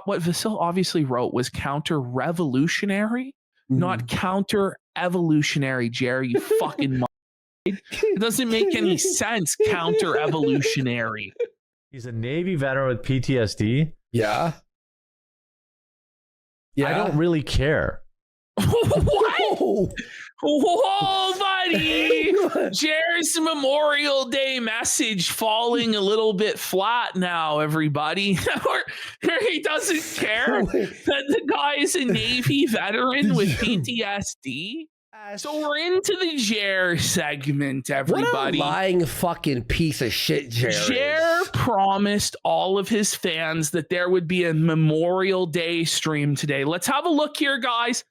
what Vasil obviously wrote was counter-revolutionary, not counter-evolutionary, Jerry, you fucking it doesn't make any sense, counter-evolutionary. He's a Navy veteran with PTSD. Yeah. I don't really care. What? Whoa, buddy! Jared's Memorial Day message falling a little bit flat now, everybody. He doesn't care that the guy is a Navy veteran with PTSD. So we're into the Jer segment, everybody. What a lying fucking piece of shit, Jer promised all of his fans that there would be a Memorial Day stream today. Let's have a look here, guys.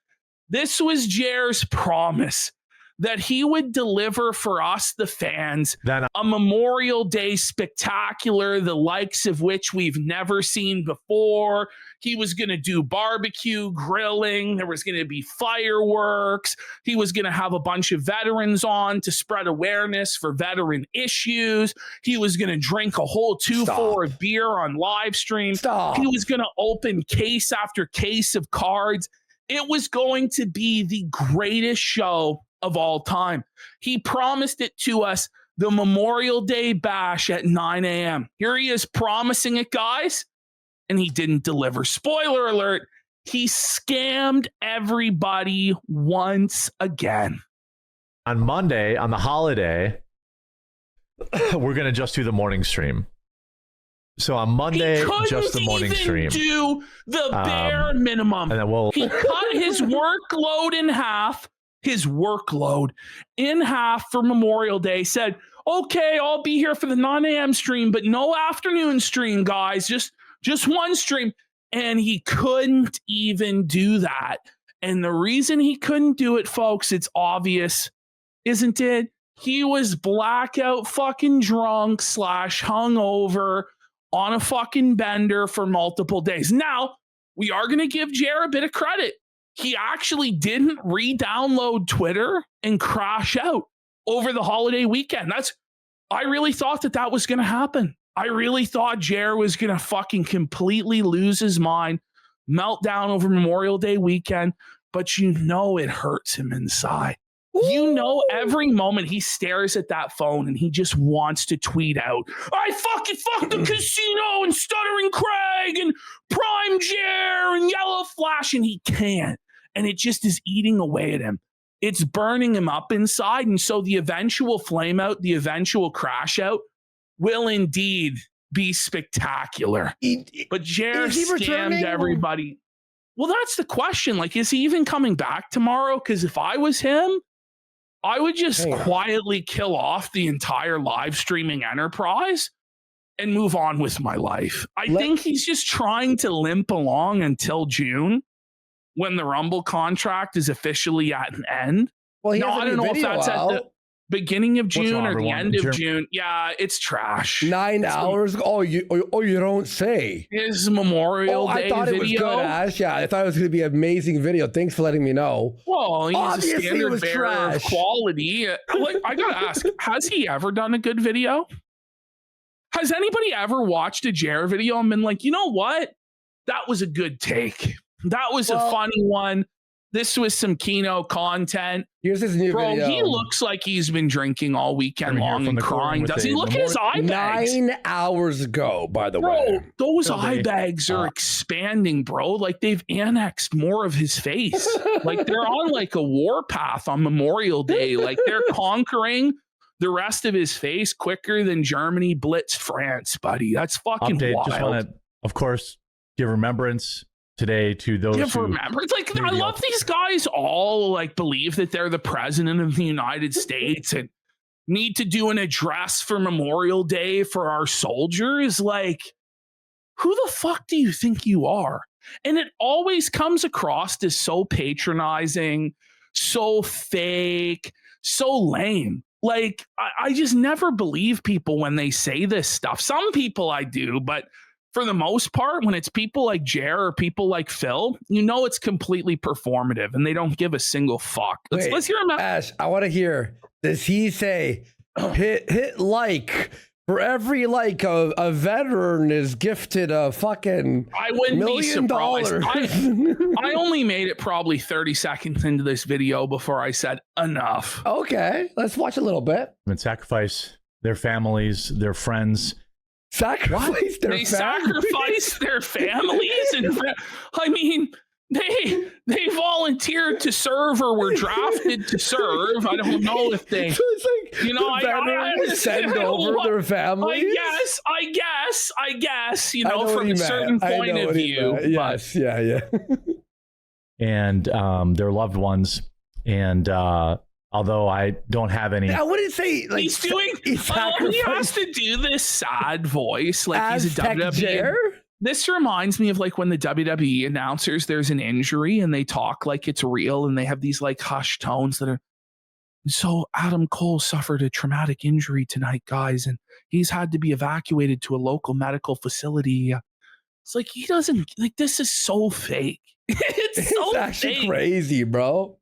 This was Jer's promise that he would deliver for us, the fans, a Memorial Day spectacular, the likes of which we've never seen before. He was going to do barbecue, grilling. There was going to be fireworks. He was going to have a bunch of veterans on to spread awareness for veteran issues. He was going to drink a whole 2-4 of beer on live stream. He was going to open case after case of cards. It was going to be the greatest show of all time. He promised it to us, the Memorial Day bash at 9 a.m. Here he is promising it, guys, and he didn't deliver. Spoiler alert, he scammed everybody once again. On Monday, on the holiday, we're going to just do the morning stream. So on Monday, just the morning stream. Do the bare minimum. And then he cut his workload in half. For Memorial Day. Said, okay, I'll be here for the 9 a.m. stream, but no afternoon stream, guys. Just one stream. And he couldn't even do that. And the reason he couldn't do it, folks, it's obvious, isn't it? He was blackout fucking drunk / hungover on a fucking bender for multiple days. Now, we are going to give Jer a bit of credit. He actually didn't re-download Twitter and crash out over the holiday weekend. I really thought that was going to happen. I really thought Jer was going to fucking completely lose his mind, melt down over Memorial Day weekend, but you know it hurts him inside. You know, every moment he stares at that phone and he just wants to tweet out, I fucking fucked the casino and Stuttering Craig and Prime Jer and Yellow Flash, and he can't. And it just is eating away at him. It's burning him up inside. And so the eventual flame out, the eventual crash out will indeed be spectacular. But Jer scammed everybody. Well, that's the question. Like, is he even coming back tomorrow? Because if I was him, I would just quietly kill off the entire live streaming enterprise and move on with my life. I think he's just trying to limp along until June when the Rumble contract is officially at an end. Well, I don't know if that's at the beginning of June or the end of June. Yeah, it's trash. 9 hours. You don't say. His Memorial Day video. I thought it was good, Ash. Yeah, I thought it was going to be an amazing video. Thanks for letting me know. Well, he's a standard bearer of quality. I got to ask, has he ever done a good video? Has anybody ever watched a Jer video and been like, you know what? That was a good take. That was a funny one. This was some Keno content. Here's his new video. He looks like he's been drinking all weekend long and crying. Does he? Look at his eye bags. 9 hours ago, by the way. Those eye bags are expanding, bro. Like they've annexed more of his face. Like they're on like a war path on Memorial Day. Like they're conquering the rest of his face quicker than Germany blitzed France, buddy. That's fucking wild. Just want to, of course, give remembrance today to those who remember. It's like, I love these guys all like believe that they're the president of the United States and need to do an address for Memorial Day for our soldiers. Like, who the fuck do you think you are? And it always comes across as so patronizing, so fake, so lame. Like, I just never believe people when they say this stuff. Some people I do, but for the most part, when it's people like Jer or people like Phil, you know it's completely performative and they don't give a single fuck. Let's hear him out. Ash, I want to hear, does he say, hit like, For every like a veteran is gifted a fucking I wouldn't be $1 surprised. million. I only made it probably 30 seconds into this video before I said enough. Okay, let's watch a little bit. And sacrifice their families, their friends. Sacrifice their They families? sacrifice their families and I mean they volunteered to serve or were drafted to serve. I don't know if they So it's like, you know, I send over their families. I guess, you I know, what from he a meant. certain I point know of what he view. meant. Yes, yeah. And their loved ones. And although I don't have any. I wouldn't say like He's doing. He has sacrificed to do this sad voice, like he's a Aztec WWE. Jer? This reminds me of like when the WWE announcers there's an injury and they talk like it's real and they have these like hushed tones that are. So Adam Cole suffered a traumatic injury tonight, guys, and he's had to be evacuated to a local medical facility. It's like he doesn't like this is so fake. It's so actually fake. crazy, bro.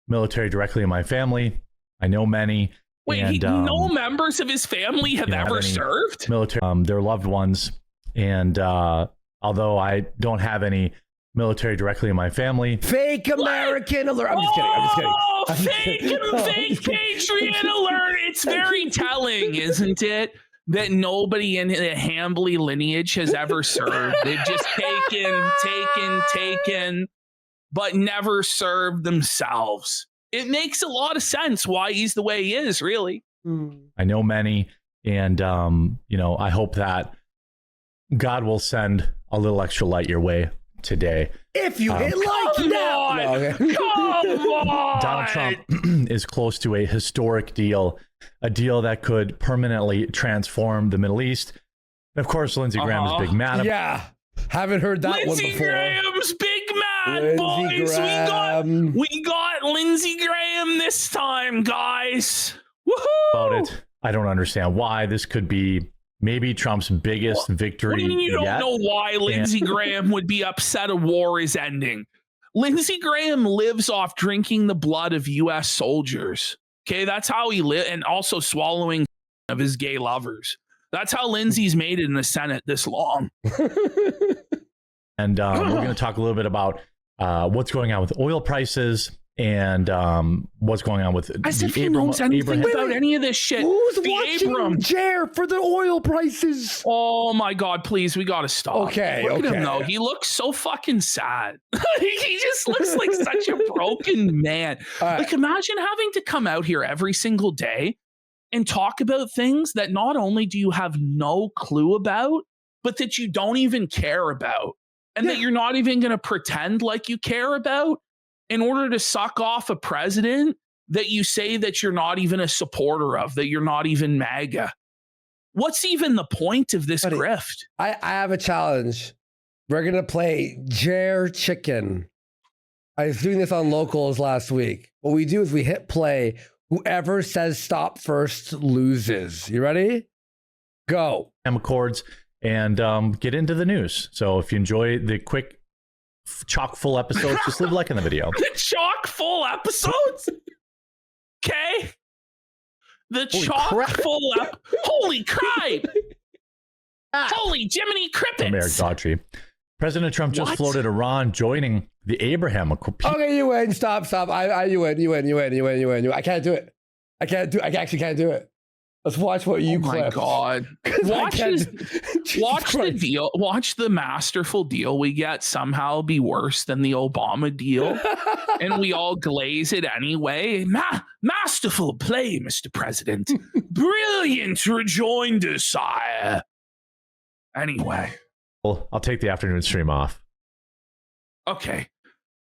Military directly in my family. I know many. Wait, and, no members of his family have ever served? Military, their loved ones. And although I don't have any military directly in my family. Fake American alert. I'm just kidding. Fake Patriot alert. It's very telling, isn't it? That nobody in the Hambly lineage has ever served. They've just taken, but never served themselves. It makes a lot of sense why he's the way he is, really. I know many. And, I hope that God will send a little extra light your way today. If you hit like now. No, okay. Come on. Donald Trump is close to a historic deal, a deal that could permanently transform the Middle East. And of course, Lindsey Graham is big mad. Yeah. Haven't heard that one Lindsey before. Graham's big mad, boys. We got Lindsey Graham this time, guys. Woohoo! About it. I don't understand why. This could be maybe Trump's biggest victory. What do you mean you don't know why Lindsey Graham would be upset a war is ending? Lindsey Graham lives off drinking the blood of U.S. soldiers. Okay, that's how he lives, and also swallowing of his gay lovers. That's how Lindsey's made it in the Senate this long. And we're going to talk a little bit about what's going on with oil prices and what's going on with as if he knows anything about any of this shit. Who's watching Jer for the oil prices? Oh my God, please, we gotta stop. Okay, Look at him though. He looks so fucking sad. He just looks like such a broken man. Like imagine having to come out here every single day and talk about things that not only do you have no clue about, but that you don't even care about. And that you're not even gonna pretend like you care about in order to suck off a president that you say that you're not even a supporter of, that you're not even MAGA. What's even the point of this grift? I have a challenge. We're going to play Jer Chicken. I was doing this on Locals last week. What we do is we hit play. Whoever says stop first loses. You ready? Go. Accords and get into the news. So if you enjoy the quick chock full episodes, just leave a like in the video. The chock full episodes? Okay. The chock full holy crap. Holy Jiminy Crippets. From Eric Daughtry. President Trump just floated Iran joining the Abraham Accords. Okay, you win. Stop. You win. I can't do it. I actually can't do it. Let's watch what you clipped. Oh my God. Watch the deal. Watch the masterful deal we get somehow be worse than the Obama deal. And we all glaze it anyway. Masterful play, Mr. President. Brilliant rejoinder, sire. Anyway. Well, I'll take the afternoon stream off. Okay.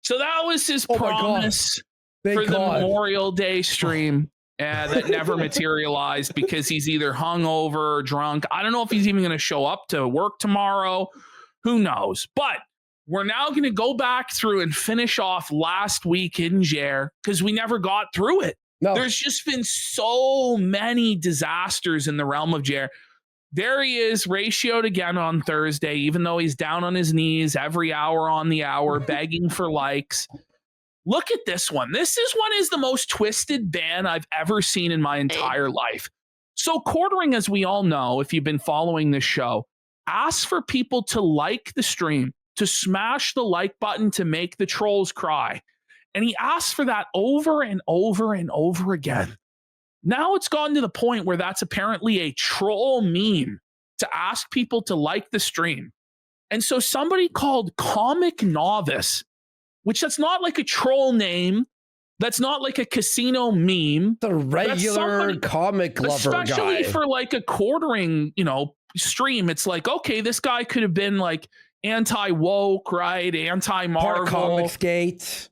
So that was his promise for the Memorial Day stream. That never materialized because he's either hungover or drunk. I don't know if he's even going to show up to work tomorrow. Who knows? But we're now going to go back through and finish off last week in Jer because we never got through it. No. There's just been so many disasters in the realm of Jer. There he is, ratioed again on Thursday, even though he's down on his knees every hour on the hour, begging for likes. Look at this one. This is the most twisted ban I've ever seen in my entire life. So quartering, as we all know, if you've been following this show, asks for people to like the stream, to smash the like button, to make the trolls cry. And he asks for that over and over and over again. Now it's gotten to the point where that's apparently a troll meme to ask people to like the stream. And so somebody called Comic Novice, which that's not like a troll name. That's not like a casino meme. The regular comic lover guy. Especially for like a quartering, stream. It's like, okay, this guy could have been like anti-woke, right? Anti-Marvel. Comicsgate.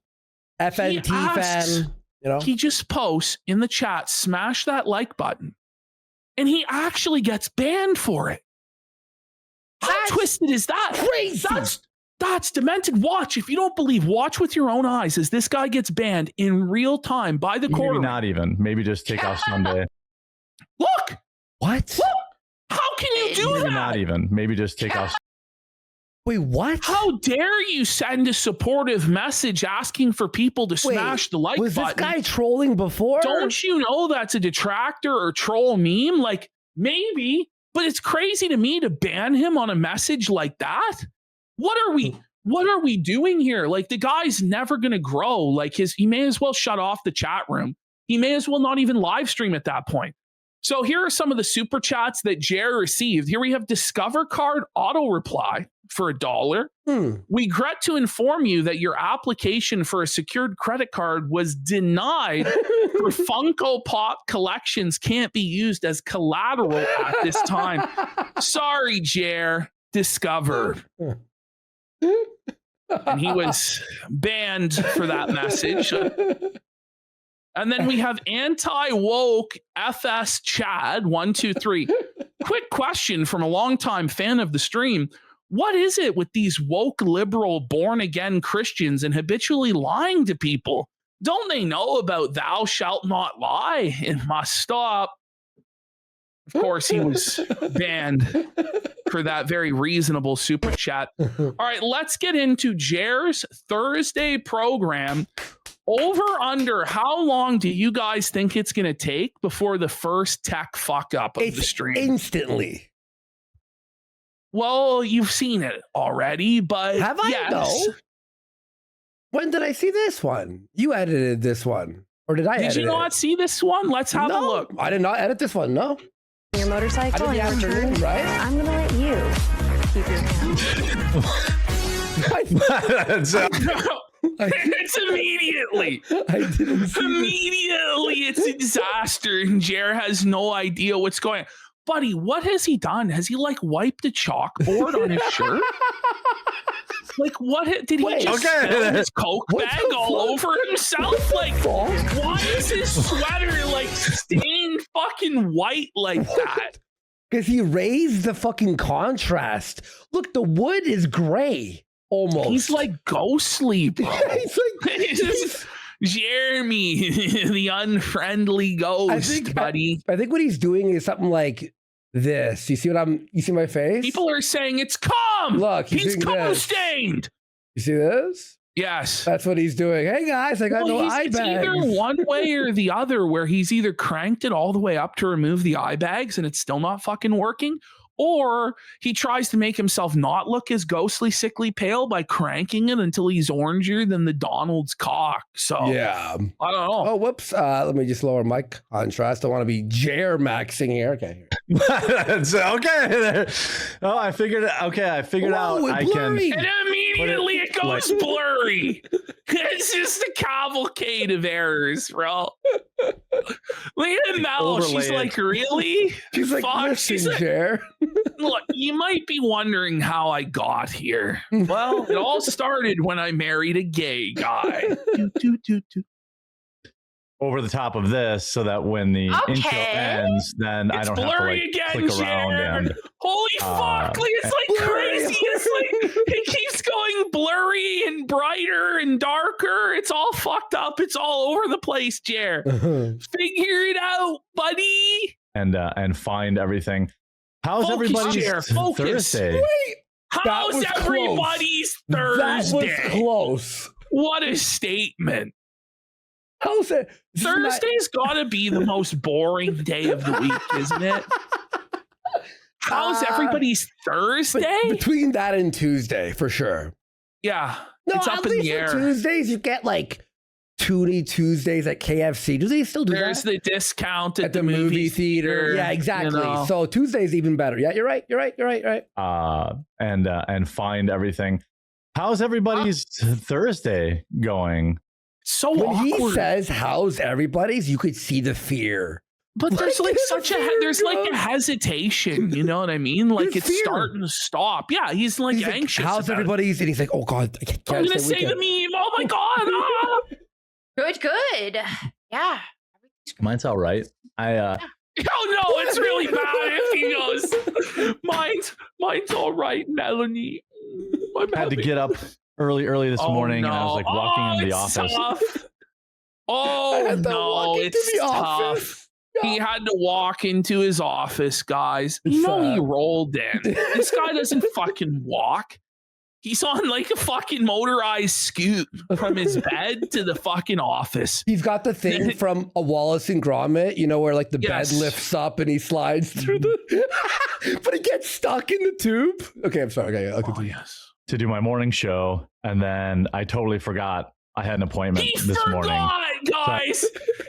FNT fan. He just posts in the chat, smash that like button. And he actually gets banned for it. How twisted is that? Crazy. That's demented. Watch. If you don't believe, watch with your own eyes as this guy gets banned in real time by the court. Maybe not even. Maybe just take off Sunday. Look. What? Look. How can you do that? Maybe not even. Maybe just take off. Wait, what? How dare you send a supportive message asking for people to smash the like button? Was this guy trolling before? Don't you know that's a detractor or troll meme? Like, maybe, but it's crazy to me to ban him on a message like that. What are we doing here? Like, the guy's never going to grow. Like, he may as well shut off the chat room. He may as well not even live stream at that point. So here are some of the super chats that Jer received. Here we have Discover Card auto reply for $1. We regret to inform you that your application for a secured credit card was denied for Funko Pop collections can't be used as collateral at this time. Sorry, Jer. Discover. And he was banned for that message. And then we have anti-woke FS Chad 123. Quick question from a longtime fan of the stream. What is it with these woke liberal born again Christians and habitually lying to people? Don't they know about thou shalt not lie? It must stop. Of course, he was banned for that very reasonable super chat. All right, let's get into Jer's Thursday program. Over under, how long do you guys think it's going to take before the first tech fuck up of the stream? Instantly. Well, you've seen it already, but have I? Yes. No. When did I see this one? You edited this one, or did I? Did you not see this one? Let's have a look. I did not edit this one. No. Your motorcycle in return, right? I'm gonna let you keep your hand. It's immediately. I didn't see immediately. It's a disaster, and Jer has no idea what's going on. Buddy, what has he done? Has he like wiped a chalkboard on his shirt? Like, what did he just spill his Coke bag all over himself? Like, why is his sweater like stained fucking white like that? Because he raised the fucking contrast. Look, the wood is gray almost. He's like ghostly, bro. He's Jeremy, the unfriendly ghost, buddy. I think what he's doing is something like this. You see my face? People are saying it's cum. Look, he's cum stained. You see this? Yes. That's what he's doing. Hey guys, I got no eye bags. It's either one way or the other, where he's either cranked it all the way up to remove the eye bags and it's still not fucking working, or he tries to make himself not look as ghostly, sickly pale by cranking it until he's oranger than the Donald's cock. So yeah, I don't know. Oh, whoops. Let me just lower my contrast. I want to be Jer maxing here. Okay. Okay. Oh, I figured it. Okay, I figured out. I can. And immediately it goes blurry. It's just a cavalcade of errors, bro. Look at Mel. She's like, really? She's like, listen, Jer. Look, you might be wondering how I got here. Well, it all started when I married a gay guy. Over the top of this, so that when the intro ends, then I don't have to like click around and holy fuck! It's like crazy. It's like it keeps going blurry and brighter and darker. It's all fucked up. It's all over the place, Jer. Figure it out, buddy. And find everything. How's everybody's Thursday? Wait, how's everybody's Thursday? That was close. What a statement. How's it? Thursday's got to be the most boring day of the week, isn't it? How's everybody's Thursday? Between that and Tuesday, for sure. Yeah, No, it's up at in least the air. on Tuesdays, you get like Toonie Tuesdays at KFC. Do they still do There's that? the discount At the movie theater. Yeah, exactly. You know. So Tuesday's even better. Yeah, you're right. And find everything. How's everybody's Thursday going? So When awkward. he says, how's everybody's, you could see the fear. But there's like such a there's like a hesitation, you know what I mean? Like There's it's fear. starting to stop. Yeah, he's like He's like, anxious. how's about it. everybody's? And he's like, oh God, I can't I'm gonna say say the meme. Oh my god! ah! Good. Yeah. Mine's all right. Oh no, it's really bad if he goes. Mine's all right, Melanie. I had to get up early this morning, and I was like walking into the office. Tough. Oh I had to no, walk into it's the tough. office. He had to walk into his office, guys. You It's, know he rolled in. This guy doesn't fucking walk. He's on like a fucking motorized scoot from his bed to the fucking office. He's got the thing from a Wallace and Gromit, you know, where like the Yes. bed lifts up and he slides through the, but he gets stuck in the tube. Okay, I'm sorry. Okay, I'll Oh continue. yes. To do my morning show, and then I totally forgot I had an appointment He this morning. forgot, guys.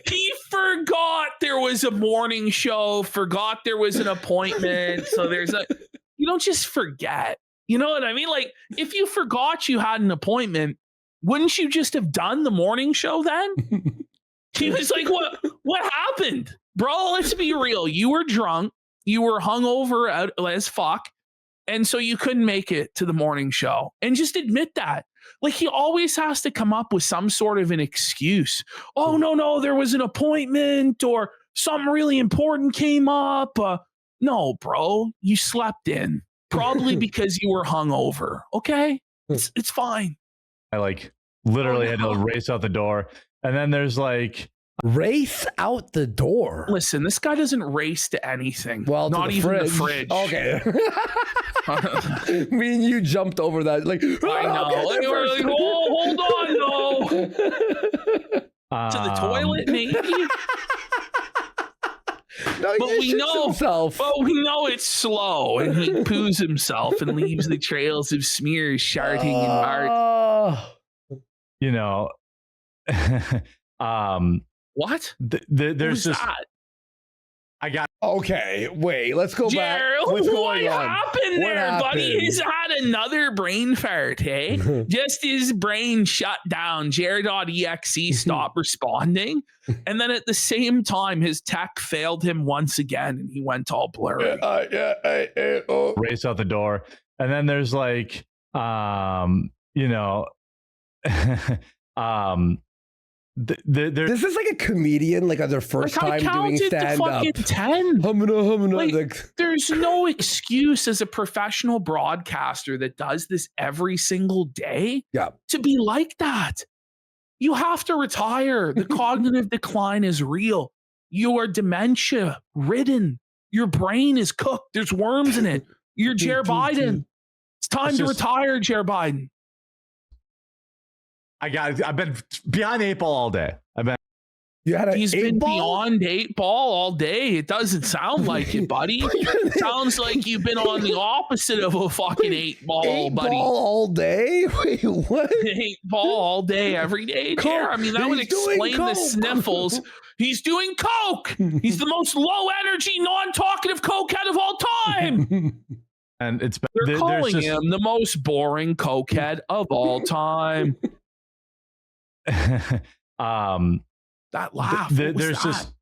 He forgot there was a morning show. Forgot there was an appointment. So you don't just forget. You know what I mean? Like, if you forgot you had an appointment, wouldn't you just have done the morning show then? He was like, what happened? Bro, let's be real. You were drunk. You were hungover as fuck. And so you couldn't make it to the morning show. And just admit that. Like, he always has to come up with some sort of an excuse. Oh, no, there was an appointment or something really important came up. No, bro, you slept in. Probably because you were hungover. Okay, it's fine. I like literally had to race out the door, and then there's like Race out the door. Listen, this guy doesn't race to anything. Well, to not the even the fridge. Okay. Me and you jumped over that. Like, I know. okay, Like, we're like, oh, hold on, no. To the toilet, maybe. No, But we know, it's slow, and he poos himself and leaves the trails of smears sharding and art. you know, What? there's Who's just that? I got Okay, wait. Let's go back. Jared, What's what going on? happened What there, buddy? happened? He's had another brain fart, hey? Just his brain shut down. Jared.exe stopped responding. And then at the same time, his tech failed him once again and he went all blurry. race out the door, and then there's like you know This is like a comedian, like on their first Like, I time doing counted to stand up. fucking 10. Humana. Like, Like, there's no excuse as a professional broadcaster that does this every single day yeah. to be like that. You have to retire. The cognitive decline is real. You are dementia ridden. Your brain is cooked. There's worms in it. You're Joe Biden. It's time to retire, Joe Biden. I've been behind the 8 ball all day. You had He's been beyond 8 ball all day. It doesn't sound like it, buddy. It sounds like you've been on the opposite of a fucking 8 ball, buddy. Ball all day? Wait, what? 8 ball all day, every day. Coke. Yeah, I mean, that would He's doing explain the coke. sniffles. He's doing coke. He's the most low energy, non-talkative cokehead of all time. And it's They're calling just, him the most boring cokehead of all time. That laugh. What was there's that? just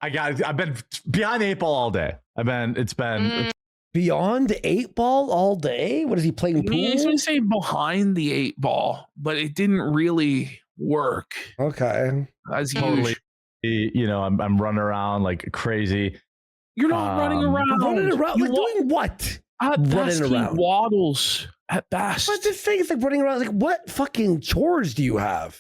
I've been behind the 8 ball all day. It's been Beyond 8 ball all day? What is he playing I pool? mean, I was going to say behind the 8 ball, but it didn't really work Okay. as totally, usual. you know, I'm running around like crazy. You're not running around. Running around? You Like doing what? At running best, he around. waddles. At best. But this thing is like running around. Like, what fucking chores do you have?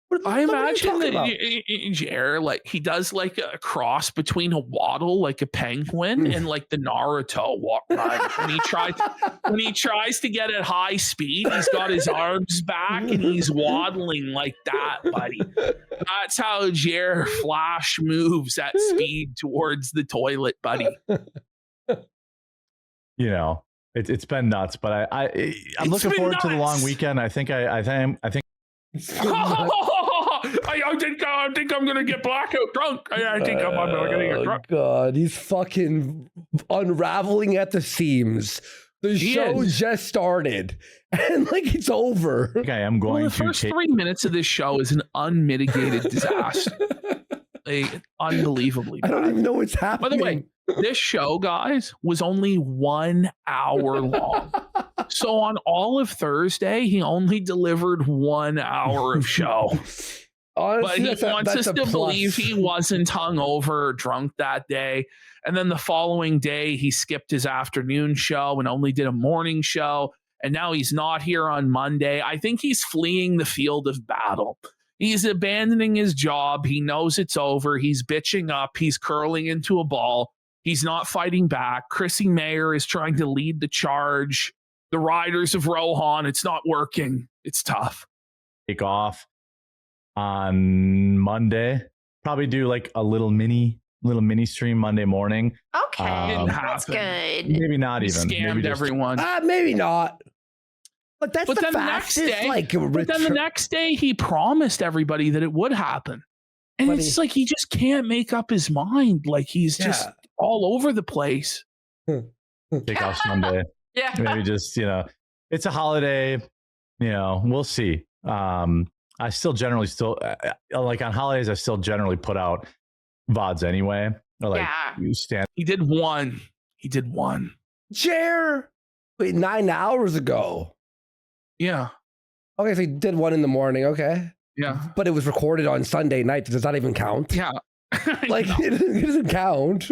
I what are you imagine talking about? that Jer, like he does like a cross between a waddle, like a penguin, and like the Naruto walk ride. When he tries to get at high speed, he's got his arms back and he's waddling like that, buddy. That's how Jer flash moves at speed towards the toilet, buddy. You know, it's been nuts, but I'm looking forward to the long weekend. I think I think. I think I'm gonna get blackout drunk. I think I'm gonna get drunk. God, he's fucking unraveling at the seams. The show just started, and like it's over. I think I am going the first 3 minutes of this show is an unmitigated disaster. Unbelievably bad. I don't even know what's happening. By the way, this show, guys, was only 1 hour long. So on all of Thursday, he only delivered 1 hour of show. Honestly, but he wants us to believe he wasn't hungover or drunk that day. And then the following day, he skipped his afternoon show and only did a morning show. And now he's not here on Monday. I think he's fleeing the field of battle. He's abandoning his job. He knows it's over. He's bitching up. He's curling into a ball. He's not fighting back. Chrissy Mayer is trying to lead the charge. The Riders of Rohan, it's not working. It's tough. Take off on Monday. Probably do like a little mini stream Monday morning. Okay, that's good. Maybe not even. Scammed maybe everyone. Maybe not. But that's the fastest. But then the next day, he promised everybody that it would happen, and it's like he just can't make up his mind. Like he's just all over the place. Take off Sunday. Yeah. Maybe just, it's a holiday, we'll see. I still generally like on holidays, I still generally put out VODs anyway. Or like you stand. He did one. Jer, wait, 9 hours ago. Yeah. Okay, so he did one in the morning. Okay. Yeah. But it was recorded on Sunday night. Does that even count? Yeah. Like it doesn't count.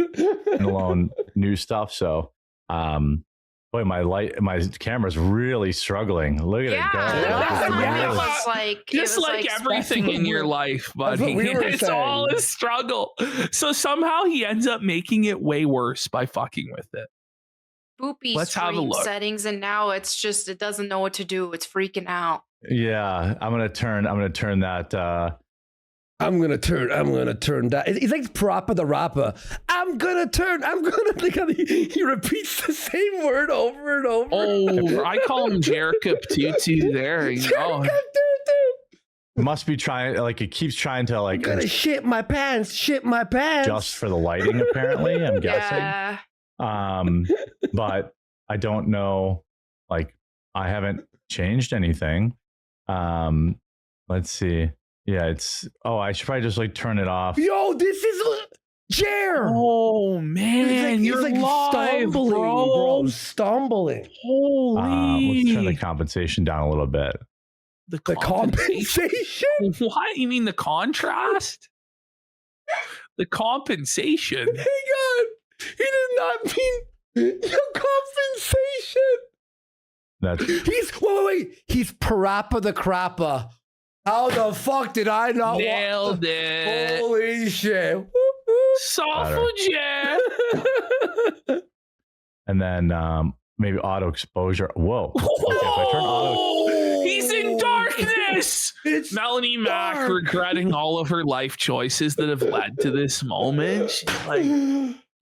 Alone new stuff. So, boy, my camera's really struggling. Look at it go. Just like everything in your life, buddy. It's all a struggle. So somehow he ends up making it way worse by fucking with it. Boopy Let's have a stream look. settings, and now it's just it doesn't know what to do. It's freaking out. Yeah, I'm gonna turn that. I'm gonna turn that. He's like Parappa the Rapper. He repeats the same word over and over. Oh, I call him Jericho Tutu there. Must be trying, like it keeps trying to like. I'm gonna shit my pants. Just for the lighting, apparently. I'm guessing. Yeah. But I don't know. Like I haven't changed anything. Let's see. Yeah, I should probably just like turn it off. Yo, this is Jer. Oh man, he's you're like live, bro. Stumbling. Holy. Let's turn the compensation down a little bit. The compensation? What? You mean the contrast? The compensation. Hang on. He did not mean the compensation. Wait. He's Parappa the Crapper. How the fuck did I not nailed it? Holy shit. Soulful Jet. And then maybe auto exposure. Whoa. Okay, if I turn auto. He's in darkness. It's Melanie Mack regretting all of her life choices that have led to this moment. She's like,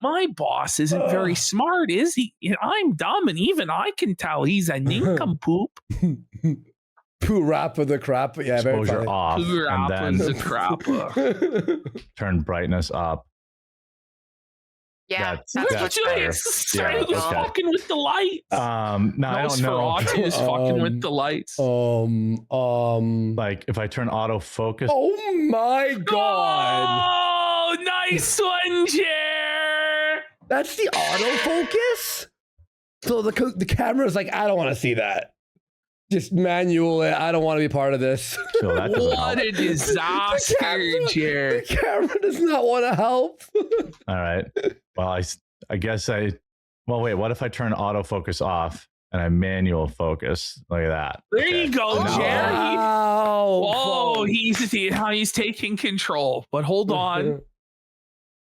my boss isn't very smart, is he? I'm dumb, and even I can tell he's a nincompoop. Parappa the Crapper. Yeah, exposure off. And then the Crapper. Turn brightness up. Yeah, that's fucking with the lights. No, I don't know. Is fucking with the lights. Like if I turn autofocus. Oh my god! Oh, nice one, Jer. That's the autofocus. So the camera's like, I don't want to see that. Just manual it. I don't want to be part of this. So that what a disaster, Jer. The camera does not want to help. All right. Well, I guess well, wait, what if I turn autofocus off and I manual focus. Look at that. There you go, So now- Jerry. Wow. Oh, he's taking control. But hold on.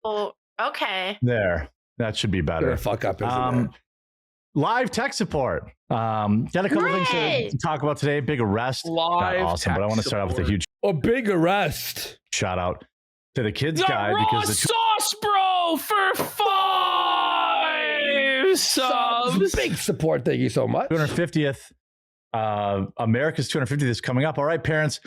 Oh, okay. There. That should be Gonna better. fuck up, isn't it? Live tech support. Got a couple things to talk about today. Big arrest. Live Not awesome, but I want to start off with a huge A big arrest. shout out to the kids The guy raw because the sauce, bro, for 5 subs. Big support. Thank you so much. 250th, America's 250th is coming up. All right, parents.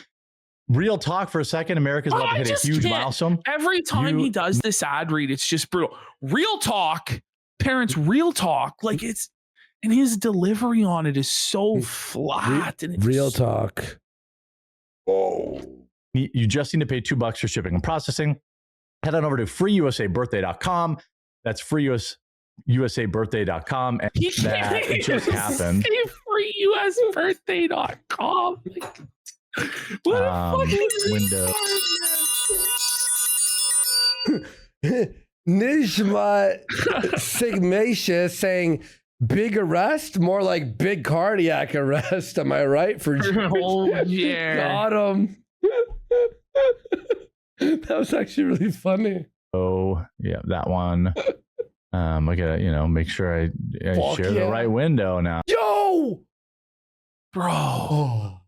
Real talk for a second. America's about to hit a huge milestone. Every time he does this ad read, it's just brutal. Real talk, parents. Real talk, like it's, and his delivery on it is so flat. And it's Real talk. Oh. You just need to pay $2 for shipping and processing. Head on over to freeusabirthday.com. That's freeusabirthday.com. And He that just happened. freeusbirthday.com. What a Window. Nishma Sigmatia saying big arrest, more like big cardiac arrest. Am I right? For Oh, yeah. Got him. That was actually really funny. Oh, yeah, that one. I gotta, make sure I share the right window now. Yo, Bro,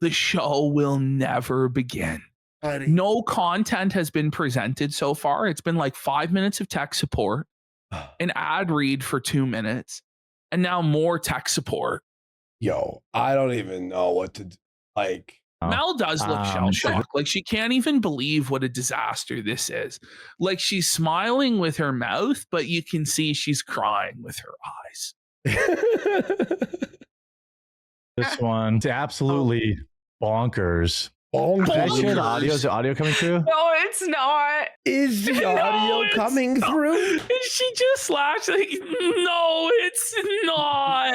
the show will never begin. No content has been presented so far. It's been like 5 minutes of tech support, an ad read for 2 minutes, and now more tech support. Yo, I don't even know what to do. Like, Mel does look shell-shocked. Like she can't even believe what a disaster this is. Like she's smiling with her mouth, but you can see she's crying with her eyes. This one's absolutely bonkers. bonkers. The audio, is the audio coming through? No, it's not. Is the audio it's coming not. through? And she just laughs like, no, it's not.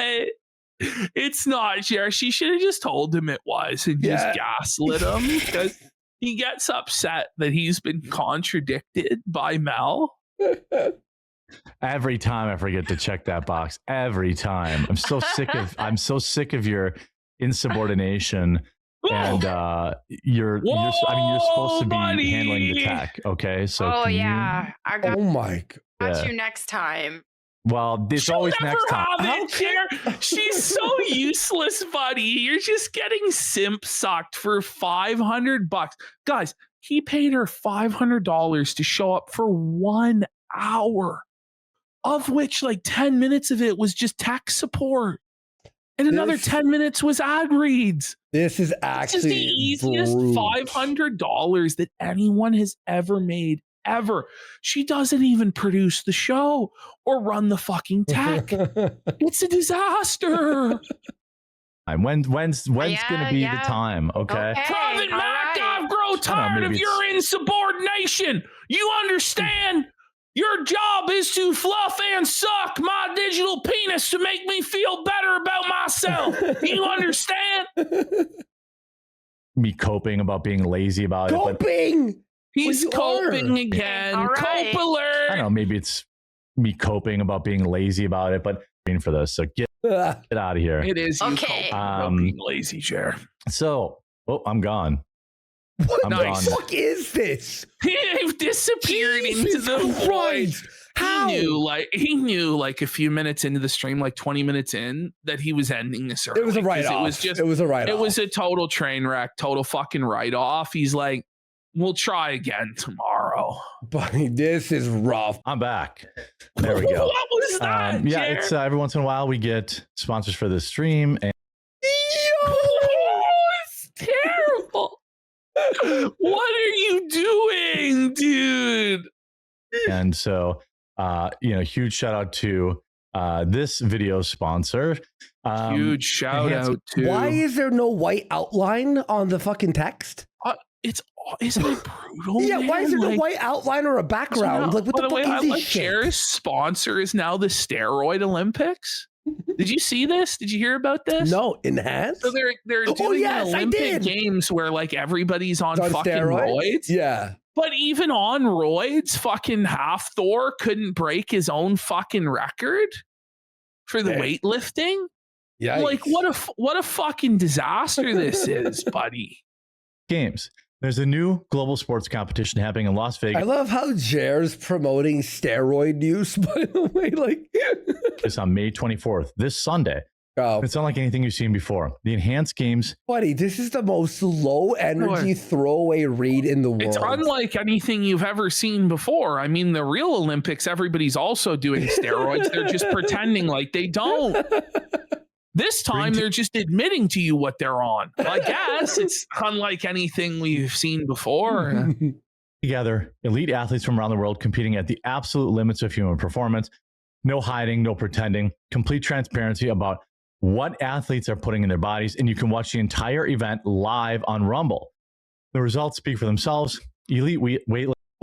It's not, Jerry. She should have just told him it was and just gaslit him because he gets upset that he's been contradicted by Mel. Every time I forget to check that box. Every time. I'm so sick of your insubordination. And you're supposed to be handling the tech, okay? So Oh can yeah, I got, Oh my got you next time. Well, it's She'll always never next time. have it, Jer. She's so useless, buddy. You're just getting simp sucked for $500. Guys, he paid her $500 to show up for 1 hour, of which like 10 minutes of it was just tech support. And another 10 minutes was ad reads. This is actually the easiest $500 that anyone has ever made, ever. She doesn't even produce the show or run the fucking tech. It's a disaster. When's going to be the time? Okay. Prophet all Mac, right. I've grown tired of maybe your insubordination. You understand? Your job is to fluff and suck my digital penis to make me feel better about myself. You understand? Me coping about being lazy about it. But Coping. He's Well, you coping are. again. All right. Cope alert. I don't know, maybe it's me coping about being lazy about it, but for this, so get out of here. It is you Okay. coping about being lazy, Jer. So, I'm gone. What I'm the gone. fuck is this? He disappeared into Jesus the void. Christ. How? He knew like a few minutes into the stream, like 20 minutes in, that he was ending this early. It was a 'cause write-off. It was a write-off. It was a total train wreck, total fucking write-off. He's like, we'll try again tomorrow. Buddy, this is rough. I'm back. There we go. What was that? Yeah, Jer? it's every once in a while we get sponsors for this stream, and It's terrible. What are you doing, dude? so huge shout out to this video sponsor. Huge shout out to. Why is there no white outline on the fucking text? Isn't it brutal? Yeah, why is there no Like, white outline or a background? Like, what by the the way, fuck I is this like shit? Jer's sponsor is now the Steroid Olympics. Did you see this? Did you hear about this? No, enhance? So they're Oh, doing yes, I Olympic did. games where like everybody's on On fucking steroids? roids. Yeah. But even on roids, fucking half Thor couldn't break his own fucking record. for the Yeah. weightlifting. Yeah. Like what a fucking disaster this is, buddy. Games. There's a new global sports competition happening in Las Vegas. I love how Jer's promoting steroid use, by the way. Like, It's on May 24th, this Sunday. oh, It's unlike anything you've seen before. The enhanced games. buddy, this is the most low energy throwaway read in the world. It's unlike anything you've ever seen before. I mean, the real Olympics, everybody's also doing steroids. They're just pretending like they don't. This time, they're just admitting to you what they're on. I guess it's unlike anything we've seen before. Together, elite athletes from around the world competing at the absolute limits of human performance. No hiding, no pretending, complete transparency about what athletes are putting in their bodies, and you can watch the entire event live on Rumble. The results speak for themselves. Elite weight.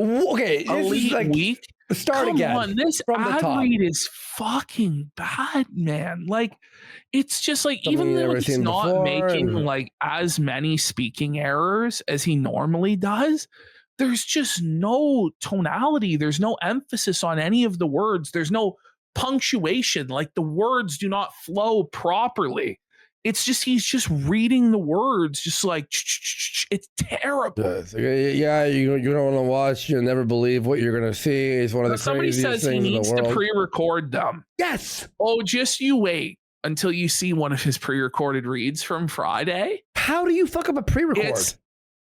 Okay, this is Elite like Week. start Come again. on, this from the ad top. read is fucking bad, man. Like, it's just like, Something even you've though never he's seen not before, making and- like as many speaking errors as he normally does, there's just no tonality. There's no emphasis on any of the words. There's no punctuation. Like, the words do not flow properly. It's just, he's just reading the words, just like, it's terrible. Yeah, you don't want to watch. You'll never believe what you're going to see. It's one of the Somebody craziest says he things in needs the to world. pre-record them. Yes. Oh, just you wait until you see one of his pre-recorded reads from Friday. How do you fuck up a pre-record? It's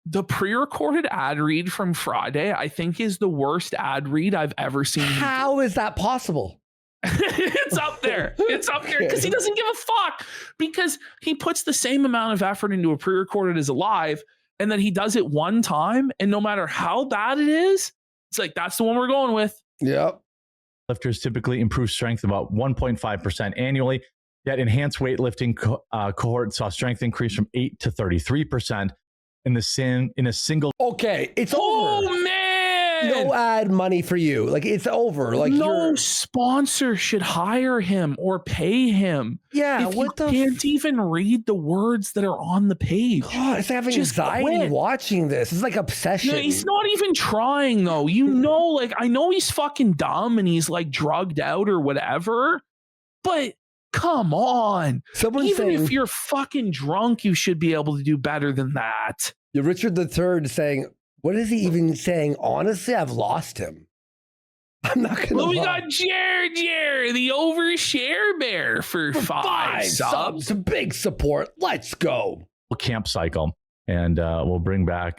the pre-recorded ad read from Friday, I think, is the worst ad read I've ever seen. How is that possible? It's up there. It's up there because he doesn't give a fuck, because he puts the same amount of effort into a pre-recorded as a live, and then he does it one time, and no matter how bad it is, it's like, that's the one we're going with. Yep. Lifters typically improve strength about 1.5% annually, yet enhanced weightlifting cohort saw strength increase from 8 to 33% in a single. Okay, it's Oh over. man! No ad money for you. Like, it's over. Like, no sponsor should hire him or pay him. yeah. If What you the? can't even read the words that are on the page. God, it's like having Just anxiety quit. watching this. It's like obsession. No, he's not even trying though. You know, like, I know he's fucking dumb and he's like drugged out or whatever, but come on. Someone Even saying, if you're fucking drunk, you should be able to do better than that. you're Richard III saying, what is he even saying? Honestly, I've lost him. I'm not gonna. Well, we lie. got Jer, the overshare bear for five subs. Big support. Let's go. camp cycle, and we'll bring back,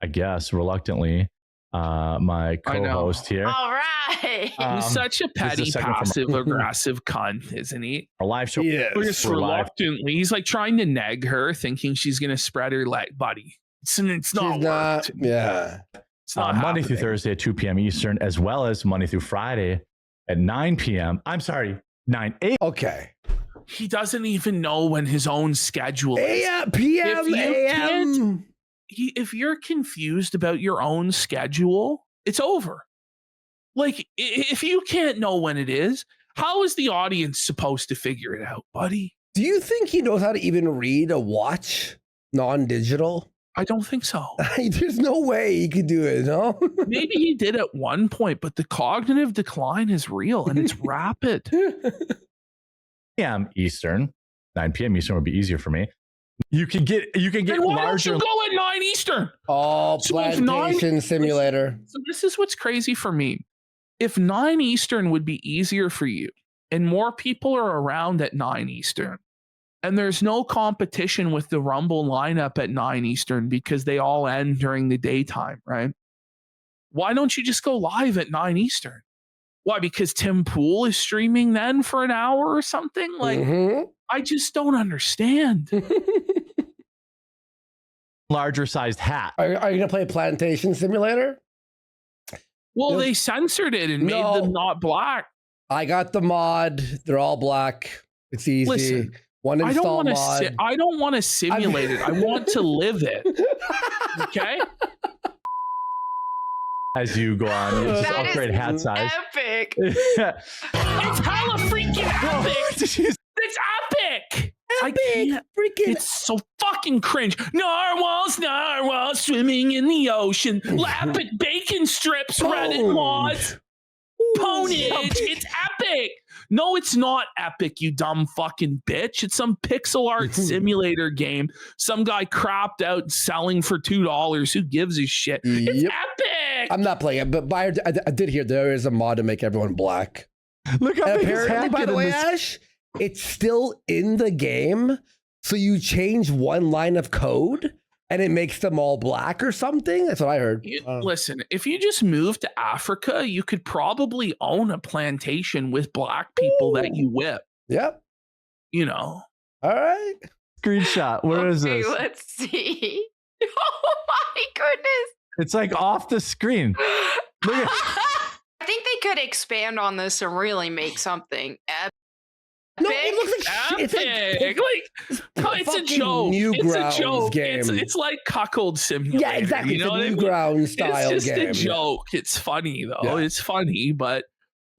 I guess, reluctantly, my co-host here. All right. He's such a petty, second from- passive-aggressive cunt, isn't he? Our live show. Yes. Just We're live. reluctantly, he's like trying to nag her, thinking she's gonna spread her leg, buddy. It's not. She's not. worked. Yeah. It's not Monday through happening. Thursday at 2 p.m. Eastern, as well as Monday through Friday at 9 p.m. I'm sorry, 9 8. Okay. He doesn't even know when his own schedule is. AM, PM, If you AM. If you're confused about your own schedule, it's over. Like, if you can't know when it is, how is the audience supposed to figure it out, buddy? Do you think he knows how to even read a watch non-digital? I don't think so. There's no way he could do it, no? Maybe he did at one point, but the cognitive decline is real and it's rapid. p.m. Eastern. 9 p.m. Eastern would be easier for me. You can get Then why don't larger. you go at 9 Eastern? Oh, So if nine- plantation simulator. So this is what's crazy for me. If 9 Eastern would be easier for you and more people are around at 9 Eastern and there's no competition with the Rumble lineup at 9 Eastern because they all end during the daytime, right? Why don't you just go live at 9 Eastern? Why? Because Tim Pool is streaming then for an hour or something? Like, Mhm. I just don't understand. larger sized hat. Are you going to play plantation simulator? Well, Yes. they censored it and made No. them not black. I got the mod. They're all black. It's easy. Listen, One I don't install want to. mod. I don't want to simulate it. I want to live it. Okay. As you go on, you just That is upgrade hat size. Epic. It's hella freaking epic. It's epic. I can't. Freaking. It's so fucking cringe. Narwhals swimming in the ocean. Lapping bacon strips, Reddit mods. Ponage. It's epic. No, it's not Epic, you dumb fucking bitch. It's some pixel art simulator game. Some guy crapped out selling for $2. Who gives a shit? It's Epic. I'm not playing it, but I did hear there is a mod to make everyone black. Look how big his Apparently, hat by get the in way, this. Ash, it's still in the game. So you change one line of code and it makes them all black or something. That's what I heard. Listen, if you just move to Africa, you could probably own a plantation with black people that you whip. Yep. You know. All right. Screenshot. Where is this? Let's see. Oh my goodness. It's like off the screen. Look at I think they could expand on this and really make something epic. No, it looks like shit. It's a joke. It's a joke. Game. It's like Cuckold Simulator. Yeah, exactly. You know it's a Newgrounds style game. It's just a joke. It's funny though. Yeah. It's funny, but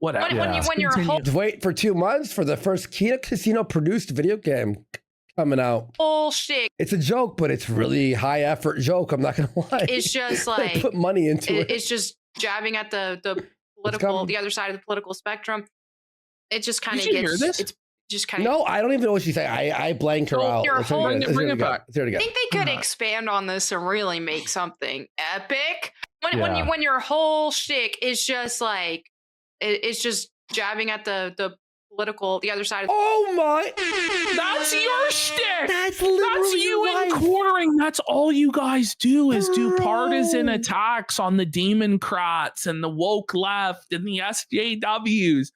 whatever. When you're wait for 2 months for the first Casino produced video game coming out. Bullshit. It's a joke, but it's really high effort joke. I'm not gonna lie. It's just like put money into it. It's just jabbing at the political, the other side of the political spectrum. It just kind of gets. It's just kind of. No, I don't even know what she's saying. I blanked her out. Bring it back. I think they could expand on this and really make something epic. When your whole shtick is just like it's just jabbing at the political, the other side of. Oh my! That's your shtick. That's you and quartering. That's all you guys do is do partisan attacks on the Democrats and the woke left and the SJWs.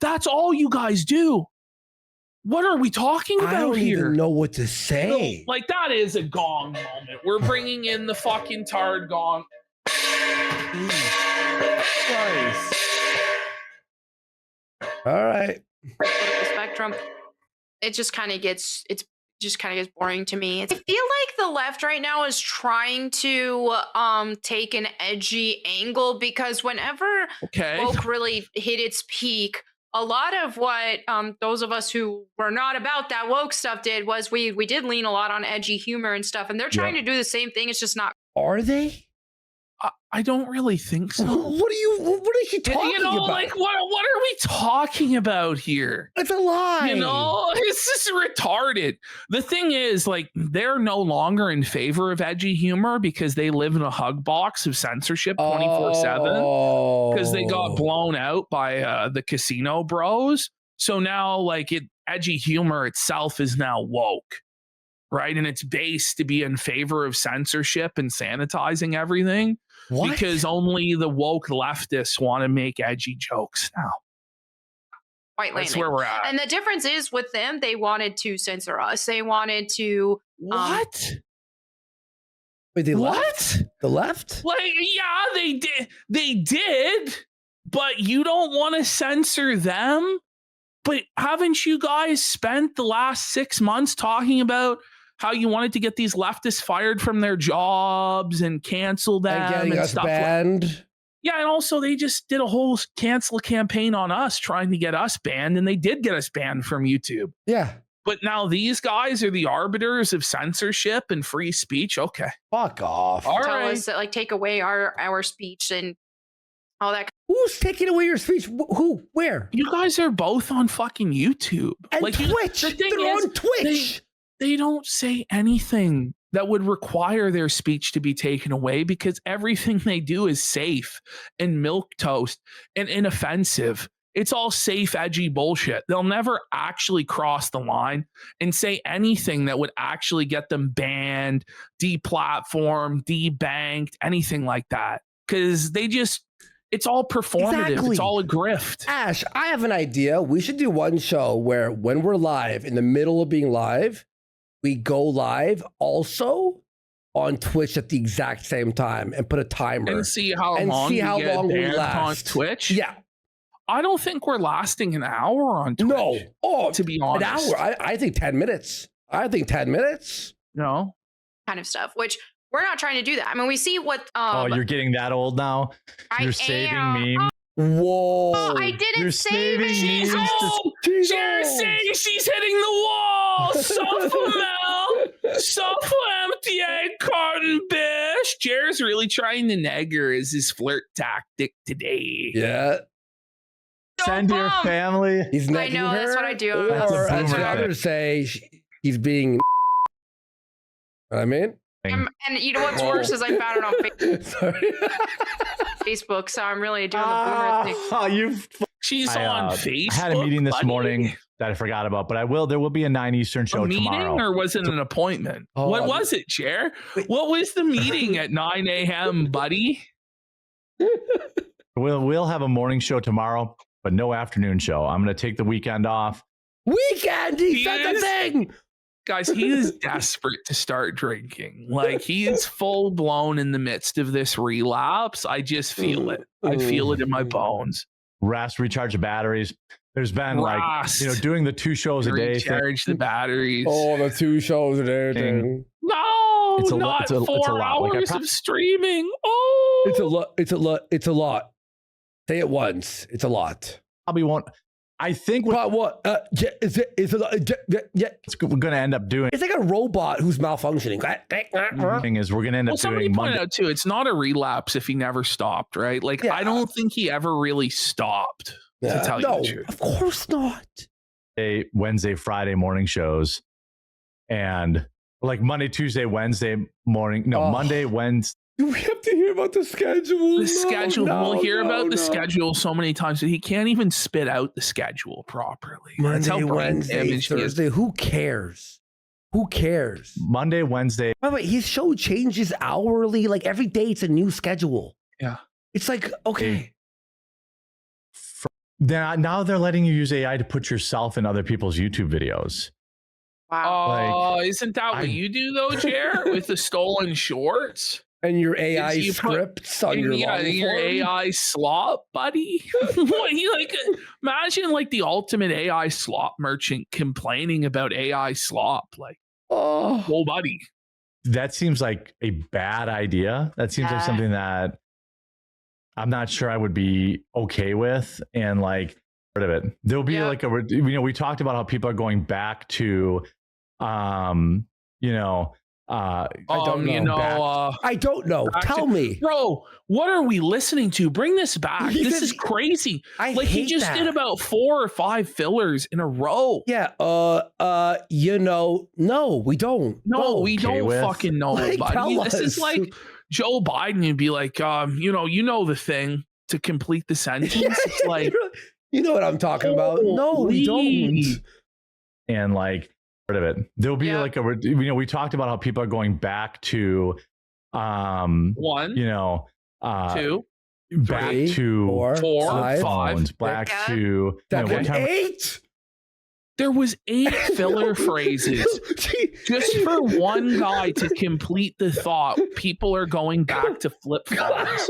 That's all you guys do. What are we talking about here? I don't even know what to say. No, like, that is a gong moment. We're bringing in the fucking tard gong. Christ. All right. Political spectrum. It just kind of gets. It's just kind of gets boring to me. I feel like the left right now is trying to take an edgy angle because whenever woke really hit its peak. A lot of what those of us who were not about that woke stuff did was we did lean a lot on edgy humor and stuff, and they're trying to do the same thing. It's just not. Are they? I don't really think so. What are you talking about? Like what are we talking about here? It's a lie. It's just retarded. The thing is, like, they're no longer in favor of edgy humor because they live in a hug box of censorship 24/7 because they got blown out by the casino bros. So now, like, edgy humor itself is now woke, right? And it's based to be in favor of censorship and sanitizing everything. What? Because only the woke leftists want to make edgy jokes now. That's where we're at. And the difference is with them, they wanted to censor us. They wanted to. What? Wait, they left? The left? Like, yeah, they did. They did, but you don't want to censor them. But haven't you guys spent the last 6 months talking about how you wanted to get these leftists fired from their jobs and cancel them and getting us stuff banned? Yeah, and also they just did a whole cancel campaign on us trying to get us banned, and they did get us banned from YouTube. Yeah. But now these guys are the arbiters of censorship and free speech. Okay. Fuck off. All Tell right. us that, like, take away our speech and all that. Who's taking away your speech? Who? Where? You guys are both on fucking YouTube. And like, Twitch. They're on Twitch. They don't say anything that would require their speech to be taken away because everything they do is safe and milquetoast and inoffensive. It's all safe, edgy bullshit. They'll never actually cross the line and say anything that would actually get them banned, deplatformed, debanked, anything like that. Because it's all performative. Exactly. It's all a grift. Ash, I have an idea. We should do one show where when we're live, in the middle of being live, we go live also on Twitch at the exact same time and put a timer. And see how long we last on Twitch? Yeah. I don't think we're lasting an hour on Twitch. No. Oh, to be honest. An hour. I think 10 minutes. No. Kind of stuff, which we're not trying to do that. I mean, we see what. You're getting that old now? You're saving memes? Whoa. I didn't save it. Jared's saying she's hitting the wall. Suffer empty egg carton, bish. Jared's really trying to neg her as his flirt tactic today. Yeah. send your bummed. family. He's I necking know, her, that's what I do. That's a Or as boomer the thing. others say, he's being. You know what I mean? And you know what's worse is I found it on Sorry. Facebook, so I'm really doing the boomer thing. You. She's on Facebook. I had a meeting this buddy. morning that I forgot about, but there will be a 9 Eastern show a meeting, tomorrow. or was it an appointment? Oh, What was it, Chair? What was the meeting at 9 a.m., buddy? We'll have a morning show tomorrow, but no afternoon show. I'm going to take the weekend off. Weekend, he said the Yes. thing. Guys, he is desperate to start drinking. Like, he is full blown in the midst of this relapse. I just feel it. I feel it in my bones. Rest, recharge the batteries. There's been Rest. doing the 2 shows a day. Recharge the batteries. Oh, the 2 shows a day thing. No, It's a not it's a 4 lot. Like, hours of streaming. Oh, It's a lot. It's a lot. It's a lot. Say it once. It's a lot. Probably won't. I think what But what? Yeah, it's a lot. Yeah. we're going to end up doing It's like a robot who's malfunctioning. is we're going to end Well, up somebody doing pointed Monday. out too, it's not a relapse if he never stopped, right? Like, Yeah. I don't think he ever really stopped. To tell you no, the truth. of course not. Wednesday, Friday morning shows, and like Monday, Tuesday, Wednesday morning. No, Oh. Monday, Wednesday. Do we have to hear about the schedule? The schedule. We'll hear about the schedule so many times that he can't even spit out the schedule properly. That's Monday, how brain Wednesday, damaged he is. Thursday. Who cares? Who cares? Monday, Wednesday. By the way, his show changes hourly. Like every day, it's a new schedule. Yeah. It's like, okay. Now they're letting you use AI to put yourself in other people's YouTube videos. Wow. Oh, isn't that what you do though, Jer? With the stolen shorts? And your AI you put- scripts on your long your form? AI slop, buddy. What, he like imagine like the ultimate AI slop merchant complaining about AI slop. Like, Oh, whoa, buddy. That seems like a bad idea. That seems like Yeah. something that I'm not sure I would be okay with. And like, rid of it. There'll be Yeah. like we talked about how people are going back to, I don't know. You know, I don't know. back Tell to- me. bro, what are we listening to? Bring this back. He This said- is crazy. I Like, hate he just that. did about 4 or 5 fillers in a row. Yeah. No, we don't. No, we okay don't with? fucking know, Like, buddy. tell This is us. like Joe Biden would be like, you know the thing to complete the sentence. It's like, you know what I'm talking about. No, we Holy. don't. and like, rid of it. There'll be Yeah. like we talked about how people are going back to, 1, back 2, Three, to 4, 4, 5, 5. back Yeah. to seven, what time- 8. There was 8 filler phrases just for one guy to complete the thought. People are going back to flip flops,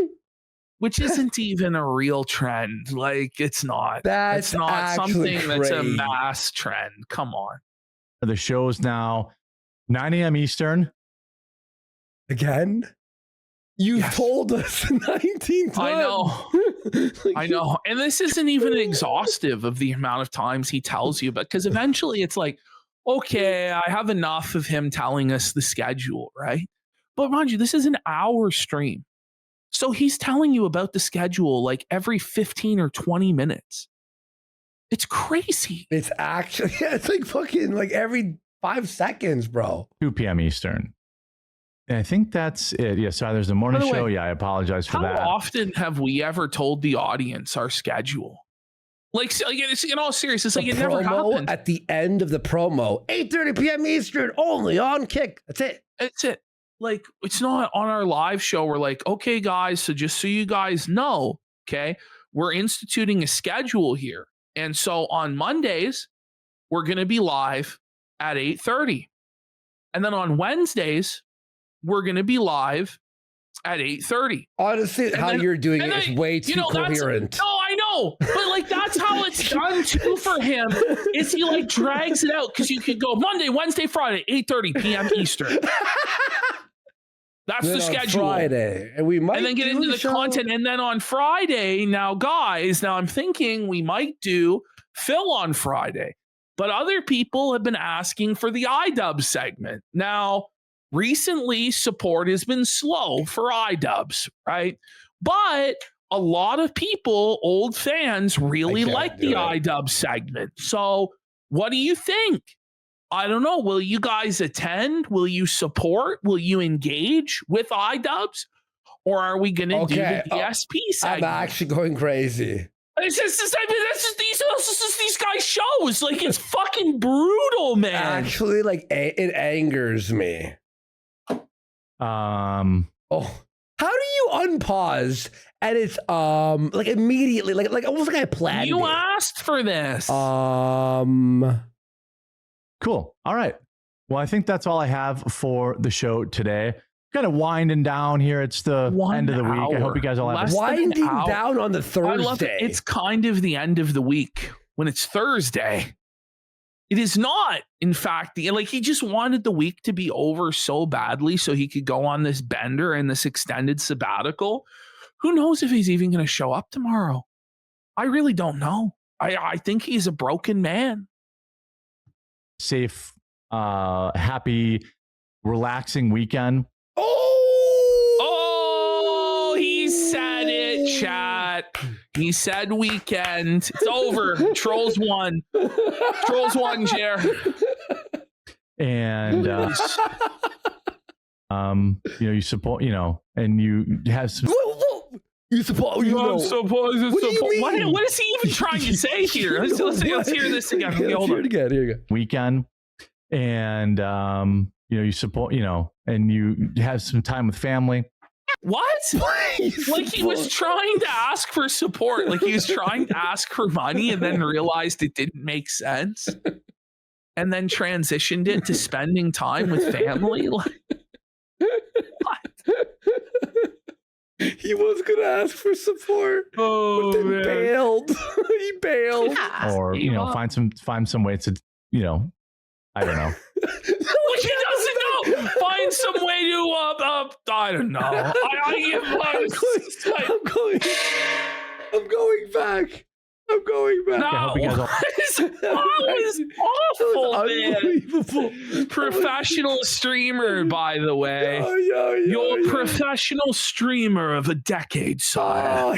which isn't even a real trend. Like, it's not. That's It's not actually something that's a crazy. mass trend. Come on. the shows now 9 a.m. Eastern. Again? You Yes. told us 19 times. I know. Like, I know. And this isn't even exhaustive of the amount of times he tells you, but because eventually it's like, okay, I have enough of him telling us the schedule, right? But mind you, this is an hour stream. So he's telling you about the schedule like every 15 or 20 minutes. It's crazy. It's actually, it's like fucking like every 5 seconds, bro. 2 p.m. Eastern. And I think that's it. Yeah, sorry, there's the morning By the show. way, Yeah, I apologize for How that. often have we ever told the audience our schedule? Like, it's, in all seriousness, like The it never promo happened. at the end of the promo, 8:30 p.m. Eastern, only on Kick. That's it. That's it. Like, it's not on our live show. We're like, okay, guys, so just so you guys know, okay, we're instituting a schedule here. And so on Mondays, we're going to be live at 8:30. And then on Wednesdays, we're going to be live at 8:30. Honestly, how then- you're doing and it is then, way too that's coherent. no, I know, but like that's how it's done too for him. Is he like drags it out because you could go Monday, Wednesday, Friday, 8:30 p.m. Eastern. That's Then the on schedule. Friday, and we might And then get do into a the show. content. And then on Friday, now guys, now I'm thinking we might do Phil on Friday. But other people have been asking for the iDubbbz segment. Now, recently support has been slow for iDubbbz, right? But a lot of people, old fans, really can't like do the it. iDub segment. So what do you think? I don't know. Will you guys attend? Will you support? Will you engage with iDubbbz? Or are we going to do the DSP segment? I'm actually going crazy. It's just these guys' shows. Like, it's fucking brutal, man. Actually, like, it angers me. Oh, how do you unpause and it's like immediately, like almost like I planned You it. asked for this. Cool. All right. Well, I think that's all I have for the show today. Kind of winding down here. It's the end of the week. I hope you guys all have winding down on the Thursday. I love it. It's kind of the end of the week when it's Thursday. It is not, in fact, like he just wanted the week to be over so badly so he could go on this bender and this extended sabbatical. Who knows if he's even going to show up tomorrow? I really don't know. I think he's a broken man. Safe, happy, relaxing weekend. Oh, he said it, chat. He said weekend. It's over. Trolls won. Trolls won, Jer. And you support, and you have some. You support. What is he even trying to say here? Let's hear this again. Okay, hold on. Here you go. Weekend, and you support, and you have some time with family. What? Like he was trying to ask for support. Like he was trying to ask for money and then realized it didn't make sense. And then transitioned it to spending time with family. Like, what? He was going to ask for support. Oh, but then man. bailed. He bailed. Yeah. Or, find some way to, I don't know. Like he doesn't know. Find some way to I don't know. I'm going back. I'm going back. No, I hope you guys all- that was awful, man. Unbelievable. Professional streamer, by the way. Yeah. You're a professional streamer of a decade, sire.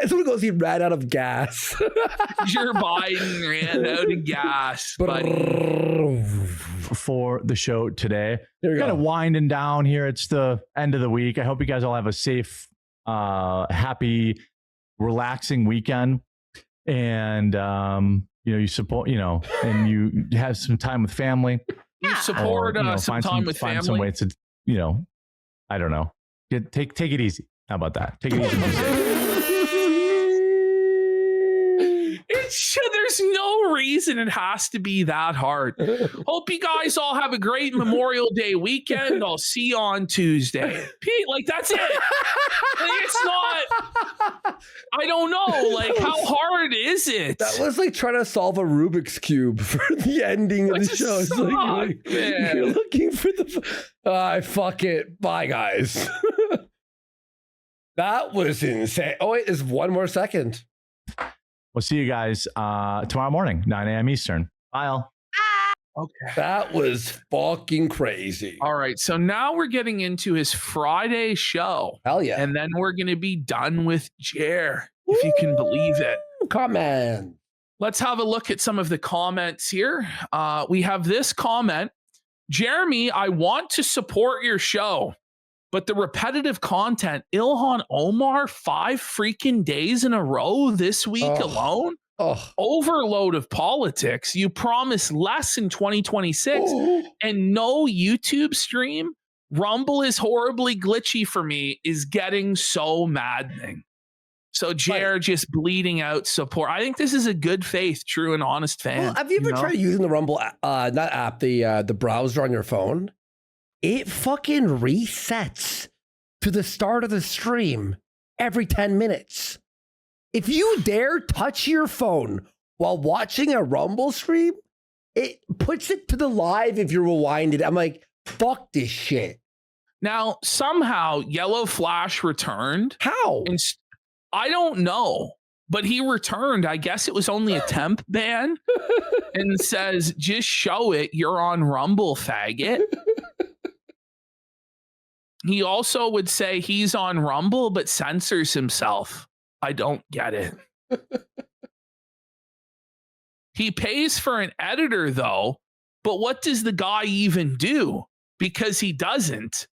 Someone goes, he ran out of gas. Joe Biden ran out of gas, but For the show today. Here we Kind go. of winding down here. It's the end of the week. I hope you guys all have a safe, happy, relaxing weekend. And you support, and you have some time with family. you support some time with find some way family. to, I don't know. Take it easy. How about that? Take it easy. and be safe. There's no reason it has to be that hard. Hope you guys all have a great Memorial Day weekend. I'll see you on Tuesday. Pete, like that's it. Like, it's not. I don't know. Like, how hard is it? That was like trying to solve a Rubik's Cube for the ending of the It just show. It's like man. you're looking for the. Fuck it. Bye, guys. That was insane. Oh, wait, there's one more second. We'll see you guys tomorrow morning, 9 a.m. Eastern. Bye all. Okay. That was fucking crazy. All right. So now we're getting into his Friday show. Hell yeah. And then we're going to be done with Jer, if you can believe it. Comment. Let's have a look at some of the comments here. We have this comment. Jeremy, I want to support your show, but the repetitive content, Ilhan Omar, 5 freaking days in a row this week alone. Overload of politics. You promise less in 2026 and no YouTube stream. Rumble is horribly glitchy for me, is getting so maddening. So Jer just bleeding out support. I think this is a good faith, true and honest fan. Well, have you ever tried using the Rumble, the browser on your phone? It fucking resets to the start of the stream every 10 minutes. If you dare touch your phone while watching a Rumble stream, it puts it to the live if you're rewinded. I'm like, fuck this shit. Now, somehow Yellow Flash returned. How? And I don't know, but he returned. I guess it was only a temp ban and says, just show it. You're on Rumble, faggot. He also would say he's on Rumble, but censors himself. I don't get it. He pays for an editor, though, but what does the guy even do? Because he doesn't.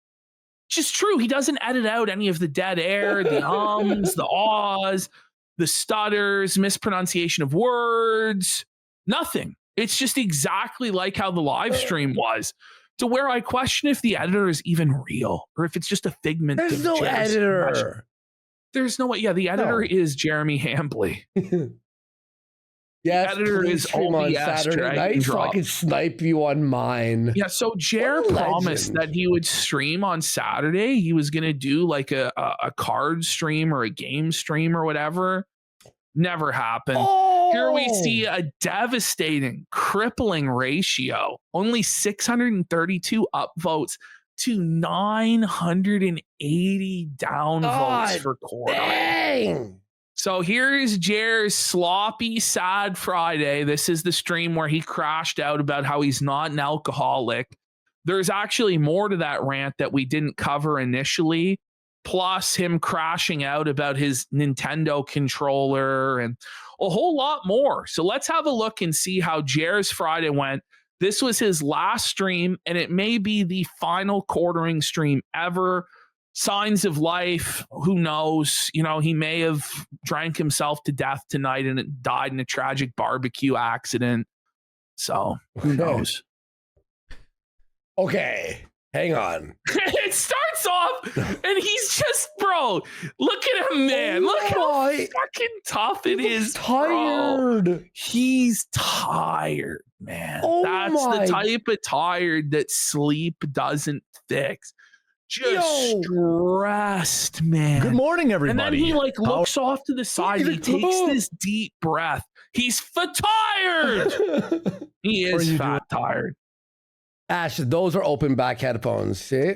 Just true. He doesn't edit out any of the dead air, the ums, the ahs, the stutters, mispronunciation of words, nothing. It's just exactly like how the live stream was, to where I question if the editor is even real or if it's just a figment. There's no Jerry's editor. imagination. There's no way. Yeah, the editor is Jeremy Hambley. Yes, the editor please is stream on OBS Saturday drag night and so I drop. can snipe you on mine. Yeah, so Jer What a promised legend. that he would stream on Saturday. He was going to do like a card stream or a game stream or whatever. Never happened. Here we see a devastating, crippling ratio. Only 632 upvotes to 980 downvotes for Quarter. Dang. So here's Jer's sloppy, sad Friday. This is the stream where he crashed out about how he's not an alcoholic. There's actually more to that rant that we didn't cover initially, plus him crashing out about his Nintendo controller and a whole lot more. So let's have a look and see how Jer's Friday went. This was his last stream, and it may be the final quartering stream ever. Signs of life, who knows? You know, he may have drank himself to death tonight and it died in a tragic barbecue accident. So who knows? Okay, hang on. It starts off and he's just, bro, look at him, man. Look how fucking tough it is. Tired. Bro. He's tired, man. Oh That's my. the type of tired that sleep doesn't fix. Just stressed, man. Good morning, everybody. And then he like looks off to the side. He takes this deep breath. He's tired. He is fat tired. Ash, those are open back headphones. See?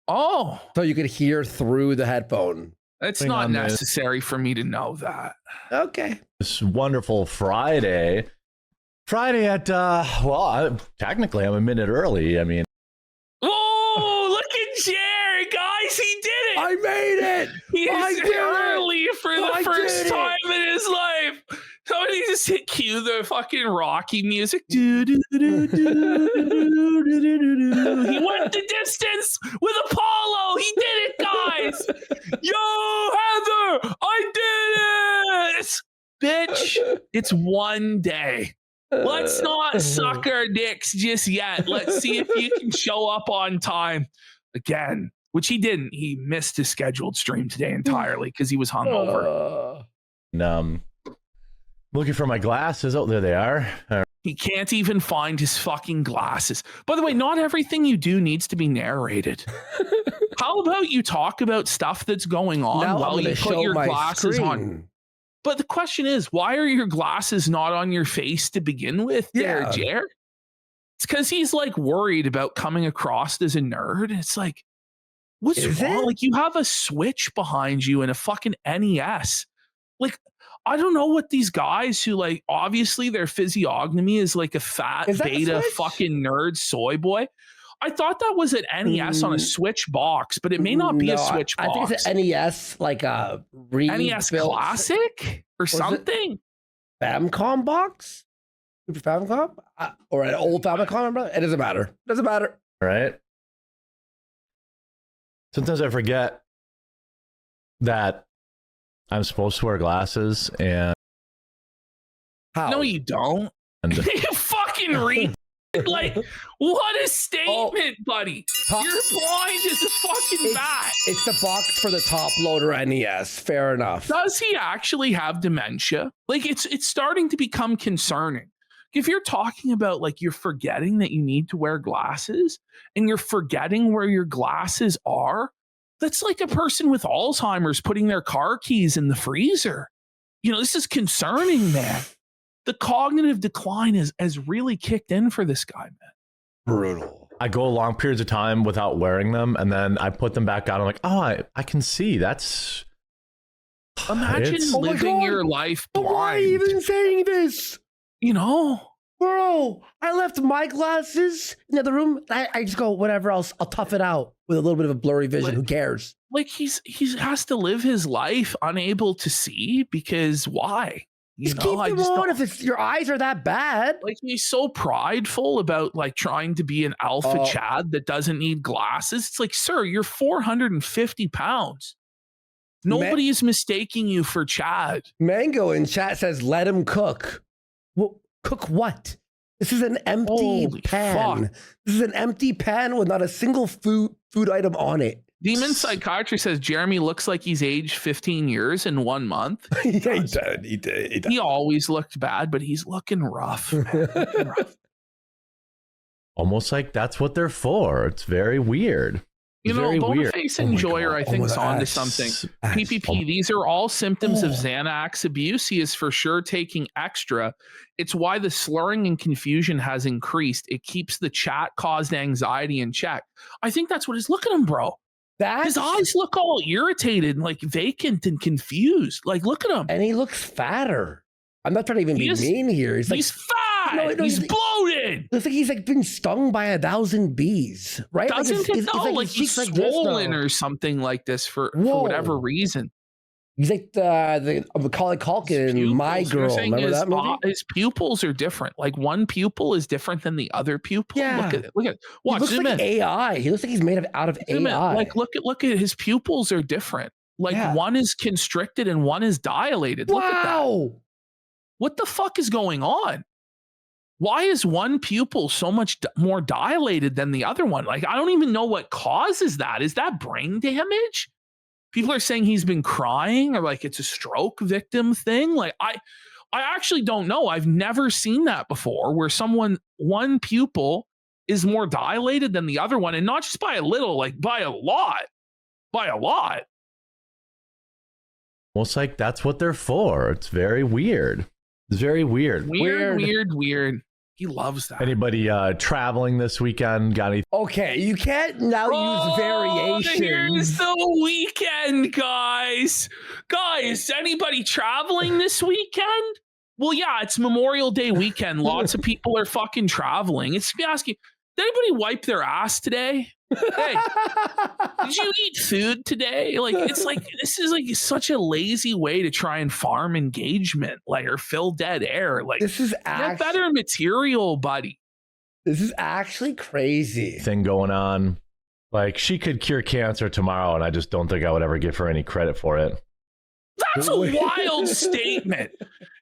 Oh, So you could hear through the headphone. it's Hang not on, man. necessary for me to know that. Okay. This wonderful Friday. Friday at, technically I'm a minute early. I mean, Oh, look at Jerry, guys. He did it. I made it. He's I did it. early for the I first did it. time in his life. Somebody just hit cue the fucking Rocky music. Do, do, do, do, do, do, do, do, do. He went the distance with Apollo. He did it, guys. Yo, Heather, I did it. Bitch, it's one day. Let's not suck our dicks just yet. Let's see if you can show up on time again, which he didn't. He missed his scheduled stream today entirely because he was hungover. looking for my glasses. Oh, there they are. He can't even find his fucking glasses. By the way, not everything you do needs to be narrated. How about you talk about stuff that's going on Now while I'm gonna you put show your my glasses screen. on? But the question is, why are your glasses not on your face to begin with there, Yeah. Jer? It's because he's like worried about coming across as a nerd. It's like, what's Is wrong? it? Like, you have a Switch behind you and a fucking NES. Like, I don't know what these guys who, like, obviously their physiognomy is like a fat Is that a beta Switch? fucking nerd soy boy. I thought that was an NES on a Switch box, but it may not be a No, Switch I box. think it's an NES, like a NES rebuilt Classic or it? something. Famicom box? Super Famicom? Or an old Famicom? It doesn't matter. Doesn't matter. Right? Sometimes I forget that I'm supposed to wear glasses and How? No, you don't. You fucking read. Like, what a statement, buddy. Top- You're blind as a fucking bat. It's the box for the top loader NES. Fair enough. Does he actually have dementia? Like, it's starting to become concerning. If you're talking about, like, you're forgetting that you need to wear glasses and you're forgetting where your glasses are, that's like a person with Alzheimer's putting their car keys in the freezer. You know, this is concerning, man. The cognitive decline has really kicked in for this guy, man. Brutal. I go long periods of time without wearing them, and then I put them back on. I'm like, oh, I can see. That's Imagine It's- Oh my living God. your life Why are blind. you even saying this? You know, Bro, I left my glasses in the other room. I just go, whatever, I'll tough it out with a little bit of a blurry vision. Who cares? Like he has to live his life unable to see because why? Just keep them on if it's, your eyes are that bad. Like he's so prideful about like trying to be an alpha Chad that doesn't need glasses. It's like, sir, you're 450 pounds. Nobody is mistaking you for Chad. Mango in chat says, let him cook. Well, cook what? This is an empty pan. Fuck. This is an empty pan with not a single food item on it. Demon Psychiatry says Jeremy looks like he's aged 15 years in 1 month. He did. He always looked bad, but he's looking rough. Almost like that's what they're for. It's very weird. You know, Boniface Enjoyer, I think, is onto something. PPP, these are all symptoms of Xanax abuse. He is for sure taking extra. It's why the slurring and confusion has increased. It keeps the chat-caused anxiety in check. I think that's what is. Look at him, bro. His eyes look all irritated and like vacant and confused. Like, look at him. And he looks fatter. I'm not trying to even be mean here. He's fat. No, he's bloated. Looks like he's like been stung by 1,000 bees, right? Doesn't it though? Like he's swollen or something like this for whatever reason. He's like the Macaulay Culkin, My Girl. Remember that movie? His pupils are different. Like one pupil is different than the other pupil. Yeah. Look at. Watch. He looks like AI. He looks like he's made out of AI. Like look at his pupils are different. Like one is constricted and one is dilated. Look at that. What the fuck is going on? Why is one pupil so much more dilated than the other one? Like, I don't even know what causes that. Is that brain damage? People are saying he's been crying or like it's a stroke victim thing. Like, I actually don't know. I've never seen that before where one pupil is more dilated than the other one. And not just by a little, like by a lot. Almost like that's what they're for. It's very weird. It's very weird. Weird. He loves that. Anybody traveling this weekend? Got any? Okay, you can't now use variations. Here's the weekend, guys. Anybody traveling this weekend? Well, yeah, it's Memorial Day weekend. Lots of people are fucking traveling. It's me asking, did anybody wipe their ass today? Hey, did you eat food today? Like, it's like, this is like such a lazy way to try and farm engagement, like, or fill dead air. Like, this is get better material, buddy. This is actually crazy thing going on. Like, she could cure cancer tomorrow, and I just don't think I would ever give her any credit for it. That's a wild statement.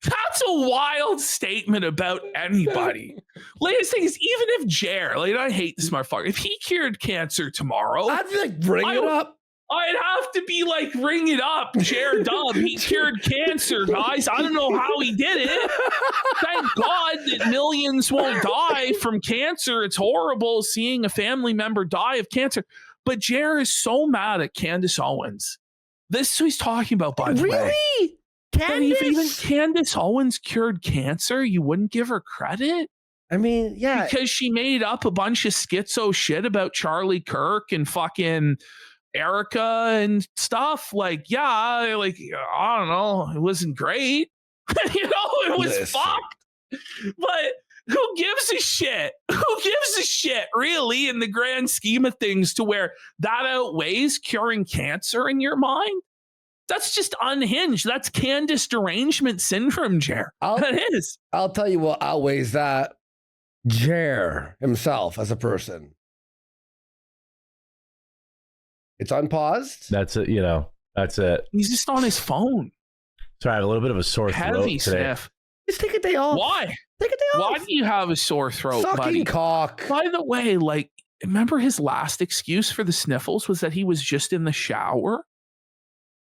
That's a wild statement about anybody. Latest thing is, even if Jer, like, I hate this motherfucker, if he cured cancer tomorrow, I'd be like, bring it up. I'd have to be like, ring it up. Jer Dub, he cured cancer, guys. I don't know how he did it. Thank God that millions won't die from cancer. It's horrible seeing a family member die of cancer. But Jer is so mad at Candace Owens. This is what he's talking about, by the way. Really? Candace? If even Candace Owens cured cancer, you wouldn't give her credit? I mean, yeah. Because she made up a bunch of schizo shit about Charlie Kirk and fucking Erica and stuff. Like, yeah, like, I don't know. It wasn't great. It was fucked. But who gives a shit? Who gives a shit, really, in the grand scheme of things, to where that outweighs curing cancer in your mind? That's just unhinged. That's Candace derangement syndrome, Jer. That is. I'll tell you what outweighs that. Jer himself as a person. It's unpaused. That's it. That's it. He's just on his phone. Sorry, I have a little bit of a sore throat today. Sniff. Just take a day off. Why? Take a day off. Why do you have a sore throat, Sucking buddy? cock. By the way, like, remember his last excuse for the sniffles was that he was just in the shower?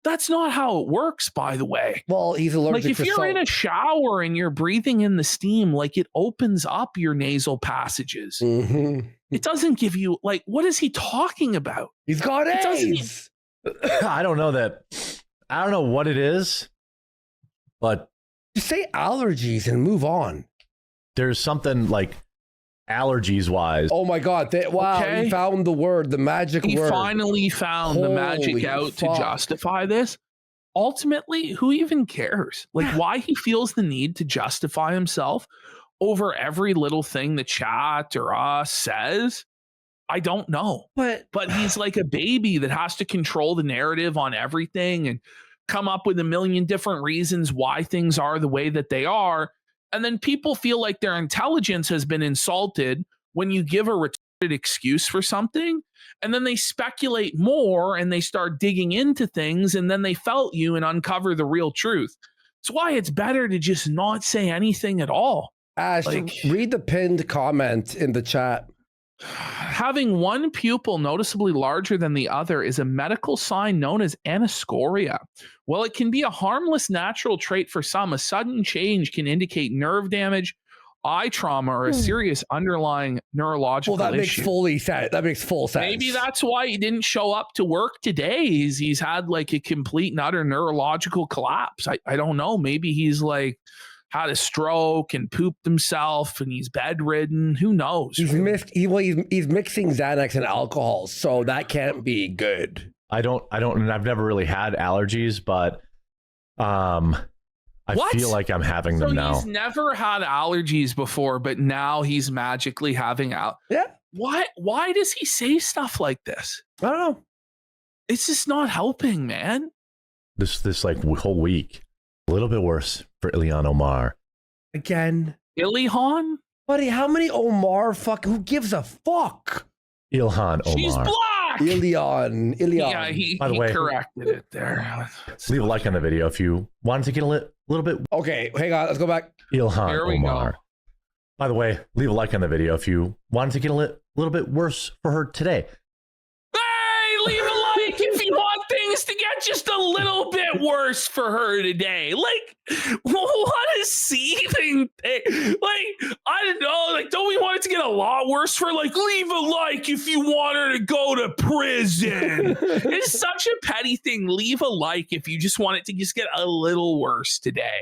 That's not how it works, by the way. Well, he's allergic to Like, if you're in a shower and you're breathing in the steam, like, it opens up your nasal passages. Mm-hmm. It doesn't give you, like, what is he talking about? He's got AIDS. I don't know what it is, but just say allergies and move on. There's something like allergies wise. Oh my God. Wow. Okay. He found the word, the magic word. He finally found the magic out to justify this. Ultimately, who even cares? Like, why he feels the need to justify himself over every little thing the chat or us says? I don't know. But he's like a baby that has to control the narrative on everything and come up with a million different reasons why things are the way that they are. And then people feel like their intelligence has been insulted when you give a retarded excuse for something. And then they speculate more and they start digging into things, and then they felt you and uncover the real truth. That's why it's better to just not say anything at all. Ash, read the pinned comment in the chat. Having one pupil noticeably larger than the other is a medical sign known as anoscoria. While it can be a harmless natural trait for some, a sudden change can indicate nerve damage, eye trauma, or a serious underlying neurological issue. Makes fully sense. That makes full sense. Maybe that's why he didn't show up to work today. He's had like a complete and utter neurological collapse. I don't know. Maybe he's like had a stroke and pooped himself and he's bedridden. Who knows? He's mixing Xanax and alcohol, so that can't be good. I don't, and I've never really had allergies, but I feel like I'm having them now. He's never had allergies before, but now he's magically having Yeah. Why does he say stuff like this? I don't know. It's just not helping, man. This like whole week, a little bit worse for Ilhan Omar. Again. Ilhan? Buddy, how many Omar who gives a fuck? Ilhan Omar. She's black! Ilhan. Yeah, he By the way, corrected it there. Leave a like on the video if you wanted to get a little bit. Okay, hang on. Let's go back. Ilhan Here we Omar. go. By the way, leave a like on the video if you wanted to get a little bit worse for her today. Hey, leave a like if you want things to get just a little bit worse for her today. Like, what a seething thing. Like, I don't know. Like, don't we want it to get a lot worse for, like, leave a like if you want her to go to prison? It's such a petty thing. Leave a like if you just want it to just get a little worse today.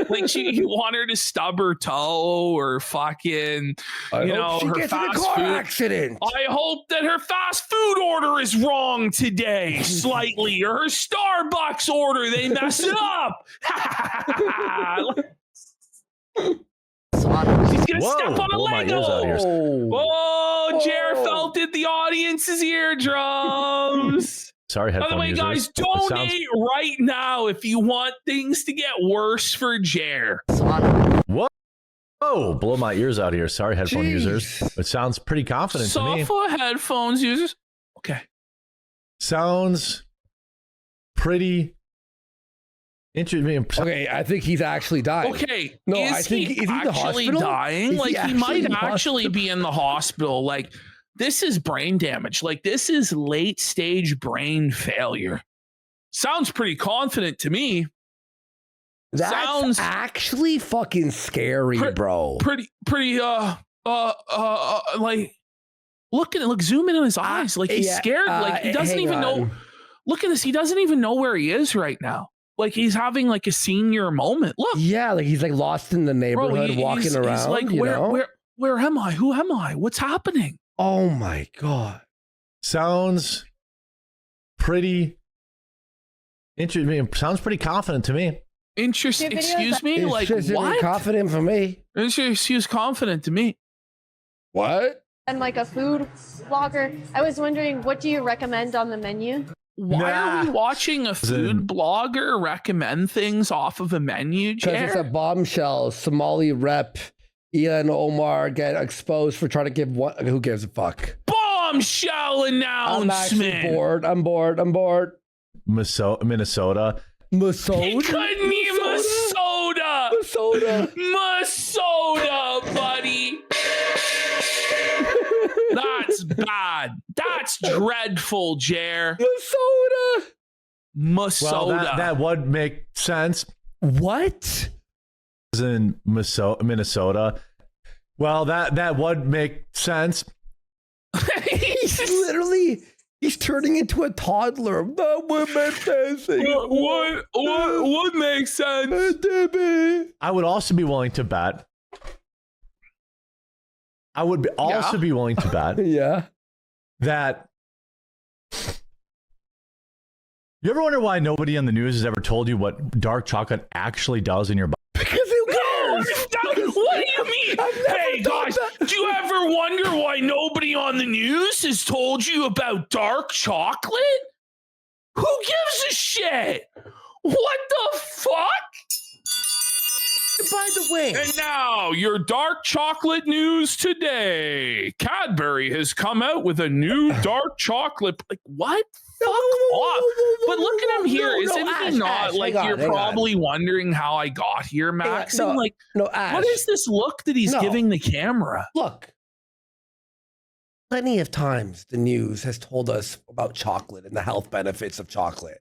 Like, you want her to stub her toe or fucking, I hope she her gets in a fast car food accident. I hope that her fast food order is wrong today, slightly, or her Starbucks order, they mess it up. He's gonna step on a blow my ears out here. Lego. Jer felt it, the audience's eardrums. Sorry, headphone By the way, users. guys, donate right now if you want things to get worse for Jer. Whoa! Oh, blow my ears out here. Sorry, headphone users. It sounds pretty confident to me. Sofa headphones users. Okay. Sounds pretty interesting. Okay, I think he's actually dying. Okay. No, is I think he is he in the actually hospital? dying? Is Like, he actually might in the actually be in the hospital. Like, this is brain damage. Like, this is late stage brain failure. Sounds pretty confident to me. That's Sounds actually fucking scary, bro. Pretty like, look, zoom in on his eyes. Like, he's scared. Like, he doesn't even know. Look at this. He doesn't even know where he is right now. Like, he's having like a senior moment. Look. Yeah, like he's like lost in the neighborhood, walking around. He's like, where am I? Who am I? What's happening? Oh my God. Sounds pretty interesting. Sounds pretty confident to me. Interesting. Excuse me? It's like, just what? confident for me. She was confident to me. What? And like a food blogger, I was wondering, what do you recommend on the menu? Why are we watching a food blogger recommend things off of a menu, Because Jer? it's a bombshell. Somali rep Ilhan Omar get exposed for trying to give one. Who gives a fuck? Bombshell announcement. I'm actually bored. I'm bored. Minnesota. He couldn't be Minnesota, buddy. That's bad. That's dreadful, Jer. Well, that would make sense. What? In Minnesota. Well, that would make sense. He's turning into a toddler. That would make sense. What makes sense? I would also be willing to bet. I would also be willing to bet. Yeah. That. You ever wonder why nobody on the news has ever told you what dark chocolate actually does in your body? Because who cares? What do you mean? Hey guys, do you ever wonder why nobody on the news has told you about dark chocolate? Who gives a shit? What the fuck? By the way, And now, your dark chocolate news today. Cadbury has come out with a new dark chocolate. Like, what? Fuck off. But look at him here. Isn't he not like you're probably wondering how I got here, Max? No, And like, Ash. what is this look that he's giving the camera? Look, plenty of times the news has told us about chocolate and the health benefits of chocolate.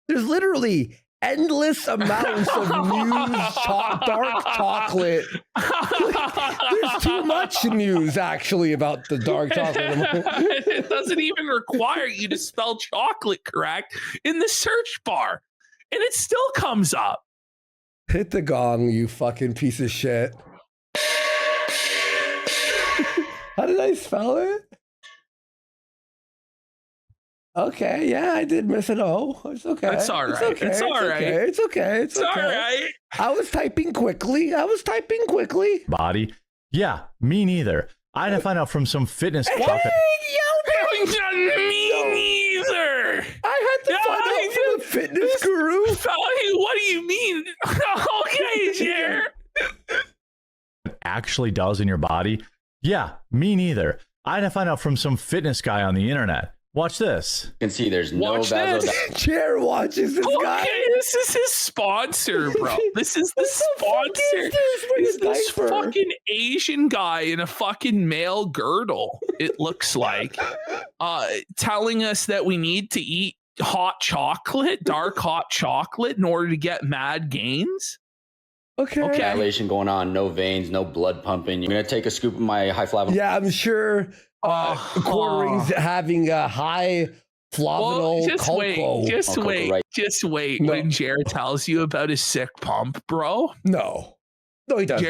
There's literally endless amounts of news, dark chocolate. There's too much news actually about the dark chocolate. It doesn't even require you to spell chocolate correct in the search bar, and it still comes up. Hit the gong, you fucking piece of shit. How did I spell it? Okay, yeah, I did miss an O. It's okay. It's all right. It's all right. It's okay. It's okay. all right. I was typing quickly. Body. Yeah, me neither. I had to find out from some fitness Hey, chocolate. Me neither. I had to find out from a fitness guru. What do you mean? Okay, Jer. Actually does in your body? Yeah, me neither. I had to find out from some fitness guy on the internet. Watch this. You can see there's no Watch this. Chair watches this guy. Okay, this is his sponsor, bro. This is the sponsor. It's this fucking Asian guy in a fucking male girdle, it looks like, telling us that we need to eat hot chocolate, dark hot chocolate, in order to get mad gains. Okay. dilation going on, no veins, no blood pumping. You're gonna take a scoop of my high flavanol. Yeah, I'm sure quartering's having a high flavanol cocoa. Just wait. No. When Jared tells you about his sick pump, bro. No, he doesn't.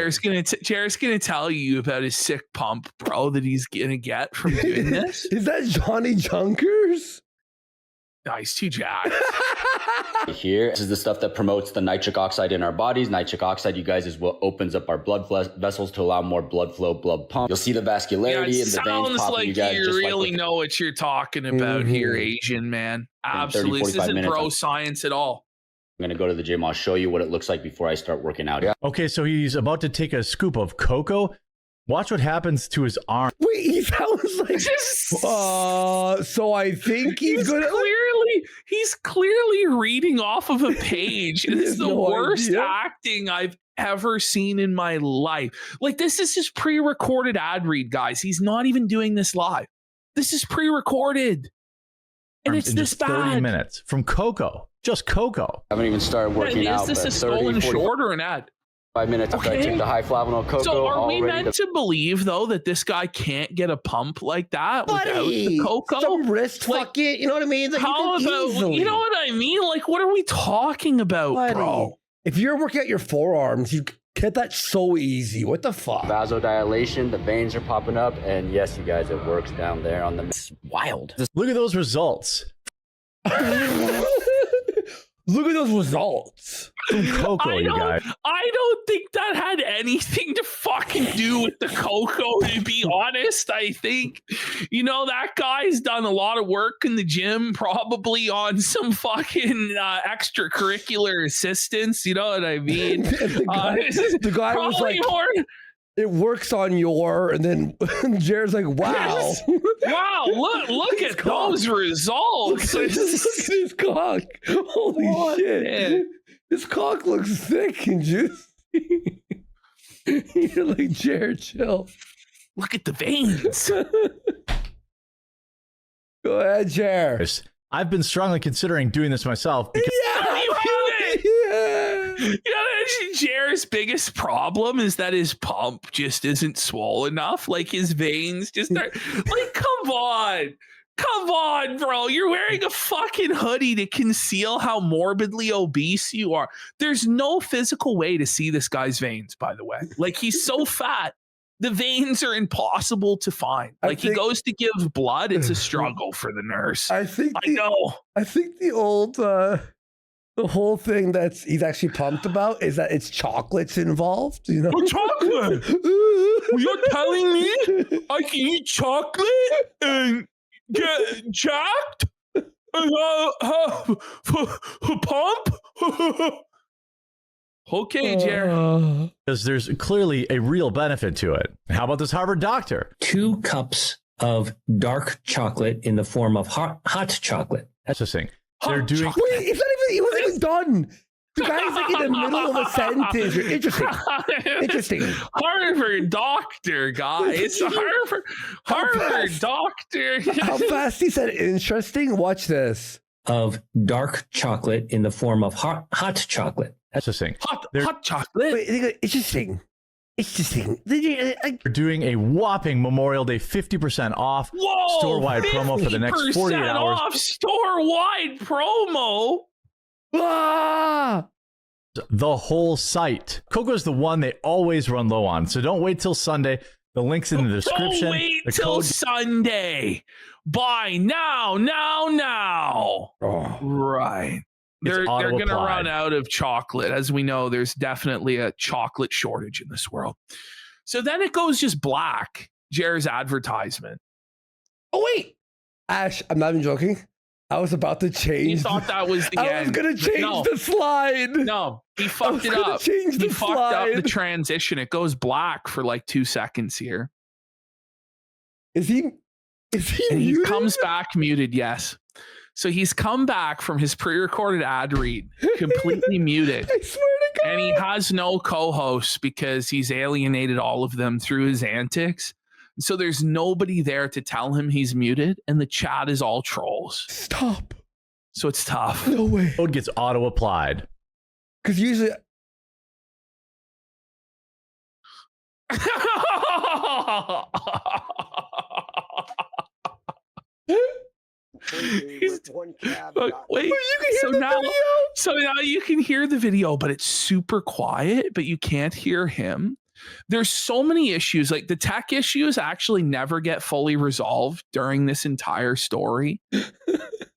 Jared's gonna tell you about his sick pump, bro, that he's gonna get from doing this. Is that Johnny Junkers? Nice, too jacked. Here, this is the stuff that promotes the nitric oxide in our bodies. Nitric oxide, you guys, is what opens up our blood vessels to allow more blood flow, blood pump. You'll see the vascularity and the veins popping. Like you guys you really know what you're talking about here, Asian man. Absolutely, this isn't bro science at all. I'm gonna go to the gym. I'll show you what it looks like before I start working out. Yeah. Okay, so he's about to take a scoop of cocoa. Watch what happens to his arm. Wait, he sounds like. So I think he's clearly reading off of a page. It's the worst acting I've ever seen in my life. Like, this is his pre-recorded ad read, guys. He's not even doing this live. This is pre-recorded, and it's this bad. 30 minutes from cocoa, just cocoa. I haven't even started working out. Is this a stolen short or an ad? 5 minutes after I take the high flavanol cocoa. So are we meant to believe, though, that this guy can't get a pump like that without the cocoa? Some wrist fuck it, you know what I mean? Like, how about, you know what I mean? Like, what are we talking about, bro? If you're working at your forearms, you get that so easy. What the fuck? Vasodilation, the veins are popping up, and yes, you guys, it works down there on the. It's wild. Look at those results. Look at those results. Some cocoa, you guys. I don't think that had anything to fucking do with the cocoa, to be honest. I think, that guy's done a lot of work in the gym, probably on some fucking extracurricular assistance. You know what I mean? the guy was like, it works on your, and then Jared's like, wow. Wow, look at those results. Look at his cock. Holy shit. Man. His cock looks thick and juicy. You're like, Jared, chill. Look at the veins. Go ahead, Jared. I've been strongly considering doing this myself. Because Jared's biggest problem is that his pump just isn't swollen enough. Like, his veins just are like, come on, bro. You're wearing a fucking hoodie to conceal how morbidly obese you are. There's no physical way to see this guy's veins, by the way. Like, he's so fat. The veins are impossible to find. Like, he goes to give blood. It's a struggle for the nurse. I think the old The whole thing that he's actually pumped about is that it's chocolates involved. You know, chocolate. You're telling me I can eat chocolate and get jacked and pump? Okay, Jared. Because there's clearly a real benefit to it. How about this Harvard doctor? 2 cups of dark chocolate in the form of hot chocolate. That's the thing. They're doing. Wait, it's not even. He wasn't even done. The guy's like in the middle of a sentence. Interesting. Interesting. Harvard doctor, guys. Harvard doctor. How fast he said interesting? Watch this. Of dark chocolate in the form of hot chocolate. That's the thing. Hot chocolate. Wait, interesting. Interesting. They're doing a whopping Memorial Day 50% off store-wide promo for the next 48 hours. Off store-wide promo. Ah! The whole site. Cocoa's the one they always run low on. So don't wait till Sunday. The link's in the description. Don't wait till Sunday. Buy now. Oh. Right. They're going to run out of chocolate. As we know, there's definitely a chocolate shortage in this world. So then it goes just black. Jared's advertisement. Oh, wait. Ash, I'm not even joking. I was about to change. You thought that was the end. I was going to change the slide. No, he fucked it up. He fucked up the transition. It goes black for like 2 seconds here. Is he and he comes back muted, yes. So he's come back from his pre-recorded ad read, completely muted. I swear to God. And he has no co-hosts because he's alienated all of them through his antics. So there's nobody there to tell him he's muted, and the chat is all trolls. Stop. So it's tough. No way. Code gets auto-applied. Because usually... Wait, so now you can hear the video, but it's super quiet, but you can't hear him. There's so many issues. Like the tech issues actually never get fully resolved during this entire story.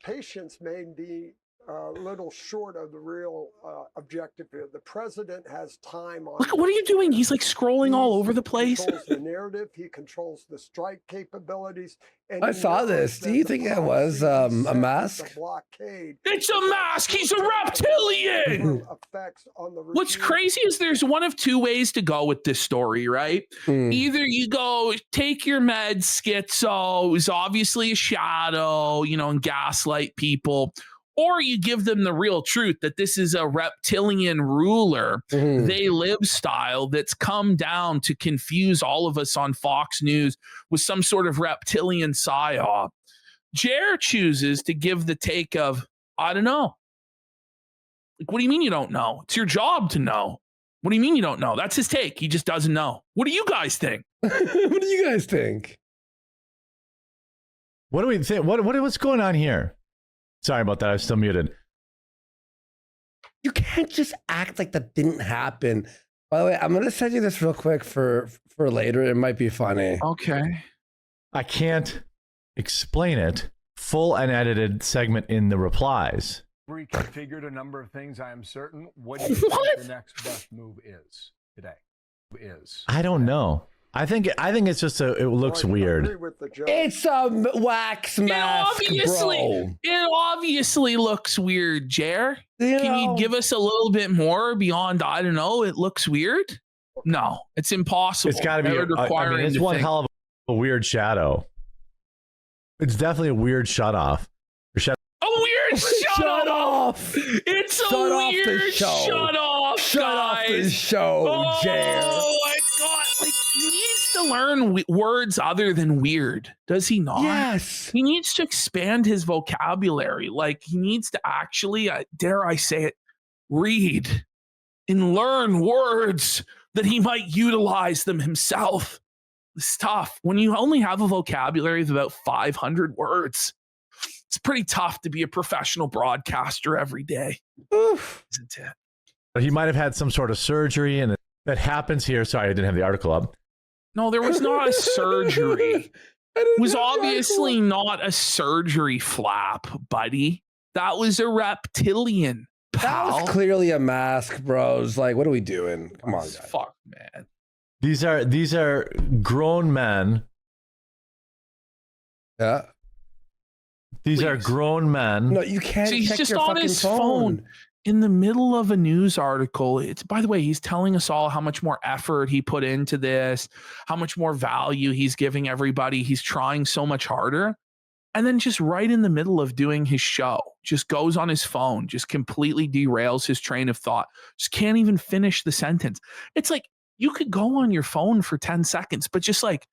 Patience may be a little short of the real objective here. The president has time on. Look, what are you doing? He's like scrolling all over the place. He controls the narrative. He controls the strike capabilities. And I saw this. Do you think it was a mask? It's a mask. He's a reptilian. What's crazy is there's one of 2 ways to go with this story, right? Either you go take your meds, schizo, who's obviously a shadow, and gaslight people. Or you give them the real truth that this is a reptilian ruler, they live style that's come down to confuse all of us on Fox News with some sort of reptilian psyop. Jer chooses to give the take of, I don't know. Like, what do you mean you don't know? It's your job to know. What do you mean you don't know? That's his take. He just doesn't know. What do you guys think? What do you guys think? What do we think? What's going on here? Sorry about that. I was still muted. You can't just act like that didn't happen. By the way, I'm going to send you this real quick for later. It might be funny. Okay. I can't explain it. Full unedited segment in the replies. Reconfigured a number of things, I am certain. What do you think the next best move is today? I don't know. I think it's just it looks weird. It's a wax mask, It obviously looks weird, Jer. Can you give us a little bit more beyond, I don't know, it looks weird? No, it's impossible. It's got to be. It's one hell of a weird shadow. It's definitely a weird shut off. A weird shut off. It's a weird shut off. Shut off the show, Jer. Oh my God. Like, he needs to learn words other than weird. Does he not? Yes. He needs to expand his vocabulary. Like, he needs to actually, dare I say it, read and learn words that he might utilize them himself. It's tough. When you only have a vocabulary of about 500 words, it's pretty tough to be a professional broadcaster every day. Oof. Isn't it? But he might have had some sort of surgery, and that happens here. Sorry, I didn't have the article up. No, there was not a surgery. It was obviously not a surgery flap, buddy. That was a reptilian. That pal. was clearly a mask, bros. Like, what are we doing? Come on, guys. Fuck, man. These are grown men. Yeah. These are grown men. No, you can't. So he's check just your on fucking his phone in the middle of a news article. It's, by the way, he's telling us all how much more effort he put into this, how much more value he's giving everybody. He's trying so much harder. And then just right in the middle of doing his show, just goes on his phone, just completely derails his train of thought. Just can't even finish the sentence. It's like you could go on your phone for 10 seconds, but just like,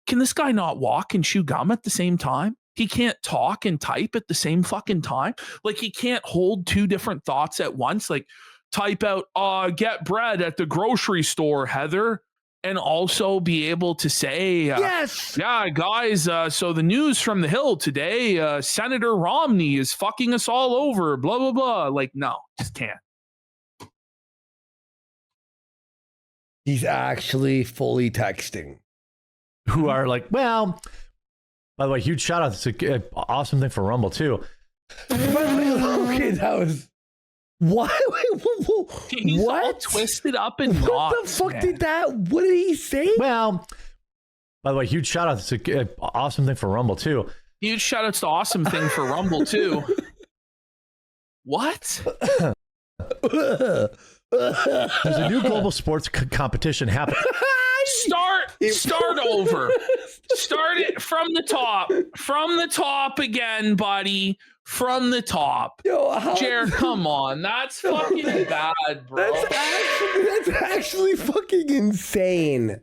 can this guy not walk and chew gum at the same time? He can't talk and type at the same fucking time. Like he can't hold two different thoughts at once. Like type out, get bread at the grocery store, Heather. And also be able to say, yes, yeah, guys. So the news from the Hill today, Senator Romney is fucking us all over, blah, blah, blah. Like, no, just can't. He's actually fully texting. Who are like, well, by the way, huge shout out. It's an awesome thing for Rumble too. Okay, that was what? He's what? all twisted up and what knots, the fuck man. did that? What did he say? Well, by the way, huge shout out. It's an awesome thing for Rumble too. Huge shout outs to awesome thing for Rumble too. What? There's a new global sports competition happening. Start over. Start it from the top. From the top again, buddy. From the top. Yo, Jared, come on. That's fucking bad, bro. That's actually fucking insane.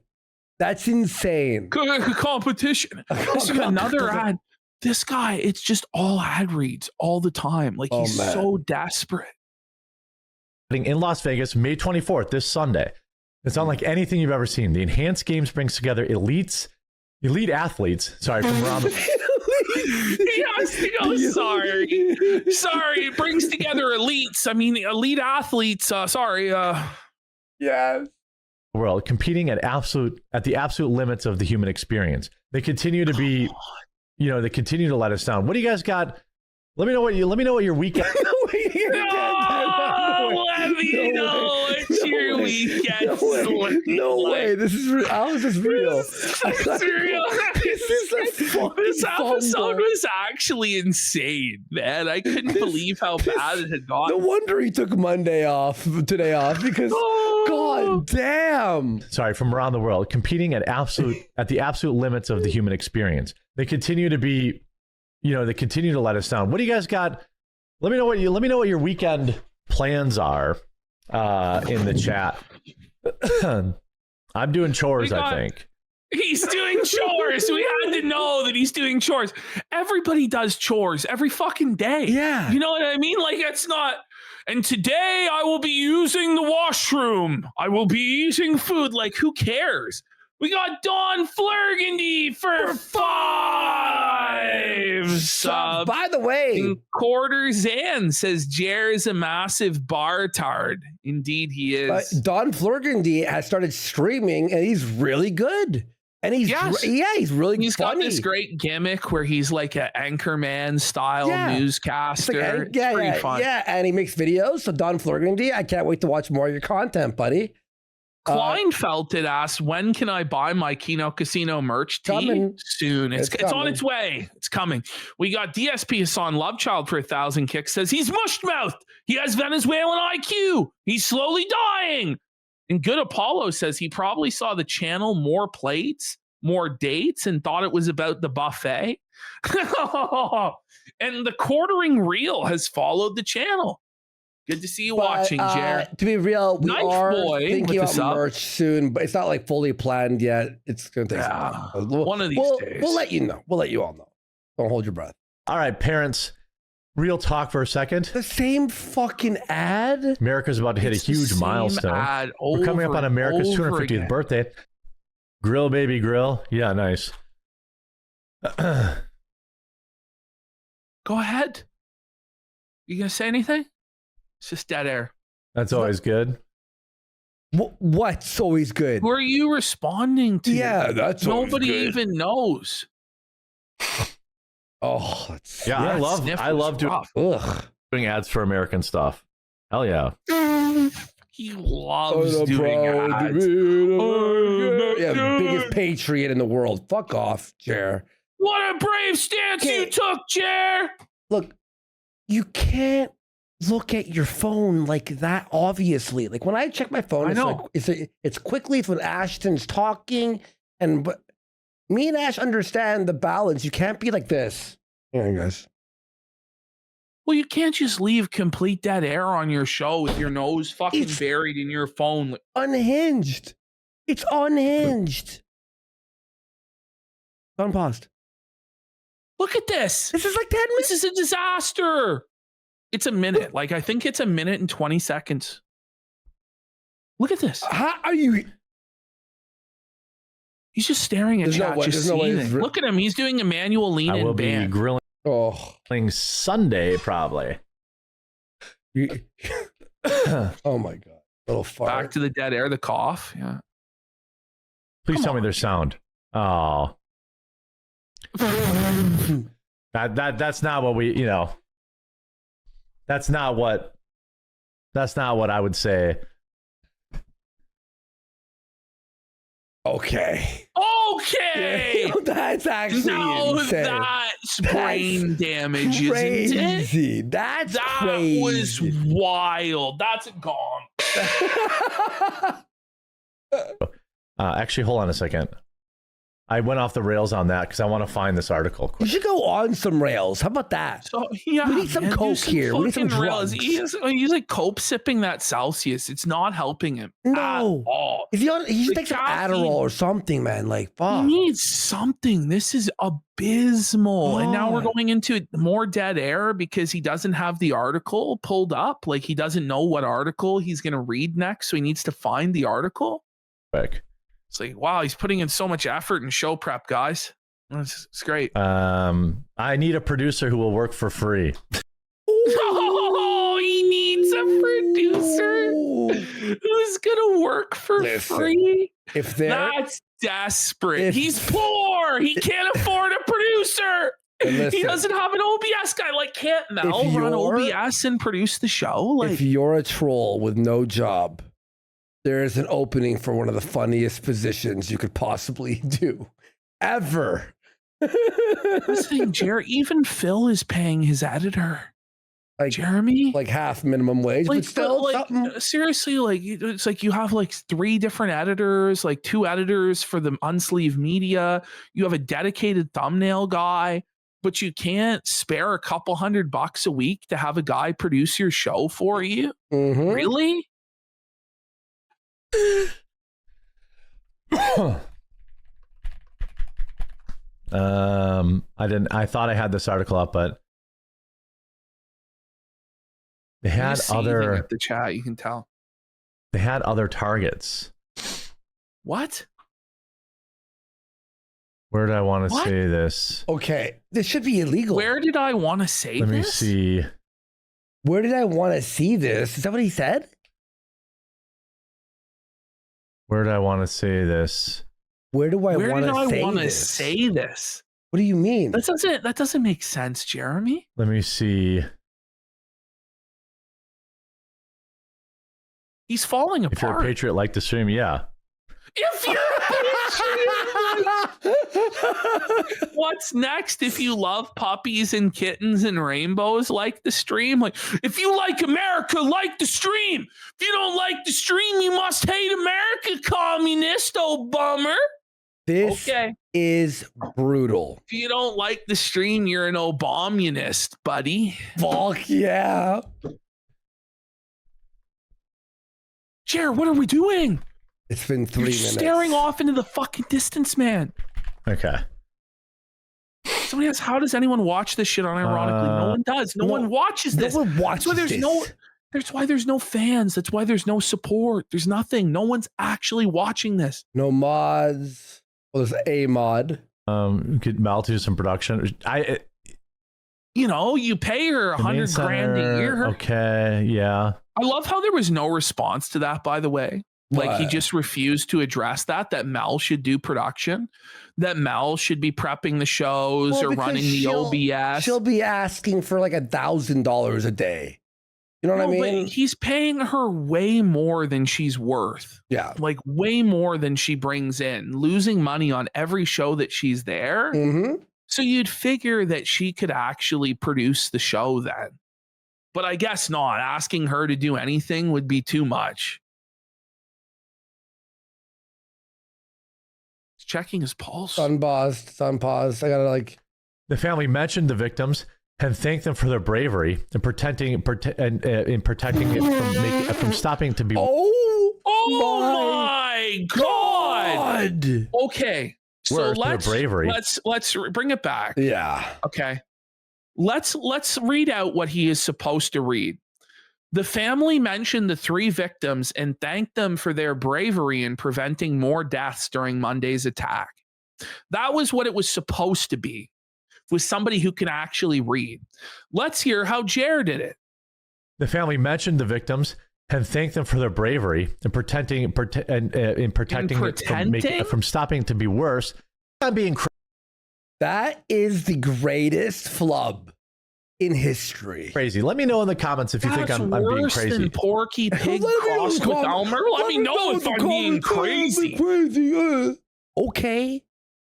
That's insane. Competition. This is another ad. This guy, it's just all ad reads all the time. Like he's so desperate. In Las Vegas, May 24th, this Sunday. It's unlike anything you've ever seen. The Enhanced Games brings together elite athletes. Sorry, from around sorry. It brings together elites. I mean, elite athletes. Yeah. World competing at the absolute limits of the human experience. They continue to be, they continue to let us down. What do you guys got? Let me know what your weekend. Let me know what your weekend. No way. This is how is this real? This episode was actually insane, man. I couldn't believe how bad it had gotten. No wonder he took today off because god damn. Sorry, from around the world competing at the absolute limits of the human experience. They continue to be, they continue to let us down. What do you guys got? Let me know what your weekend plans are in the chat. I'm doing chores, I think. He's doing chores. We had to know that he's doing chores. Everybody does chores every fucking day. Yeah. You know what I mean? Like it's not. And today I will be using the washroom. I will be eating food. Like who cares? We got Don Flurgandy for 5 subs. By the way, Quarter Zan says Jer is a massive bartard. Indeed, he is. Don Flurgandy has started streaming, and he's really good. And he's really He's funny. got this great gimmick where he's like an anchorman style newscaster. It's pretty fun. Yeah, and he makes videos. So Don Flurgandy, I can't wait to watch more of your content, buddy. Kleinfeldt asked, when can I buy my Kino Casino merch tee? Coming. Soon. It's on its way. It's coming. We got DSP Hassan Lovechild for 1,000 kicks. Says he's mush-mouthed. He has Venezuelan IQ. He's slowly dying. And Good Apollo says he probably saw the channel more plates, more dates, and thought it was about the buffet. And the quartering reel has followed the channel. Good to see you watching, Jared. To be real, we are thinking about merch merch soon, but it's not like fully planned yet. It's going to take some time. One of these days. We'll let you know. We'll let you all know. Don't hold your breath. All right, parents, real talk for a second. The same fucking ad? America's about to hit a huge milestone. We're coming up on America's 250th birthday. Grill, baby, grill. Yeah, nice. Go ahead. You going to say anything? It's just dead air. That's always good. What's always good? Who are you responding to? Yeah, that's nobody even knows. Oh, I love doing ads for American stuff. Hell yeah. He loves doing ads. Yeah, biggest patriot in the world. Fuck off, Jer. What a brave stance you took, Jer. Look, you can't look at your phone like that, obviously. Like when I check my phone, it's quickly, it's when Ashton's talking, but me and Ash understand the balance. You can't be like this. Here, guys. Well, you can't just leave complete dead air on your show with your nose fucking buried in your phone. Unhinged. It's unhinged. Unpaused. Look at this. This is like 10 minutes. This is a disaster. It's a minute. Like, I think it's a minute and 20 seconds. Look at this. How are you? He's just staring at chat, just seething. Look at him. He's doing a manual lean in band. Be grilling Sunday, probably. Oh my God. Little fart. Back to the dead air, the cough. Yeah. Please tell me there's sound. Oh. That's not what we, that's not what I would say. Okay. Yeah, that's actually insane. That's brain damage, isn't it? That was wild. That's a gong. Actually, hold on a second. I went off the rails on that because I want to find this article. Quick. You should go on some rails. How about that? So, yeah, we need some coke here. We need some drugs. He's like cope sipping that Celsius. It's not helping him at all. He should take some Adderall or something, man. Like, fuck. He needs something. This is abysmal. And now we're going into more dead air because he doesn't have the article pulled up. Like, he doesn't know what article he's going to read next. So he needs to find the article. Quick. It's like, wow, he's putting in so much effort and show prep, guys. It's great. I need a producer who will work for free. Oh, he needs a producer who's gonna work for free. That's desperate. He's poor. He can't afford a producer. He doesn't have an OBS guy. Like, can't Mel run OBS and produce the show? Like, if you're a troll with no job, there is an opening for one of the funniest positions you could possibly do ever. Listen, Jerry, even Phil is paying his editor. Like Jeremy, like half minimum wage, but still seriously, like it's like you have like 3 different editors, like 2 editors for the Unsleeved Media. You have a dedicated thumbnail guy, but you can't spare a couple $100 a week to have a guy produce your show for you. Really? I thought I had this article up, but they had other at the chat, you can tell. They had other targets. What? Where did I want to say this? Okay, this should be illegal. Where did I want to say this? Let me see. Where did I want to see this? Is that what he said? Where did I want to say this? Where do I want to say this? What do you mean? That doesn't make sense, Jeremy. Let me see. He's falling apart. If you're a patriot, like the stream, yeah. If you're a patriot, what's next? If you love puppies and kittens and rainbows, like the stream. Like, if you like America, like the stream. If you don't like the stream, you must hate America, communist, oh bummer. This is brutal. If you don't like the stream, you're an Obamunist, buddy. Fuck yeah. Jer, what are we doing? It's been 3 minutes. Staring off into the fucking distance, man. Okay. Somebody asks, how does anyone watch this shit unironically? No one does. No one watches this. No one watches That's why there's no fans. That's why there's no support. There's nothing. No one's actually watching this. No mods. Well, there's a mod. You could Mal do some production. You pay her $100,000 a year. Okay, yeah. I love how there was no response to that, by the way. Like, he just refused to address that Mel should do production, that Mel should be prepping the shows or running the OBS. She'll be asking for like $1,000 a day. You know what I No, mean? But he's paying her way more than she's worth. Yeah. Like way more than she brings in, losing money on every show that she's there. Mm-hmm. So you'd figure that she could actually produce the show then. But I guess not. Asking her to do anything would be too much. He's checking his pulse. Unpaused. I gotta like. The family mentioned the victims and thanked them for their bravery in protecting it from stopping to be. Oh my God! Okay, so let's bring it back. Yeah. Okay, let's read out what he is supposed to read. The family mentioned the 3 victims and thanked them for their bravery in preventing more deaths during Monday's attack. That was what it was supposed to be. With somebody who can actually read. Let's hear how Jer did it. The family mentioned the victims and thanked them for their bravery in protecting it from stopping to be worse. I'm being That is the greatest flub in history. Crazy. Let me know in the comments if you think I'm being crazy. Than Porky Pig crossed with Elmer. Let me know if I'm being crazy. Okay.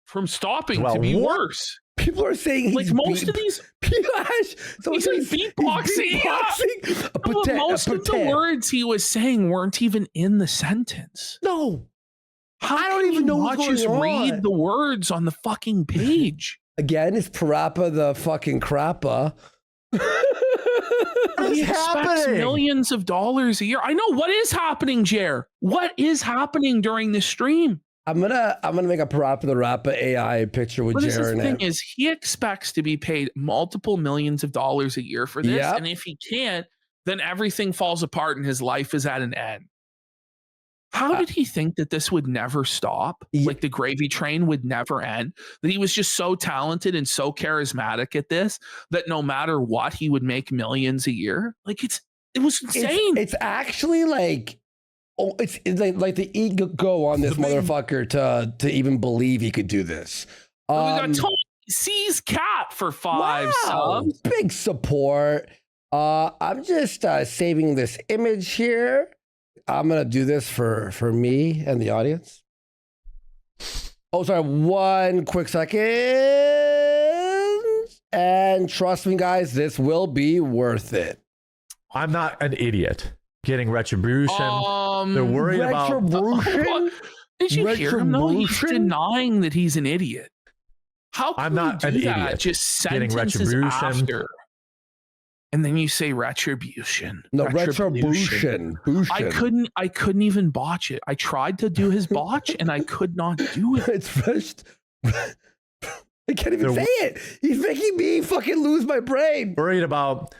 From stopping to be worse. People are saying like most of these. He's like beatboxing. Most of the words he was saying weren't even in the sentence. No, I don't even know what's going on. Read the words on the fucking page. Again, it's Parappa the fucking crappa. He expects millions of dollars a year. I know what is happening, Jer. What is happening during this stream? I'm gonna make a Parappa the Rappa AI picture with Jer. The thing is, he expects to be paid multiple millions of dollars a year for this, and if he can't, then everything falls apart and his life is at an end. How did he think that this would never stop? Like the gravy train would never end? That he was just so talented and so charismatic at this that no matter what, he would make millions a year? Like it was insane. It's actually like. Oh, it's like the ego on this motherfucker to even believe he could do this. We got Tony C's cat for 5 subs. Big support. I'm just saving this image here. I'm gonna do this for me and the audience. Oh, sorry. 1 quick second. And trust me, guys, this will be worth it. I'm not an idiot. Getting retribution. They're worried retribution? Did you hear him? No, he's denying that he's an idiot. How can I'm not you do an that? idiot. Just sentences retribution. After, and then you say retribution. No, retribution. I couldn't even botch it. I tried to do his botch, and I could not do it. It's first. I can't even say it. He's making me fucking lose my brain. Worried about.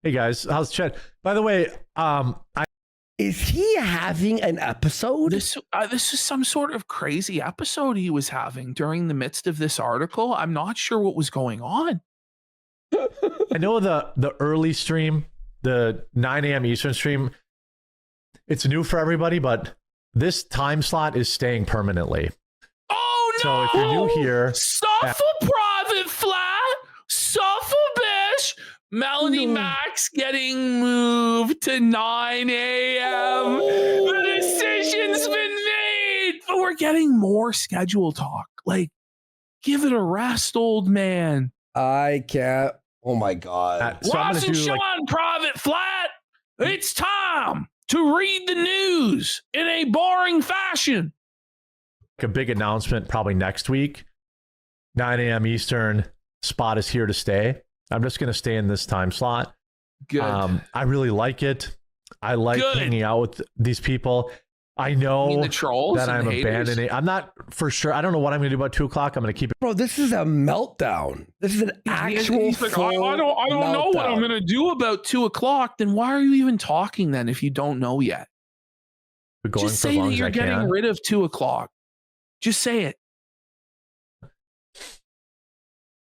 Hey guys, how's chat? By the way, is he having an episode? This is some sort of crazy episode he was having during the midst of this article. I'm not sure what was going on. I know the early stream, the 9 a.m. Eastern stream, it's new for everybody, but this time slot is staying permanently. Oh no! So if you're new here, suffer private flat, suffer bish. Melanie Max getting moved to 9 a.m. The decision's been made, but we're getting more schedule talk. Like, give it a rest, old man. I can't. Oh my God. Ross and Sean, private flat. It's time to read the news in a boring fashion. A big announcement probably next week. 9 a.m. Eastern. Spot is here to stay. I'm just going to stay in this time slot. Good. I really like it. I like hanging out with these people. I know the trolls that I'm abandoning. I'm not for sure. I don't know what I'm going to do about 2 o'clock. I'm going to keep it. Bro, this is a meltdown. This is an actual he's like, I don't know what I'm going to do about 2 o'clock. Then why are you even talking then if you don't know yet? Just say that you're getting rid of 2 o'clock. Just say it.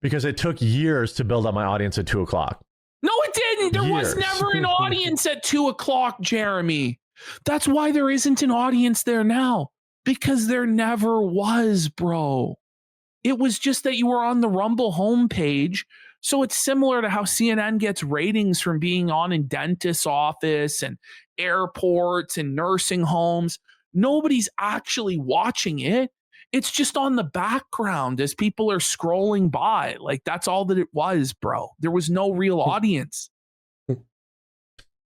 Because it took years to build up my audience at 2 o'clock. No, it didn't. There was never an audience at 2 o'clock, Jeremy. That's why there isn't an audience there now. Because there never was, bro. It was just that you were on the Rumble homepage, So it's similar to how CNN gets ratings from being on in dentist's office and airports and nursing homes. Nobody's actually watching it. It's just on the background as people are scrolling by. Like, that's all that it was, bro. There was no real audience.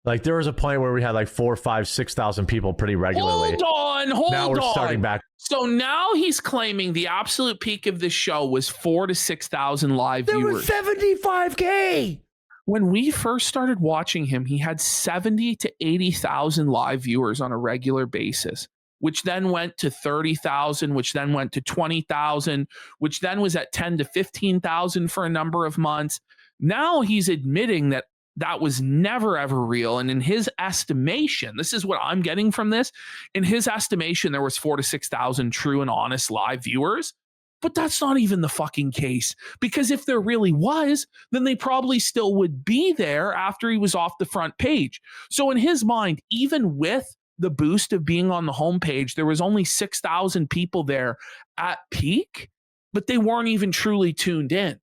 Like, there was a point where we had like 4, 5, 6,000 people pretty regularly. Hold now we're on. starting back. So now he's claiming the absolute peak of the show was 4,000 to 6,000 live viewers. There was 75K. When we first started watching him, he had 70 to 80,000 live viewers on a regular basis, which then went to 30,000, which then went to 20,000, which then was at 10 to 15,000 for a number of months. Now he's admitting that that was never, ever real. And in his estimation, this is what I'm getting from this. In his estimation, there was 4,000 to 6,000 true and honest live viewers. But that's not even the fucking case, because if there really was, then they probably still would be there after he was off the front page. So in his mind, even with the boost of being on the homepage, there was only 6,000 people there at peak, but they weren't even truly tuned in.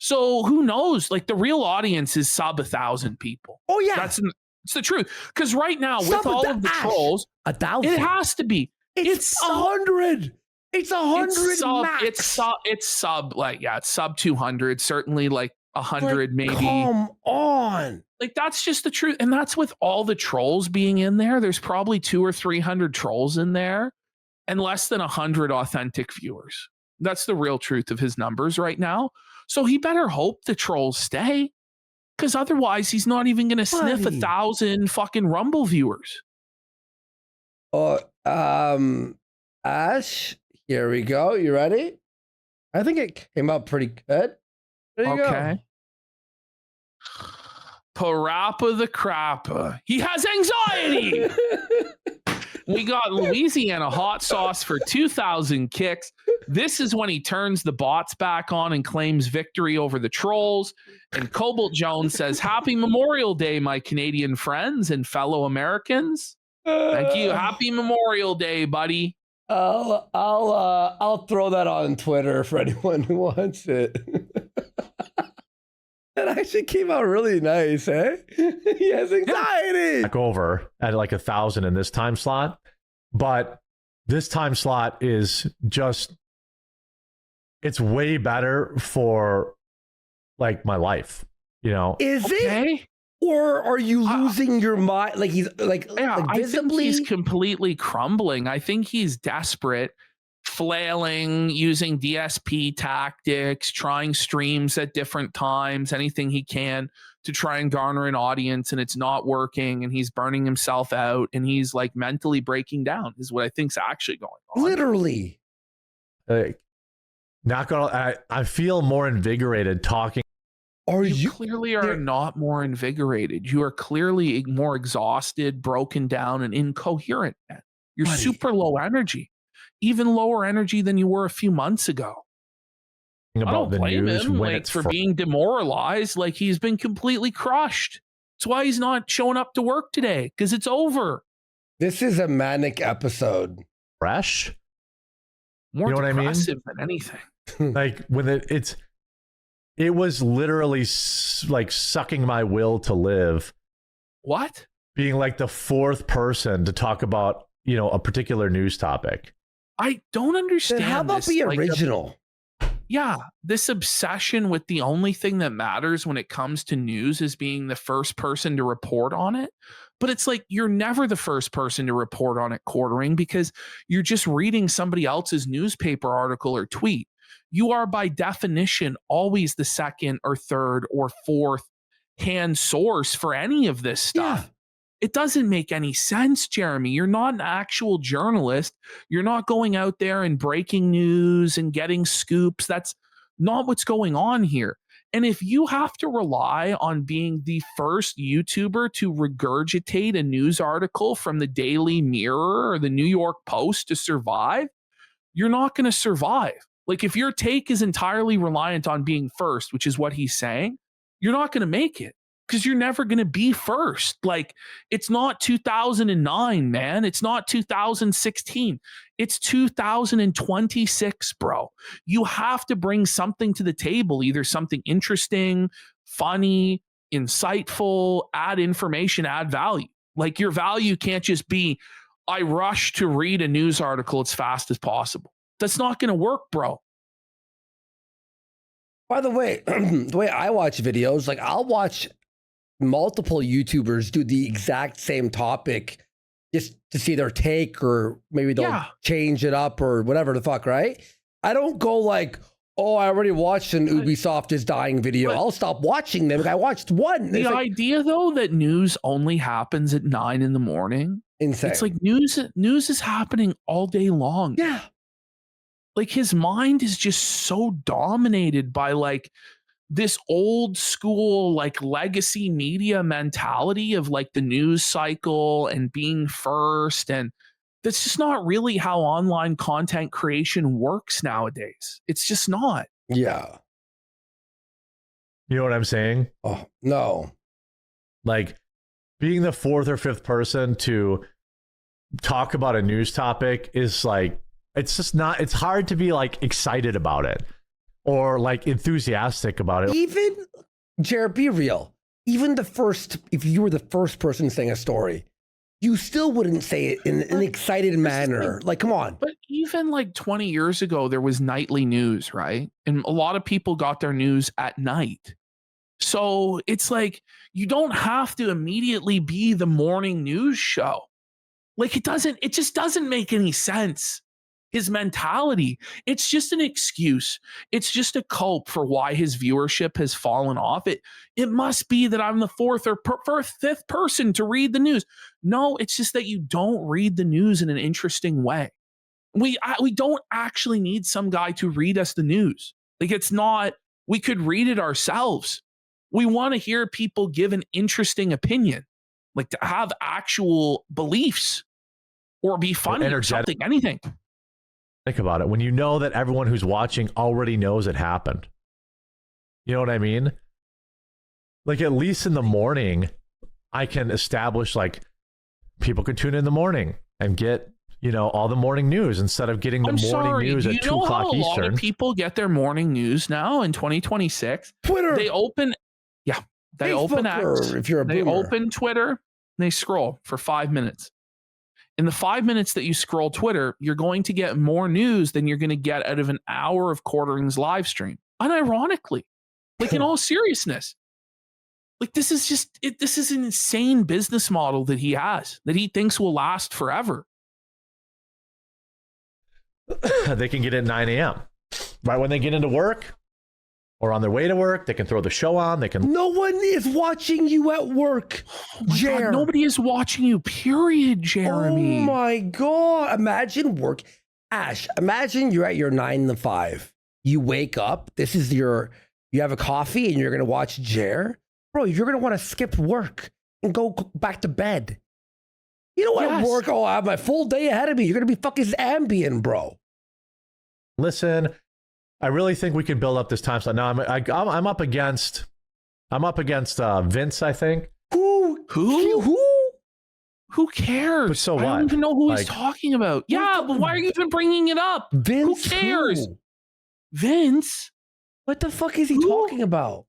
So who knows? Like, the real audience is sub 1,000 people. Oh yeah, it's the truth. Because right now, with all of the trolls, 1,000. it has to be. It's 100. It's 100 max. It's sub like, yeah, it's sub 200. Certainly like 100 maybe. Come on. Like, that's just the truth. And that's with all the trolls being in there. There's probably 200 or 300 trolls in there and less than 100 authentic viewers. That's the real truth of his numbers right now. So he better hope the trolls stay, because otherwise he's not even going to sniff 1,000 fucking Rumble viewers. Ash, here we go. You ready? I think it came out pretty good. There you go. Parappa the Crappa. He has anxiety. We got Louisiana hot sauce for 2,000 kicks. This is when he turns the bots back on and claims victory over the trolls. And Cobalt Jones says, "Happy Memorial Day, my Canadian friends and fellow Americans." Thank you. Happy Memorial Day, buddy. I'll throw that on Twitter for anyone who wants it. That actually came out really nice, eh? He has anxiety. Back over at like 1,000 in this time slot, but this time slot is just, it's way better for like my life, you know? Is it? Or are you losing your mind? Like, he's like, yeah, like visibly? I think he's completely crumbling. I think he's desperate, flailing, using DSP tactics, trying streams at different times, anything he can to try and garner an audience, and it's not working, and he's burning himself out, and he's like mentally breaking down is what I think's actually going on. Literally. Not gonna, I feel more invigorated talking. You clearly are not more invigorated. You are clearly more exhausted, broken down, and incoherent. You're super low energy, even lower energy than you were a few months ago. I don't blame him like, for being demoralized. Like, he's been completely crushed. That's why he's not showing up to work today, because it's over. This is a manic episode. Fresh? More you know depressive what I than mean? anything. Like, when it was literally like sucking my will to live. What? Being like the fourth person to talk about, you know, a particular news topic. I don't understand. Then how about be original? Yeah, this obsession with the only thing that matters when it comes to news is being the first person to report on it. But it's like, you're never the first person to report on it, Quartering, because you're just reading somebody else's newspaper article or tweet. You are by definition always the second or third or fourth hand source for any of this stuff. Yeah. It doesn't make any sense, Jeremy. You're not an actual journalist. You're not going out there and breaking news and getting scoops. That's not what's going on here. And if you have to rely on being the first YouTuber to regurgitate a news article from the Daily Mirror or the New York Post to survive, you're not going to survive. Like, if your take is entirely reliant on being first, which is what he's saying, you're not going to make it, because you're never going to be first. Like, it's not 2009, man. It's not 2016. It's 2026, bro. You have to bring something to the table, either something interesting, funny, insightful, add information, add value. Like, your value can't just be, I rush to read a news article as fast as possible. That's not going to work, bro. By the way, the way I watch videos, like I'll watch multiple YouTubers do the exact same topic just to see their take, or maybe they'll change it up or whatever the fuck, right? I don't go like, oh, I already watched an Ubisoft is dying video. I'll stop watching them. I watched one. The idea, though, that news only happens at 9 a.m. Insane. It's like news is happening all day long. Yeah. Like, his mind is just so dominated by like this old school, like legacy media mentality of like the news cycle and being first. And that's just not really how online content creation works nowadays. It's just not. Yeah. You know what I'm saying? Oh, no. Like, being the fourth or fifth person to talk about a news topic is like, it's just not, it's hard to be like excited about it or like enthusiastic about it. Even, Jared, be real. Even if you were the first person saying a story, you still wouldn't say it in an excited manner. Like, come on. But even like 20 years ago, there was nightly news, right? And a lot of people got their news at night. So it's like, you don't have to immediately be the morning news show. Like, it just doesn't make any sense. His mentality, it's just an excuse. It's just a cope for why his viewership has fallen off. It must be that I'm the fourth or fifth person to read the news. No, it's just that you don't read the news in an interesting way. We don't actually need some guy to read us the news. Like, it's not, we could read it ourselves. We want to hear people give an interesting opinion, like to have actual beliefs or be funny or something, anything. Think about it. When you know that everyone who's watching already knows it happened. You know what I mean? Like, at least in the morning, I can establish like people can tune in the morning and get, you know, all the morning news instead of getting the morning news at 2 o'clock Eastern. A lot of people get their morning news now in 2026. Twitter. They open X. If you're a boomer. They open Twitter and they scroll for 5 minutes. In the 5 minutes that you scroll Twitter, you're going to get more news than you're going to get out of an hour of Quartering's live stream. Unironically, like, in all seriousness, like, this is an insane business model that he has, that he thinks will last forever. They can get it at 9 a.m. right when they get into work or on their way to work. They can throw the show on. They can. No one is watching you at work. God, nobody is watching you, period, Jeremy. Oh my God. Imagine work. Ash, imagine you're at your 9 to 5. You wake up. You have a coffee and you're going to watch Jer. Bro, you're going to want to skip work and go back to bed. You don't want to work. Oh, I have my full day ahead of me. You're going to be fucking Ambien, bro. Listen, I really think we can build up this time slot. Now I'm up against Vince, I think. Who cares? But so what? I don't even know who he's talking about. Yeah, but why are you even bringing it up? Vince, who cares? Who? Vince? What the fuck is he talking about?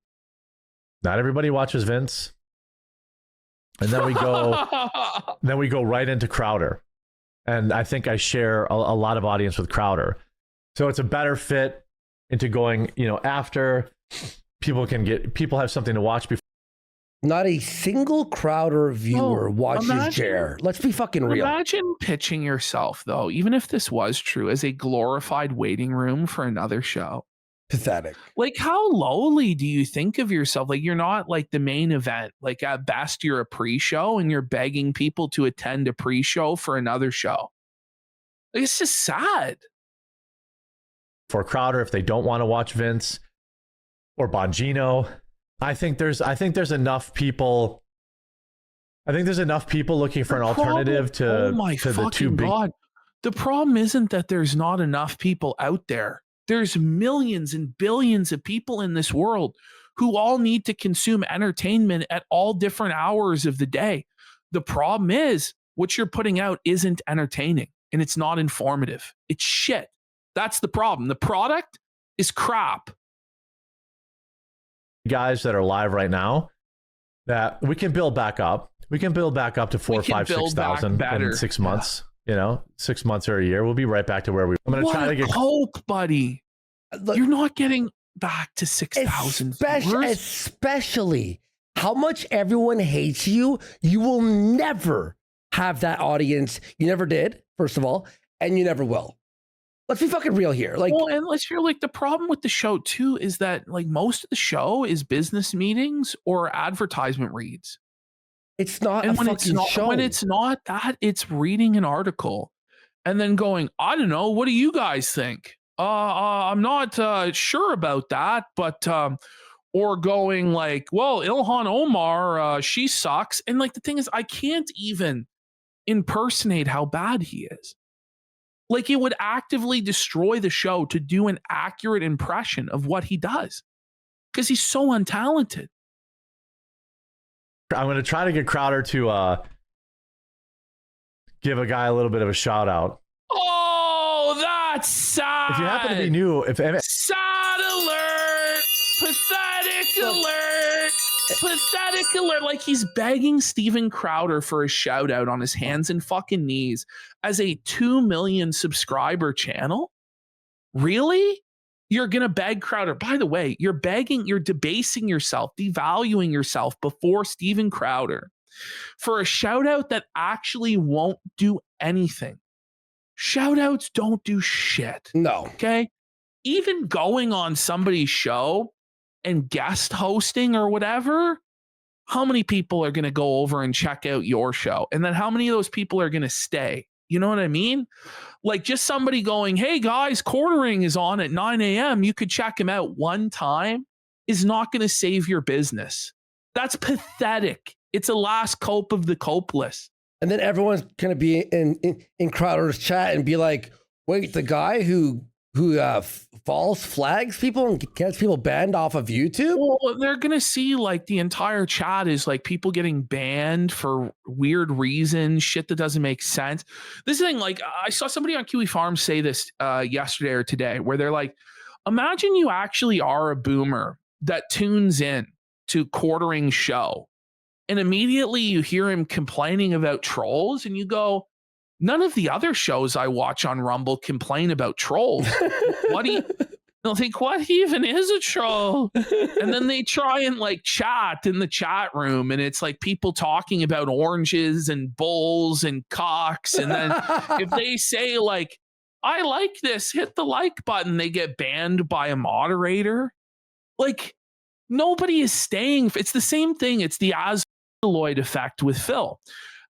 Not everybody watches Vince. And then we go right into Crowder. And I think I share a lot of audience with Crowder. So it's a better fit into going, you know, after people have something to watch before. Not a single Crowder viewer watches Jer. Let's be fucking real. Imagine pitching yourself, though, even if this was true, as a glorified waiting room for another show. Pathetic. Like, how lowly do you think of yourself? Like, you're not like the main event. Like, at best, you're a pre-show and you're begging people to attend a pre-show for another show. Like, it's just sad. For Crowder, if they don't want to watch Vince or Bongino, I think there's enough people. I think there's enough people looking for an alternative to the two big. God. The problem isn't that there's not enough people out there. There's millions and billions of people in this world who all need to consume entertainment at all different hours of the day. The problem is what you're putting out isn't entertaining and it's not informative. It's shit. That's the problem. The product is crap. Guys that are live right now, that we can build back up. We can build back up to 4,000, 5,000, 6,000 in 6 months. You know, 6 months or a year, we'll be right back to where we. I'm going to try to get hope, buddy. Look, you're not getting back to 6,000. Especially how much everyone hates you. You will never have that audience. You never did, first of all, and you never will. Let's be fucking real here. Like, well, and let's feel like the problem with the show too is that like most of the show is business meetings or advertisement reads. It's not and a fucking show. When it's not that, it's reading an article and then going, I don't know, what do you guys think? I'm not sure about that, but or going like, well, Ilhan Omar, she sucks. And like the thing is, I can't even impersonate how bad he is. Like it would actively destroy the show to do an accurate impression of what he does because he's so untalented. I'm going to try to get Crowder to give a guy a little bit of a shout out. Oh, that's sad. If you happen to be new, sad alert, pathetic alert, pathetic alert. Like he's begging Steven Crowder for a shout out on his hands and fucking knees as a 2 million subscriber channel. Really? You're going to beg Crowder. By the way, you're debasing yourself, devaluing yourself before Steven Crowder for a shout out that actually won't do anything. Shout outs don't do shit. No. Okay. Even going on somebody's show and guest hosting or whatever, how many people are going to go over and check out your show? And then how many of those people are going to stay? You know what I mean? Like just somebody going, hey guys, Quartering is on at 9 a.m. You could check him out one time is not going to save your business. That's pathetic. It's a last cope of the copeless. And then everyone's going to be in Crowder's chat and be like, wait, the guy who false flags people and gets people banned off of YouTube? Well, they're going to see like the entire chat is like people getting banned for weird reasons, shit that doesn't make sense. This thing, like I saw somebody on Kiwi Farms say this yesterday or today where they're like, imagine you actually are a boomer that tunes in to Quartering's show and immediately you hear him complaining about trolls and you go, none of the other shows I watch on Rumble complain about trolls. What do you they'll think, what even is a troll? And then they try and like chat in the chat room and it's like people talking about oranges and bulls and cocks. And then if they say like, I like this, hit the like button, they get banned by a moderator. Like nobody is staying. It's the same thing. It's the Asmongold effect with Phil.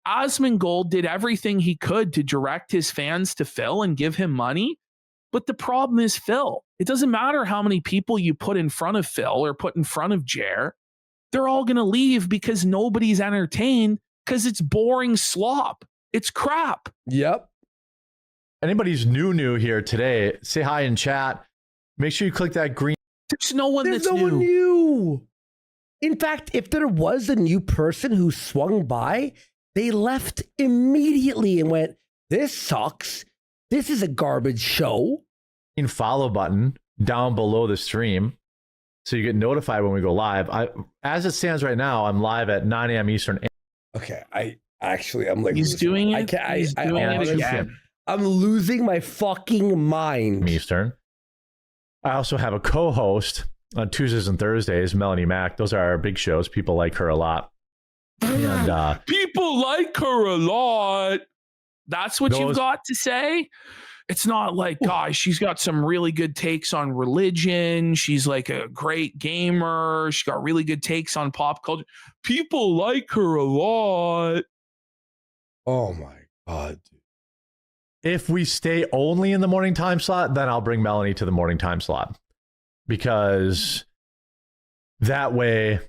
Asmongold did everything he could to direct his fans to Phil and give him money. But the problem is Phil. It doesn't matter how many people you put in front of Phil or put in front of Jer. They're all going to leave because nobody's entertained because it's boring slop. It's crap. Yep. Anybody's new here today, say hi in chat. Make sure you click that green. There's no one There's that's no one new. In fact, if there was a new person who swung by, they left immediately and went, this sucks. This is a garbage show. Follow button down below the stream so you get notified when we go live. As it stands right now, I'm live at 9 a.m. Eastern. Okay, I'm like he's doing it. He's doing it again. I'm losing my fucking mind. Eastern. I also have a co-host on Tuesdays and Thursdays, Melanie Mack. Those are our big shows. People like her a lot. And people like her a lot. That's what you've got to say? It's not like, gosh, she's got some really good takes on religion. She's like a great gamer. She's got really good takes on pop culture. People like her a lot. Oh my God. If we stay only in the morning time slot, then I'll bring Melanie to the morning time slot. Because that way,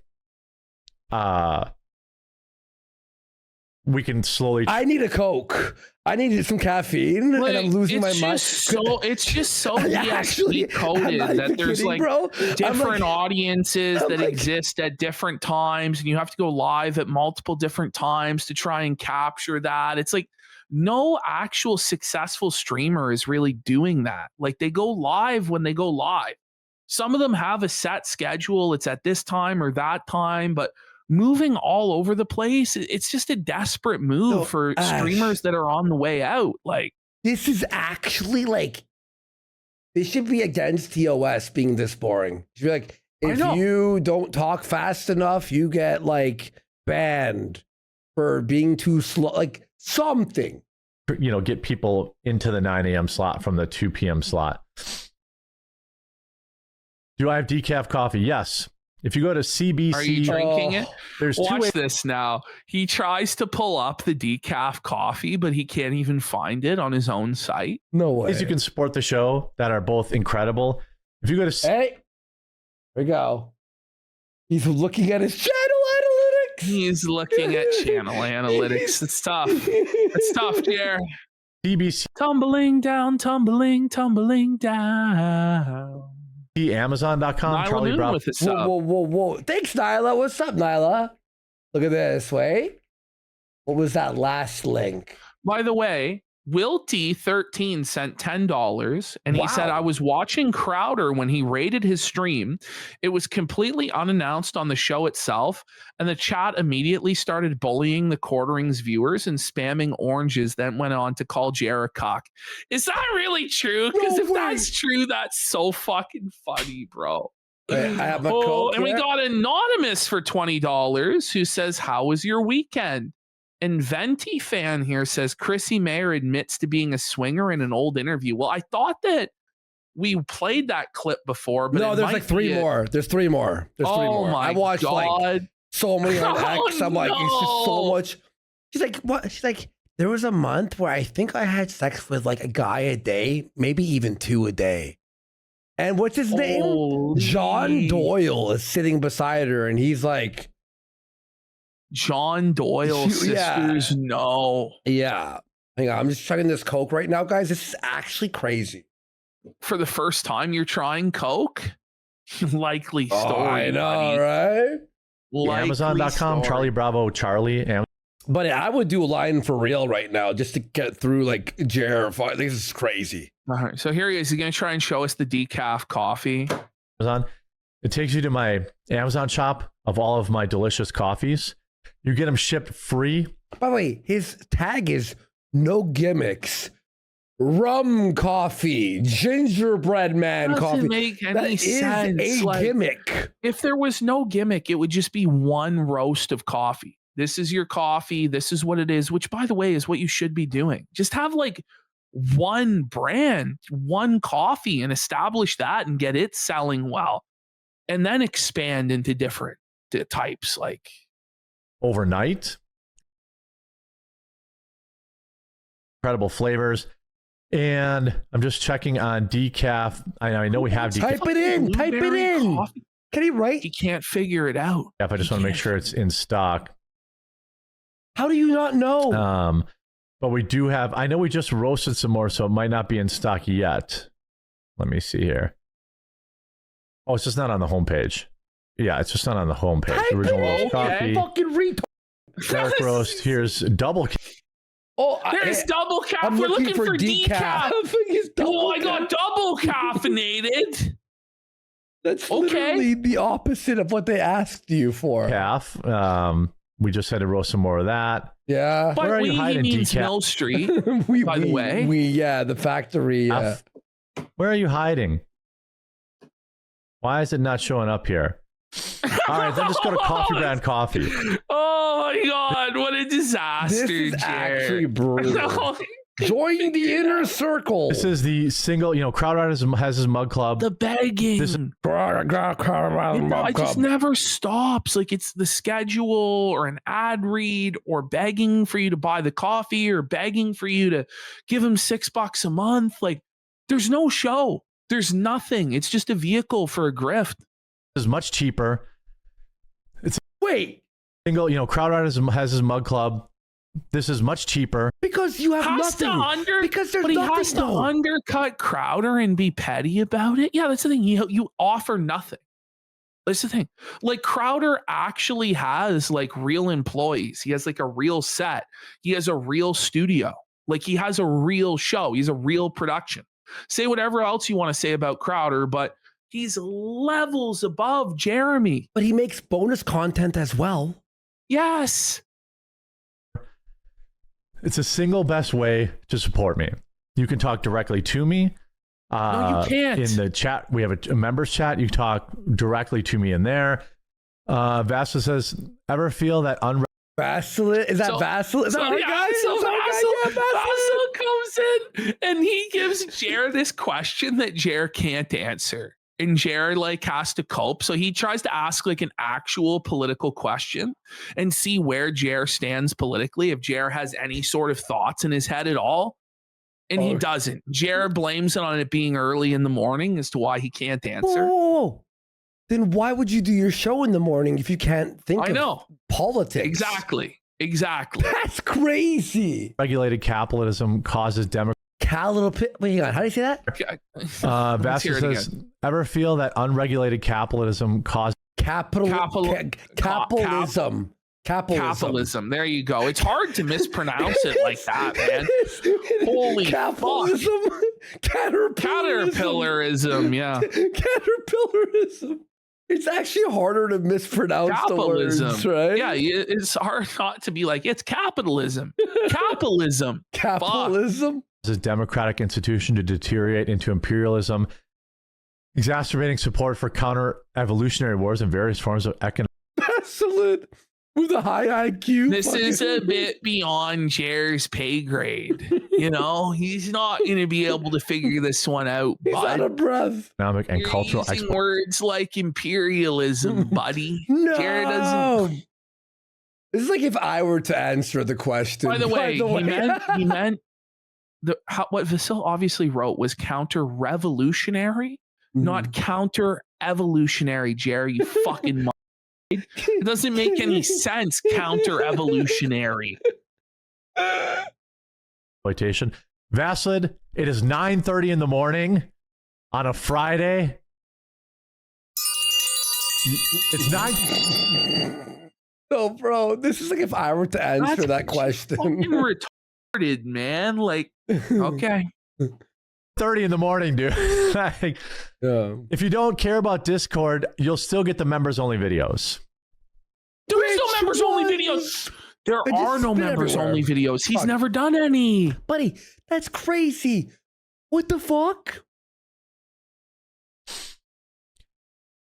we can slowly. I need a Coke. I needed some caffeine, Like, and I'm losing my mind. It's just so Actually, ESP coded that there's kidding, like bro. different audiences that like, exist at different times, and you have to go live at multiple different times to try and capture that. It's like no actual successful streamer is really doing that. Like they go live when they go live. Some of them have a set schedule. It's at this time or that time, but moving all over the place, it's just a desperate move for streamers that are on the way out. Like this is actually like this should be against TOS being this boring. It should be like if you don't talk fast enough, you get like banned for being too slow. Like something. You know, get people into the 9 a.m. slot from the 2 p.m. slot. Do I have decaf coffee? Yes. If you go to CBC, are you drinking it? There's Watch this now. He tries to pull up the decaf coffee, but he can't even find it on his own site. No way. ways you can support the show that are both incredible. If you go to hey, here we go. He's looking at his channel analytics. He's looking at channel analytics. It's tough. It's tough, Jer. CBC, tumbling down, tumbling down. Amazon.com. Charlie Brown with his whoa. Thanks, Nyla. What's up, Nyla? Look at this. Wait. What was that last link? By the way, Wilty13 sent $10 and he said, I was watching Crowder when he rated his stream. It was completely unannounced on the show itself, and the chat immediately started bullying the Quarterings viewers and spamming oranges, then went on to call Jared cock. Is that really true? Because if that's true, that's so fucking funny, bro. I have a Coke and we got Anonymous for $20 who says, how was your weekend? And Venti fan here says Chrissy Mayer admits to being a swinger in an old interview. Well, I thought that we played that clip before, but no, there's like three more. There's three more. There's three more. My I watched like so many on X. I'm like, it's just so much. She's like, what? She's like, there was a month where I think I had sex with like a guy a day, maybe even 2 a day. And what's his name? John Doyle is sitting beside her, and he's like, John Doyle sisters, no. Yeah. Hang on, I'm just chugging this Coke right now, guys. This is actually crazy. For the first time you're trying Coke? Likely story. Oh, I know, right? Amazon.com, Charlie Bravo, Charlie. But I would do a line for real right now just to get through like Jared. This is crazy. All right, so here he is. He's going to try and show us the decaf coffee. Amazon. It takes you to my Amazon shop of all of my delicious coffees. You get them shipped free. By the way, his tag is no gimmicks. Rum coffee, gingerbread man coffee. Doesn't make any sense. Is a gimmick. If there was no gimmick, it would just be one roast of coffee. This is your coffee. This is what it is, which, by the way, is what you should be doing. Just have like one brand, one coffee, and establish that and get it selling well. And then expand into different types like overnight. Incredible flavors. And I'm just checking on decaf. I know we have decaf. Type it in. Type it in. Coffee. Can he write? He can't figure it out. I just want to make sure it's in stock. How do you not know? But we do have, I know we just roasted some more, so it might not be in stock yet. Let me see here. Oh, it's just not on the homepage. Yeah, it's just not on the homepage. Type Original it roast coffee. Fucking retard. Dark roast. Here's double. Oh, there's double cap. We're looking for decaf. Oh, I got double caffeinated. That's literally the opposite of what they asked you for. Calf. We just had to roast some more of that. Yeah. But where are you hiding, means decaf? Mill Street, by the way. The factory. Where are you hiding? Why is it not showing up here? All right, then just go to Coffee Brand Coffee. Oh my God, what a disaster, This is Jared. actually brutal. Join the inner circle. This is the single, Crowd has his mug club. The begging. I just never stops. Like it's the schedule or an ad read or begging for you to buy the coffee or begging for you to give him $6 a month. Like there's no show. There's nothing. It's just a vehicle for a grift. It's much cheaper. Wait. Single, Crowd has his mug club. This is much cheaper. Because you have nothing. Because there's but he nothing, has to though. undercut Crowder and be petty about it. Yeah, that's the thing. You offer nothing. That's the thing. Like Crowder actually has like real employees. He has like a real set. He has a real studio. Like he has a real show. He's a real production. Say whatever else you want to say about Crowder, but he's levels above Jeremy. But he makes bonus content as well. Yes. It's the single best way to support me. You can talk directly to me. No, you can't. In the chat, we have a members chat. You talk directly to me in there. Vassal says, ever feel that Vassal? Is that Vassal? Is that our guy? Vassal comes in and he gives Jer this question that Jer can't answer. And Jer like has to cope. So he tries to ask like an actual political question and see where Jer stands politically, if Jer has any sort of thoughts in his head at all. And he doesn't. Jer blames it on it being early in the morning as to why he can't answer. Oh, then why would you do your show in the morning if you can't think of politics? Exactly. That's crazy. regulated capitalism causes Wait, hang on. How do you say that? Vassal says, ever feel that unregulated capitalism causes capitalism. Capitalism. There you go. It's hard to mispronounce it like that, man. Holy capitalism. Caterpillarism. Yeah. Caterpillarism. It's actually harder to mispronounce Capitalism. the words, right? Yeah, it's hard not to be like, it's capitalism. Capitalism. Capitalism. a democratic institution to deteriorate into imperialism, exacerbating support for counter-evolutionary wars and various forms of economic. Excellent. With a high IQ. This is a bit beyond Jer's pay grade. You know, he's not going to be able to figure this one out. He's out of breath. Economic and You're cultural using words like imperialism, buddy. No. Jer doesn't. This is like if I were to answer the question. By the way, he meant what Vasil obviously wrote was counter-revolutionary, not counter-evolutionary, Jerry, you fucking It doesn't make any sense, counter-evolutionary. Exploitation. Vaslid, it is 9:30 in the morning on a Friday. It's 9. No, bro, this is like if I were to answer that question. Fucking retarded, man. Like, okay. 30 in the morning, dude. Like, if you don't care about Discord, you'll still get the members only videos. There's no members only videos. There are no members only videos. He's never done any. Buddy, that's crazy. What the fuck?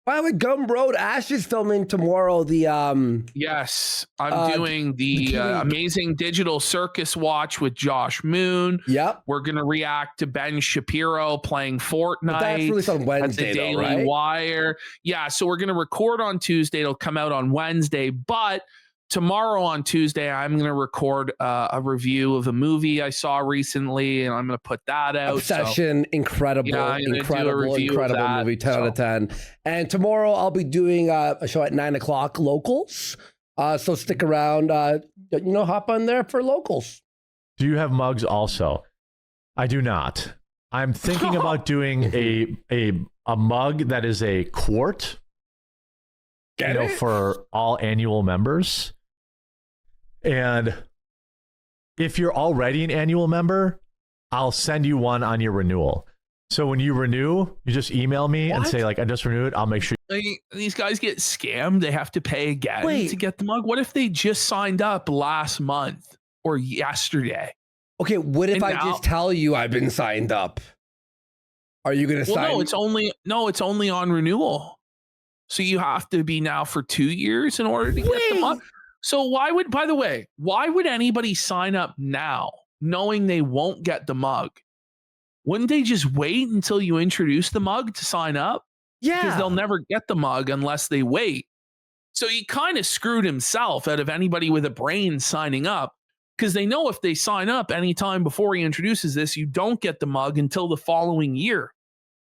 By the way, Gumroad, Ash is filming tomorrow the Yes, I'm doing the amazing digital circus watch with Josh Moon. Yep. We're gonna react to Ben Shapiro playing Fortnite. But that's released on Wednesday, at the Daily though, right? Wire. Yeah, so we're gonna record on Tuesday. It'll come out on Wednesday, but tomorrow on Tuesday, I'm going to record a review of a movie I saw recently, and I'm going to put that out. Obsession, incredible incredible movie, 10 out of 10. And tomorrow I'll be doing a show at 9 o'clock, Locals. So stick around, hop on there for Locals. Do you have mugs also? I do not. I'm thinking about doing a mug that is a quart. For all annual members. And if you're already an annual member, I'll send you one on your renewal. So when you renew, you just email me and say, like, I just renewed. I'll make sure. These guys get scammed. They have to pay again to get the mug. What if they just signed up last month or yesterday? Okay, what if I just tell you I've been signed up? Are you going to sign? No, it's only on renewal. So you have to be now for 2 years in order to get the mug. So why would anybody sign up now knowing they won't get the mug? Wouldn't they just wait until you introduce the mug to sign up? Yeah. Because they'll never get the mug unless they wait. So he kind of screwed himself out of anybody with a brain signing up, because they know if they sign up anytime before he introduces this, you don't get the mug until the following year.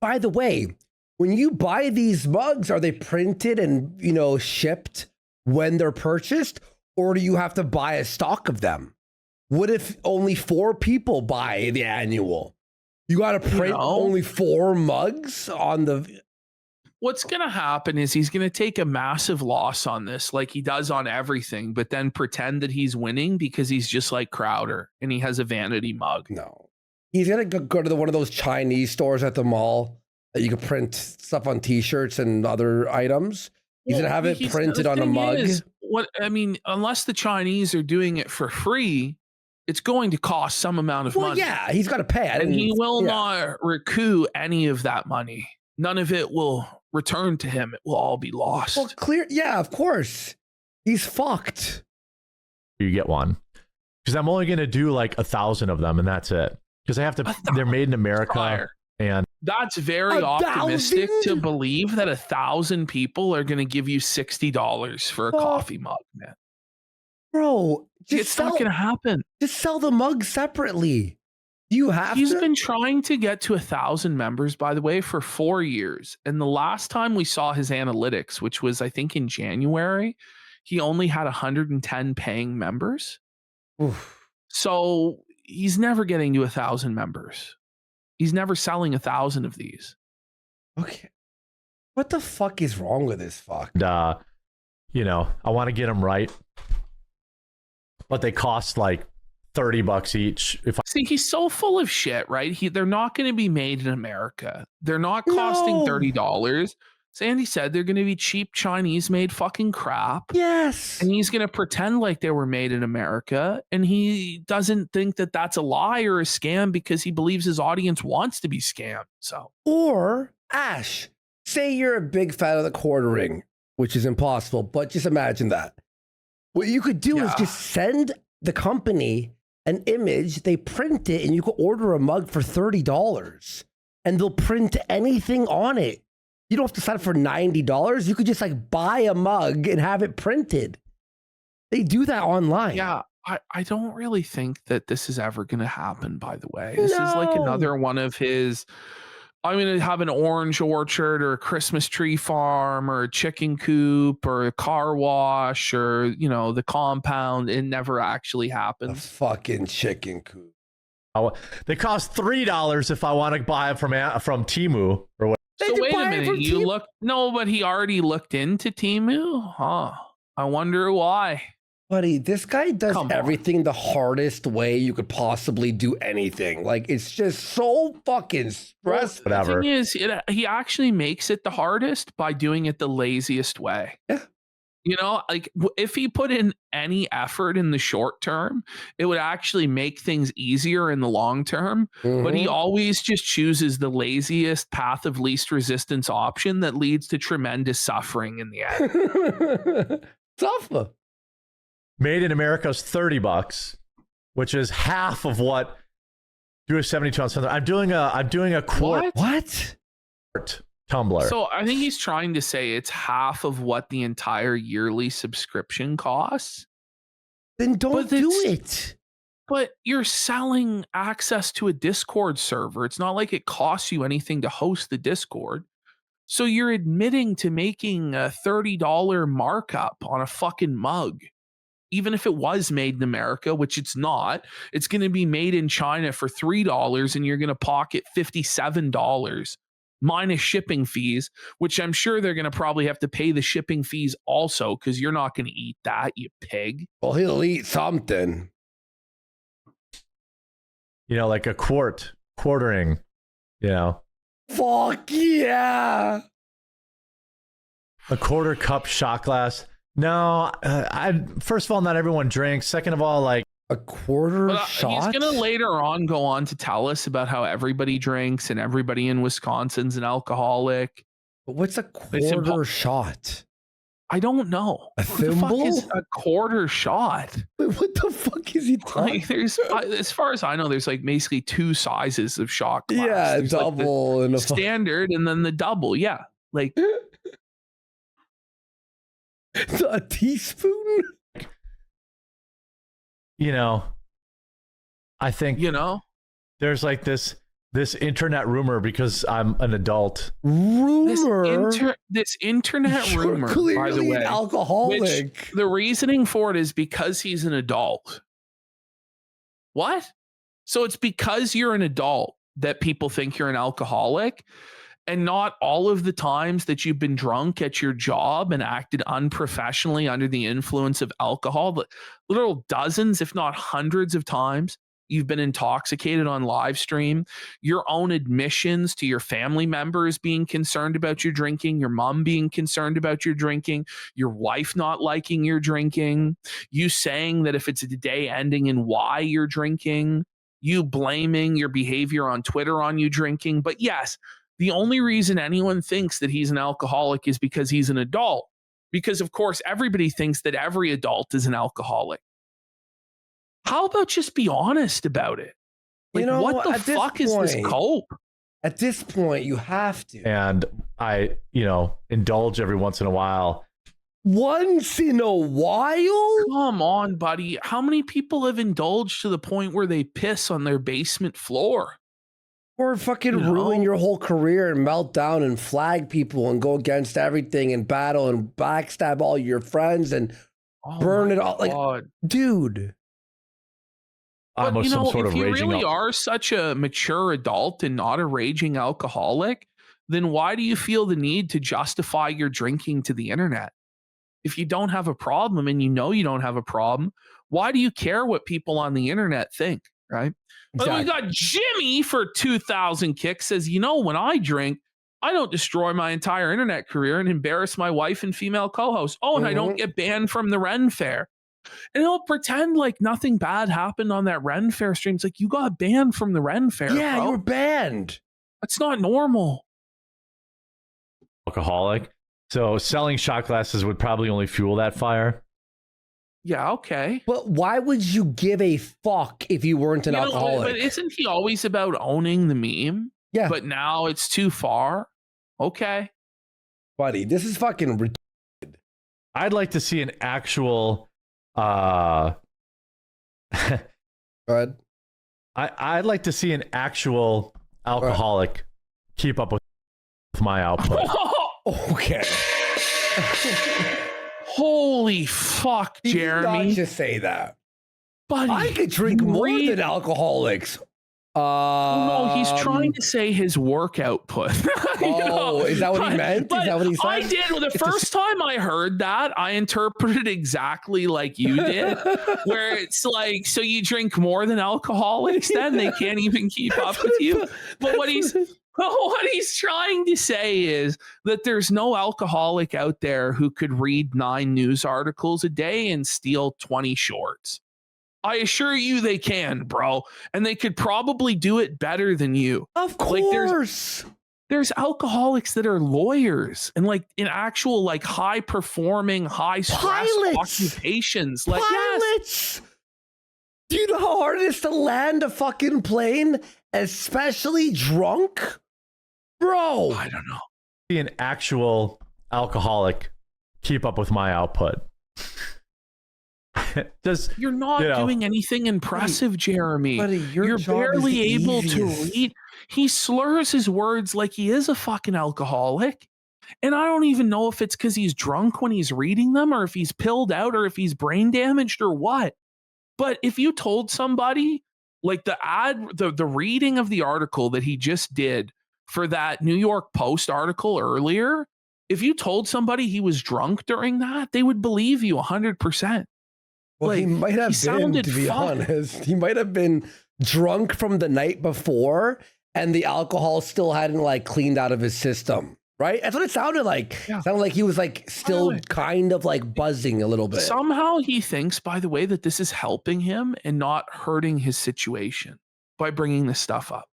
By the way, when you buy these mugs, are they printed and, shipped when they're purchased, or do you have to buy a stock of them? What if only 4 people buy the annual? You got to print only 4 mugs on the. What's going to happen is he's going to take a massive loss on this, like he does on everything, but then pretend that he's winning because he's just like Crowder and he has a vanity mug. No, he's going to go to one of those Chinese stores at the mall that you can print stuff on T-shirts and other items. He's going to have it printed on a mug. Unless the Chinese are doing it for free, it's going to cost some amount of money. Yeah, he's got to pay. And he will not recoup any of that money. None of it will return to him. It will all be lost. Well, clear. Yeah, of course. He's fucked. You get one. Because I'm only going to do like 1,000 of them and that's it. Because I have to, they're made in America. And that's very optimistic to believe that 1,000 people are going to give you $60 for a coffee mug, man. Bro, it's not going to happen. Just sell the mug separately. He's been trying to get to 1,000 members, by the way, for 4 years. And the last time we saw his analytics, which was, I think, in January, he only had 110 paying members. Oof. So he's never getting to 1,000 members. He's never selling 1,000 of these. Okay. What the fuck is wrong with this fuck? I want to get them right. But they cost like $30 each. See, he's so full of shit, right? They're not going to be made in America. They're not costing $30. Sandy said they're going to be cheap Chinese-made fucking crap. Yes. And he's going to pretend like they were made in America. And he doesn't think that that's a lie or a scam because he believes his audience wants to be scammed. So, or Ash, say you're a big fan of the quartering, which is impossible, but just imagine that. What you could do is just send the company an image, they print it, and you could order a mug for $30 and they'll print anything on it. You don't have to sign up for $90. You could just like buy a mug and have it printed. They do that online. Yeah, I don't really think that this is ever going to happen, by the way. This is like another one of his, I'm going to have an orange orchard or a Christmas tree farm or a chicken coop or a car wash or, the compound. It never actually happens. A fucking chicken coop. They cost $3 if I want to buy it from Temu or what. So wait a minute, but he already looked into Temu? Huh. I wonder why. Buddy, this guy does everything the hardest way you could possibly do anything. Like, it's just so fucking stressful. Whatever. The thing is, he actually makes it the hardest by doing it the laziest way. Yeah. Like if he put in any effort in the short term, it would actually make things easier in the long term. Mm-hmm. But he always just chooses the laziest path of least resistance option that leads to tremendous suffering in the end. Tough. Made in America is $30, which is half of what do a 72 ounce. I'm doing a quart. What? Tumbler. So I think he's trying to say it's half of what the entire yearly subscription costs. Then don't do it. But you're selling access to a Discord server. It's not like it costs you anything to host the Discord. So you're admitting to making a $30 markup on a fucking mug. Even if it was made in America, which it's not, it's going to be made in China for $3 and you're going to pocket $57 minus shipping fees, which I'm sure they're going to probably have to pay the shipping fees also because you're not going to eat that, you pig. Well, he'll eat something. Like a quartering, Fuck yeah. A quarter cup shot glass. No, first of all, not everyone drinks. Second of all, like a quarter shot. He's going to later on go on to tell us about how everybody drinks and everybody in Wisconsin's an alcoholic. But what's a quarter shot? I don't know. A thimble? What the fuck is a quarter shot? Wait, what the fuck is he talking? Like, there's, as far as I know, there's like basically 2 sizes of shot glass. Yeah, there's double like and a standard, and then the double. Yeah, like a teaspoon. I think there's like this internet rumor because I'm an adult. This internet rumor, by the way, an alcoholic. The reasoning for it is because he's an adult. What? So it's because you're an adult that people think you're an alcoholic, and not all of the times that you've been drunk at your job and acted unprofessionally under the influence of alcohol, but literal dozens, if not hundreds of times you've been intoxicated on live stream, your own admissions to your family members being concerned about your drinking, your mom being concerned about your drinking, your wife not liking your drinking, you saying that if it's a day ending in Y you're drinking, you blaming your behavior on Twitter on you drinking. But yes, the only reason anyone thinks that he's an alcoholic is because he's an adult. Because, of course, everybody thinks that every adult is an alcoholic. How about just be honest about it? Like, what the fuck is this cope? At this point, you have to. And I, indulge every once in a while. Once in a while? Come on, buddy. How many people have indulged to the point where they piss on their basement floor? Or fucking ruin your whole career and melt down and flag people and go against everything and battle and backstab all your friends and burn it all. Like, dude. But, if you really are such a mature adult and not a raging alcoholic, then why do you feel the need to justify your drinking to the internet? If you don't have a problem and you know you don't have a problem, why do you care what people on the internet think, right? Exactly. But we got Jimmy for 2,000 kicks says, when I drink, I don't destroy my entire internet career and embarrass my wife and female co-host. Oh, and I don't get banned from the Ren Fair. And he'll pretend like nothing bad happened on that Ren Fair stream. It's like, you got banned from the Ren Fair. Yeah, bro. you were banned. That's not normal. Alcoholic. So selling shot glasses would probably only fuel that fire. Yeah, okay. But why would you give a fuck if you weren't an alcoholic? But isn't he always about owning the meme? Yeah. But now it's too far. Okay. Buddy, this is fucking ridiculous. I'd like to see an actual Go ahead. I'd like to see an actual alcoholic keep up with my output. Okay. Holy fuck, Jeremy. You did not just say that. Buddy, I could drink more than alcoholics. No, he's trying to say his work output. Is that what he meant? Is that what he said? I did. Well, the first time I heard that, I interpreted exactly like you did, where it's like, so you drink more than alcoholics, then they can't even keep up with you. But what he's trying to say is that there's no alcoholic out there who could read 9 news articles a day and steal 20 shorts. I assure you they can, bro. And they could probably do it better than you. Of course. There's alcoholics that are lawyers and in actual high performing, high stress occupations. Pilots. Do you know how hard it is to land a fucking plane, especially drunk? Bro. I don't know. Be an actual alcoholic keep up with my output. You're not doing anything impressive, Jeremy. Buddy, you're barely able to read. He slurs his words like he is a fucking alcoholic. And I don't even know if it's because he's drunk when he's reading them or if he's pilled out or if he's brain damaged or what. But if you told somebody the reading of the article that he just did for that New York Post article earlier, if you told somebody he was drunk during that, they would believe you 100%. Well, he might have been, to be honest. He might have been drunk from the night before and the alcohol still hadn't cleaned out of his system, right? That's what it sounded like. Yeah. It sounded like he was still kind of buzzing a little bit. Somehow he thinks, by the way, that this is helping him and not hurting his situation by bringing this stuff up.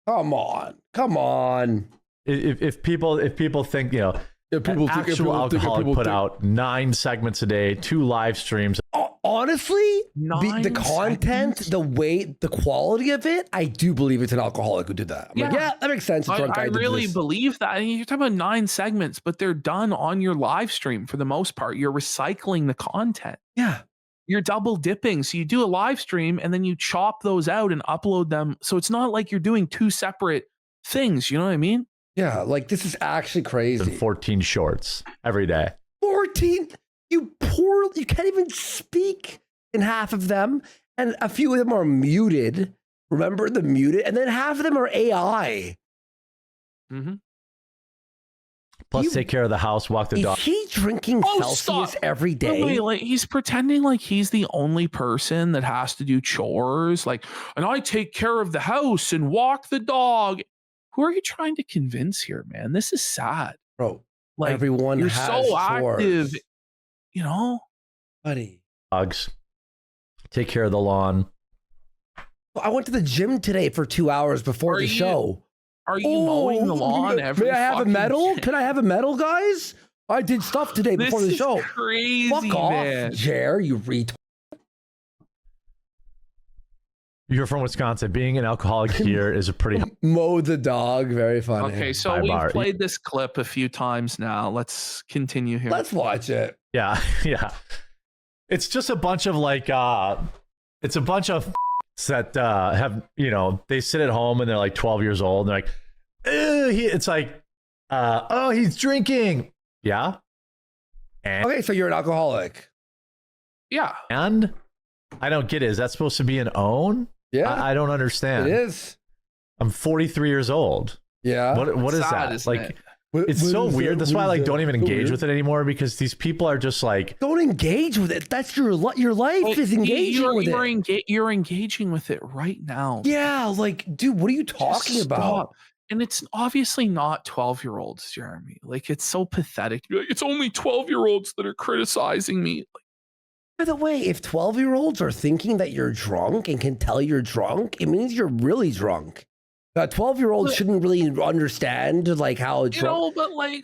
Come on. If people think, actual alcoholic put out 9 segments a day, 2 live streams. Honestly, the content, the weight, the quality of it, I do believe it's an alcoholic who did that. I'm that makes sense. I really believe that. I mean, you're talking about 9 segments, but they're done on your live stream for the most part. You're recycling the content. Yeah. You're double dipping. So you do a live stream and then you chop those out and upload them. So it's not like you're doing 2 separate things. You know what I mean? Yeah, this is actually crazy. 14 shorts every day. 14? You can't even speak in half of them. And a few of them are muted. Remember the muted? And then half of them are AI. Mm-hmm. Plus, take care of the house, walk the dog. Is he drinking Celsius every day? Wait, like he's pretending like he's the only person that has to do chores. Like, and I take care of the house and walk the dog. Who are you trying to convince here, man? This is sad. Bro, like everyone you're has so active, chores. you know? Buddy. Dogs. Take care of the lawn. I went to the gym today for 2 hours before the show. Are you mowing the lawn every May I have a fucking medal? day? Can I have a medal, guys? I did stuff today before the show. Crazy, Fuck off, man. Jer, you retard. You're from Wisconsin. Being an alcoholic here is a pretty mow the dog. Very funny. Okay, so we've played this clip a few times now. Let's continue here. Let's watch it. Yeah, yeah. It's just a bunch of like it's a bunch of that have, you know, they sit at home and they're like 12 years old and they're like, it's like oh, he's drinking. Yeah. And, okay, so you're an alcoholic. Yeah. And I don't get it. Is that supposed to be an own? Yeah. I don't understand. It is. I'm 43 years old. Yeah. What is that? Like, it's so weird. That's why I like don't even engage with it anymore, because these people are just like, don't engage with it. That's your life is engaging with it. You're engaging with it right now. Yeah, like, dude, what are you talking about? And it's obviously not 12-year-olds, Jeremy. Like, it's so pathetic. You're like, it's only 12-year-olds that are criticizing me. Like, by the way, if 12-year-olds are thinking that you're drunk and can tell you're drunk, it means you're really drunk. 12-year-olds shouldn't really understand like how you know, but like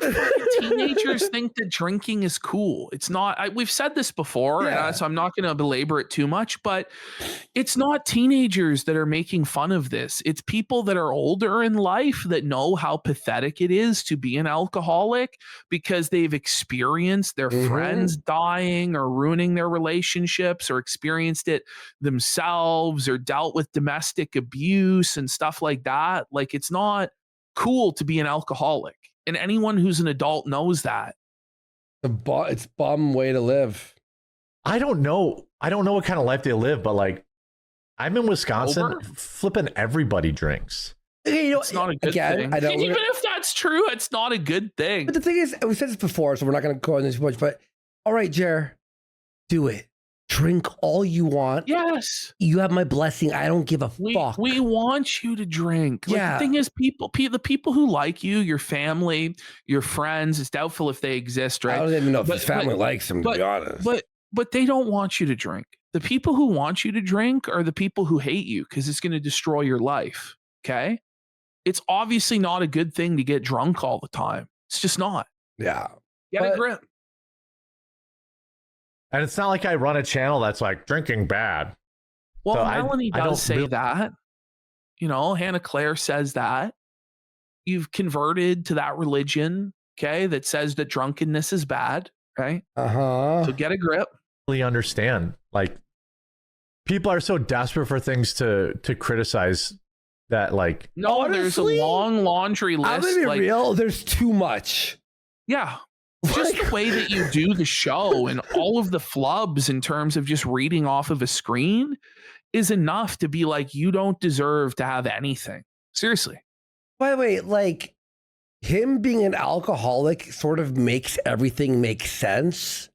teenagers think that drinking is cool. It's not. We've said this before, and so I'm not going to belabor it too much. But it's not teenagers that are making fun of this. It's people that are older in life that know how pathetic it is to be an alcoholic because they've experienced their friends dying or ruining their relationships, or experienced it themselves, or dealt with domestic abuse and stuff like that. Like, it's not cool to be an alcoholic, and anyone who's an adult knows that. It's bum way to live. I don't know what kind of life they live, but like, I'm in Wisconsin. Flipping everybody drinks. Okay, you know, it's not a good thing. Even if that's true, it's not a good thing. But the thing is, we said this before, so we're not going to go on this much. But all right, Jer, do it. Drink all you want. Yes. You have my blessing. I don't give a fuck. We want you to drink. Like, the thing is, the people who like you, your family, your friends, it's doubtful if they exist, right? I don't even know if his family likes him, to be honest. But they don't want you to drink. The people who want you to drink are the people who hate you, because it's going to destroy your life. Okay? It's obviously not a good thing to get drunk all the time. It's just not. Yeah. Get a grip. And it's not like I run a channel that's like drinking bad. Well, so Melanie does say that. You know, Hannah Claire says that. You've converted to that religion, okay, that says that drunkenness is bad, right? So get a grip. Really understand. Like, people are so desperate for things to criticize that, like, no, honestly, there's a long laundry list. I'm gonna be real. There's too much. Yeah. Just the way that you do the show and all of the flubs in terms of just reading off of a screen is enough to be like, you don't deserve to have anything. Seriously. By the way, like, him being an alcoholic sort of makes everything make sense.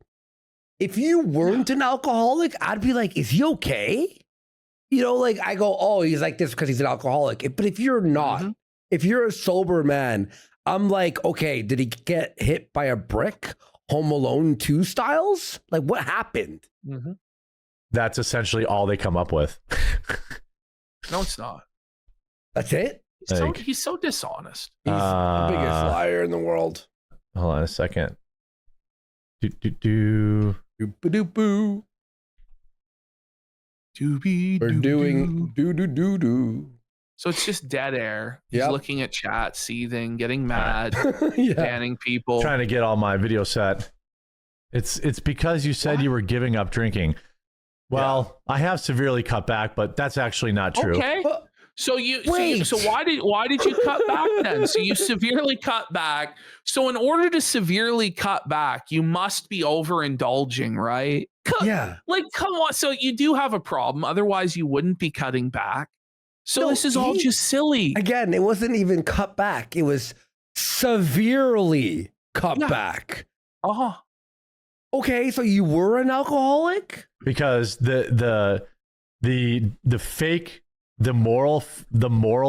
If you weren't an alcoholic, I'd be like, is he okay? You know, like, I go, oh, he's like this because he's an alcoholic. But if you're not, if you're a sober man, I'm like, okay, did he get hit by a brick? Home Alone 2 styles? Like, what happened? That's essentially all they come up with. No, it's not. That's it? He's so dishonest. He's the biggest liar in the world. Hold on a second. Doop-a-doop-boo. We're doing do-do-do-do. So it's just dead air. He's looking at chat, seething, getting mad, banning people. Trying to get all my video set. It's because you said you were giving up drinking. Well, I have severely cut back, but that's actually not true. Okay. So why did you cut back then? So you severely cut back. So in order to severely cut back, you must be overindulging, right? like come on. So you do have a problem. Otherwise, you wouldn't be cutting back. So No, this is all just silly. Again, it wasn't even cut back. It was severely cut back. Okay, so you were an alcoholic? Because the moral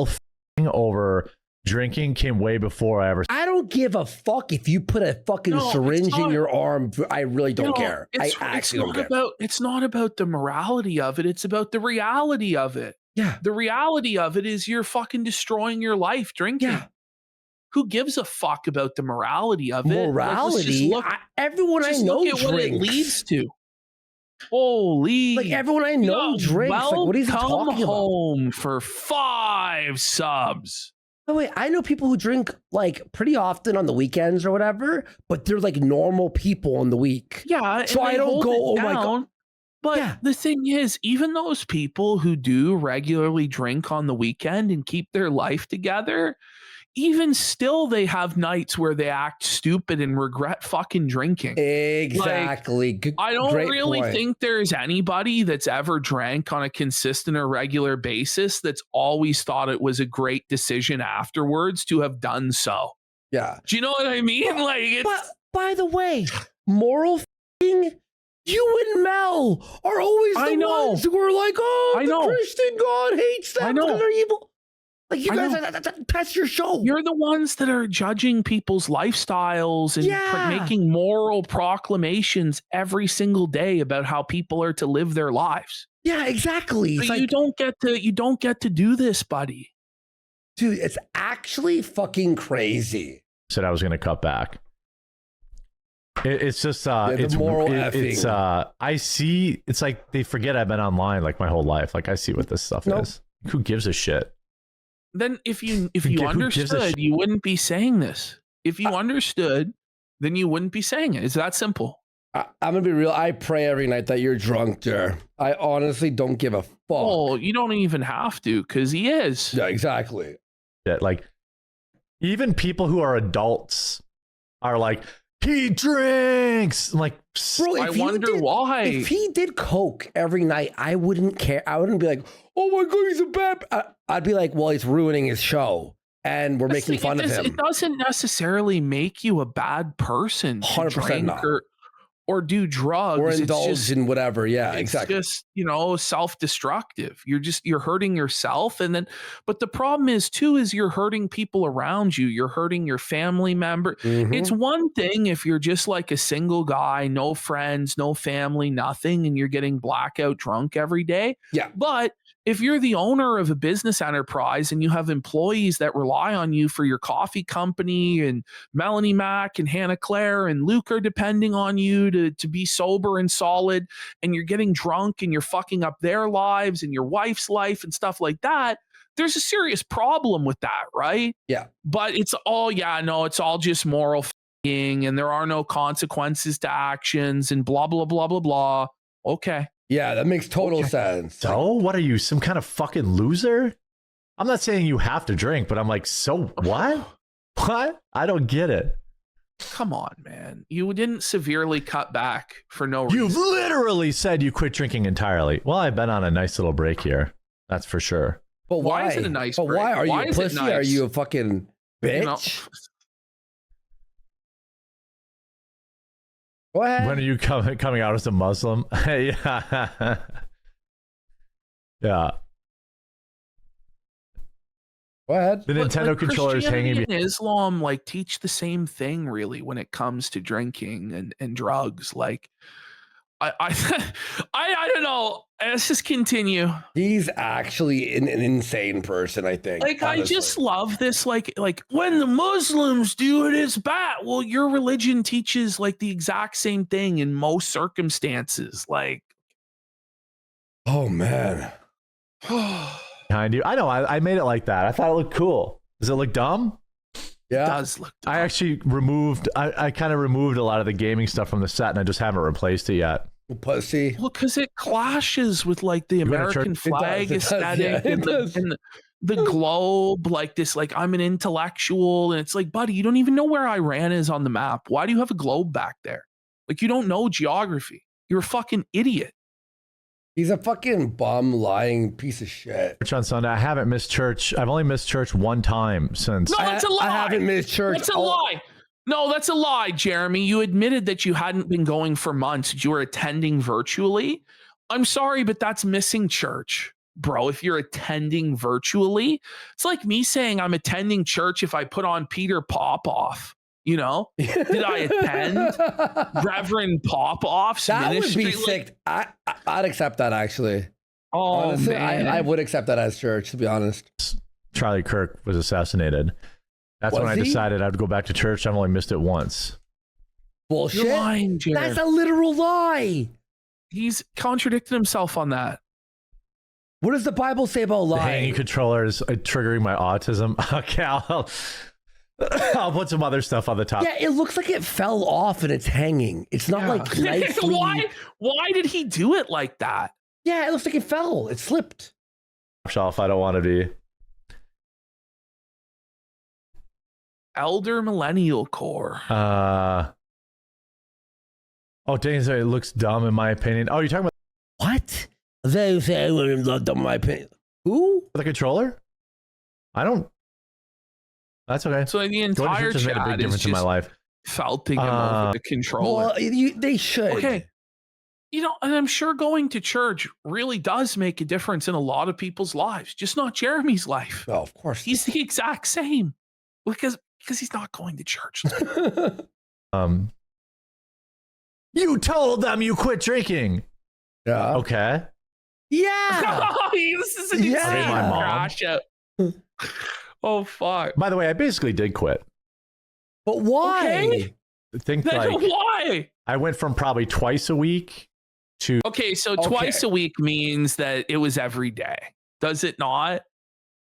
thing over drinking came way before I ever. I don't give a fuck if you put a fucking syringe in your arm. I really don't care. I actually don't care. It's not about the morality of it. It's about the reality of it. Yeah. The reality of it is you're fucking destroying your life drinking. Yeah. Who gives a fuck about the morality of it? Morality? Everyone I know look at drinks. What it leads to. Holy. Like everyone I know drinks. Like, what is he talking about? Home for 5 subs. No, wait, I know people who drink like pretty often on the weekends or whatever, but they're like normal people in the week. Yeah. So I don't go, oh my God. But the thing is, even those people who do regularly drink on the weekend and keep their life together, even still, they have nights where they act stupid and regret fucking drinking. Exactly. Like, I don't really think there's anybody that's ever drank on a consistent or regular basis that's always thought it was a great decision afterwards to have done so. Yeah. Do you know what I mean? But by the way, moral thing. You and Mel are always the ones who are like, oh, the Christian God hates them because they're evil. Like, you guys, that's your show. You're the ones that are judging people's lifestyles and making moral proclamations every single day about how people are to live their lives. Yeah, exactly. But you don't get to do this, buddy. Dude, it's actually fucking crazy. Said I was going to cut back. It's just it's moral it's I see. It's like they forget I've been online like my whole life. Like I see what this stuff is. Who gives a shit? Then if you understood, you wouldn't be saying this. If you understood, then you wouldn't be saying it. It's that simple. I'm gonna be real. I pray every night that you're drunk, Jer. I honestly don't give a fuck. Oh, you don't even have to, because he is. Yeah, exactly. Yeah, like even people who are adults are like, he drinks. I'm like, bro, I wonder why. If he did coke every night, I wouldn't care. I wouldn't be like, oh my God, he's a bad. I'd be like, well, he's ruining his show, and we're making fun of him. It doesn't necessarily make you a bad person. 100% not. Or do drugs or indulge in whatever. Yeah, exactly. It's just, self-destructive. You're hurting yourself. And then, but the problem is too, is you're hurting people around you. You're hurting your family member. Mm-hmm. It's one thing if you're just like a single guy, no friends, no family, nothing, and you're getting blackout drunk every day. Yeah. But if you're the owner of a business enterprise and you have employees that rely on you for your coffee company, and Melanie Mac and Hannah Claire and Luke are depending on you to be sober and solid, and you're getting drunk and you're fucking up their lives and your wife's life and stuff like that, there's a serious problem with that, right? Yeah. But it's all, it's all just moral f***ing, and there are no consequences to actions and blah, blah, blah, blah, blah. Okay. Yeah, that makes total sense. So what are you, some kind of fucking loser? I'm not saying you have to drink, but I'm like, so what? What? I don't get it. Come on, man. You didn't severely cut back for no reason. You've literally said you quit drinking entirely. Well, I've been on a nice little break here. That's for sure. But why is it a nice break? Why? Are you a pussy? Nice? Are you a fucking bitch? Go ahead. When are you coming out as a Muslim? Yeah. Yeah. Go ahead. The Nintendo controller is hanging behind. Islam teach the same thing really when it comes to drinking and drugs. Like I don't know. Let's just continue. He's actually an insane person, I think. Honestly. I just love this. Like when the Muslims do it, it's bad. Well, your religion teaches the exact same thing in most circumstances. Oh man. Behind you. I know. I made it like that. I thought it looked cool. Does it look dumb? Yeah. It does look dumb. I actually I kind of removed a lot of the gaming stuff from the set, and I just haven't replaced it yet. Pussy. Well, because it clashes with the American flag aesthetic and the globe, I'm an intellectual, and it's buddy, you don't even know where Iran is on the map. Why do you have a globe back there? You don't know geography. You're a fucking idiot. He's a fucking bum, lying piece of shit. Church on Sunday. I haven't missed church. I've only missed church one time since. No, that's a lie. I haven't missed church. That's a lie. No, that's a lie, Jeremy. You admitted that you hadn't been going for months. You were attending virtually. I'm sorry, but that's missing church, bro. If you're attending virtually, it's like me saying I'm attending church if I put on Peter Popoff. You know, did I attend Reverend Popoff's that ministry? Would be sick. I'd accept that, actually. Oh, honestly, man. I would accept that as church, to be honest. Charlie Kirk was assassinated. That's when I decided I'd go back to church. I've only missed it once. Bullshit. You're lying, Jared. That's a literal lie. He's contradicted himself on that. What does the Bible say about lying? The hanging controller is triggering my autism. Okay, I'll put some other stuff on the top. Yeah, it looks like it fell off and it's hanging. It's not like nicely. Why did he do it like that? Yeah, it looks like it fell. It slipped. Shelf, I don't want to be. Elder Millennial Core. Oh, dang, so it looks dumb in my opinion. Oh, you're talking about what? They say I would have dumb in my opinion. Who? The controller? I don't. That's okay. So the entire chat made a big difference in my life. Felting him over the controller. Well, they should. Okay. You know, and I'm sure going to church really does make a difference in a lot of people's lives, just not Jeremy's life. Oh, of course. He's the exact same because he's not going to church. You told them you quit drinking. Yeah. Okay. Yeah. This is an insane crash out. Oh, fuck. By the way, I basically did quit. But why? Okay. I think why? I went from probably twice a week to. Okay, so twice a week means that it was every day. Does it not?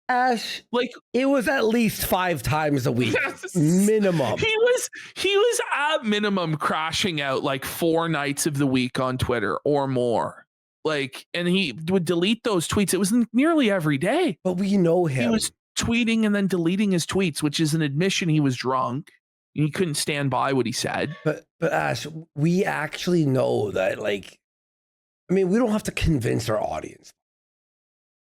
Ash, like it was at least 5 times a week, minimum. He was at minimum crashing out like 4 nights of the week on Twitter or more. Like, and he would delete those tweets. It was nearly every day. But we know him. He was tweeting and then deleting his tweets, which is an admission he was drunk. He couldn't stand by what he said. But Ash, we actually know that, like, I mean, we don't have to convince our audience.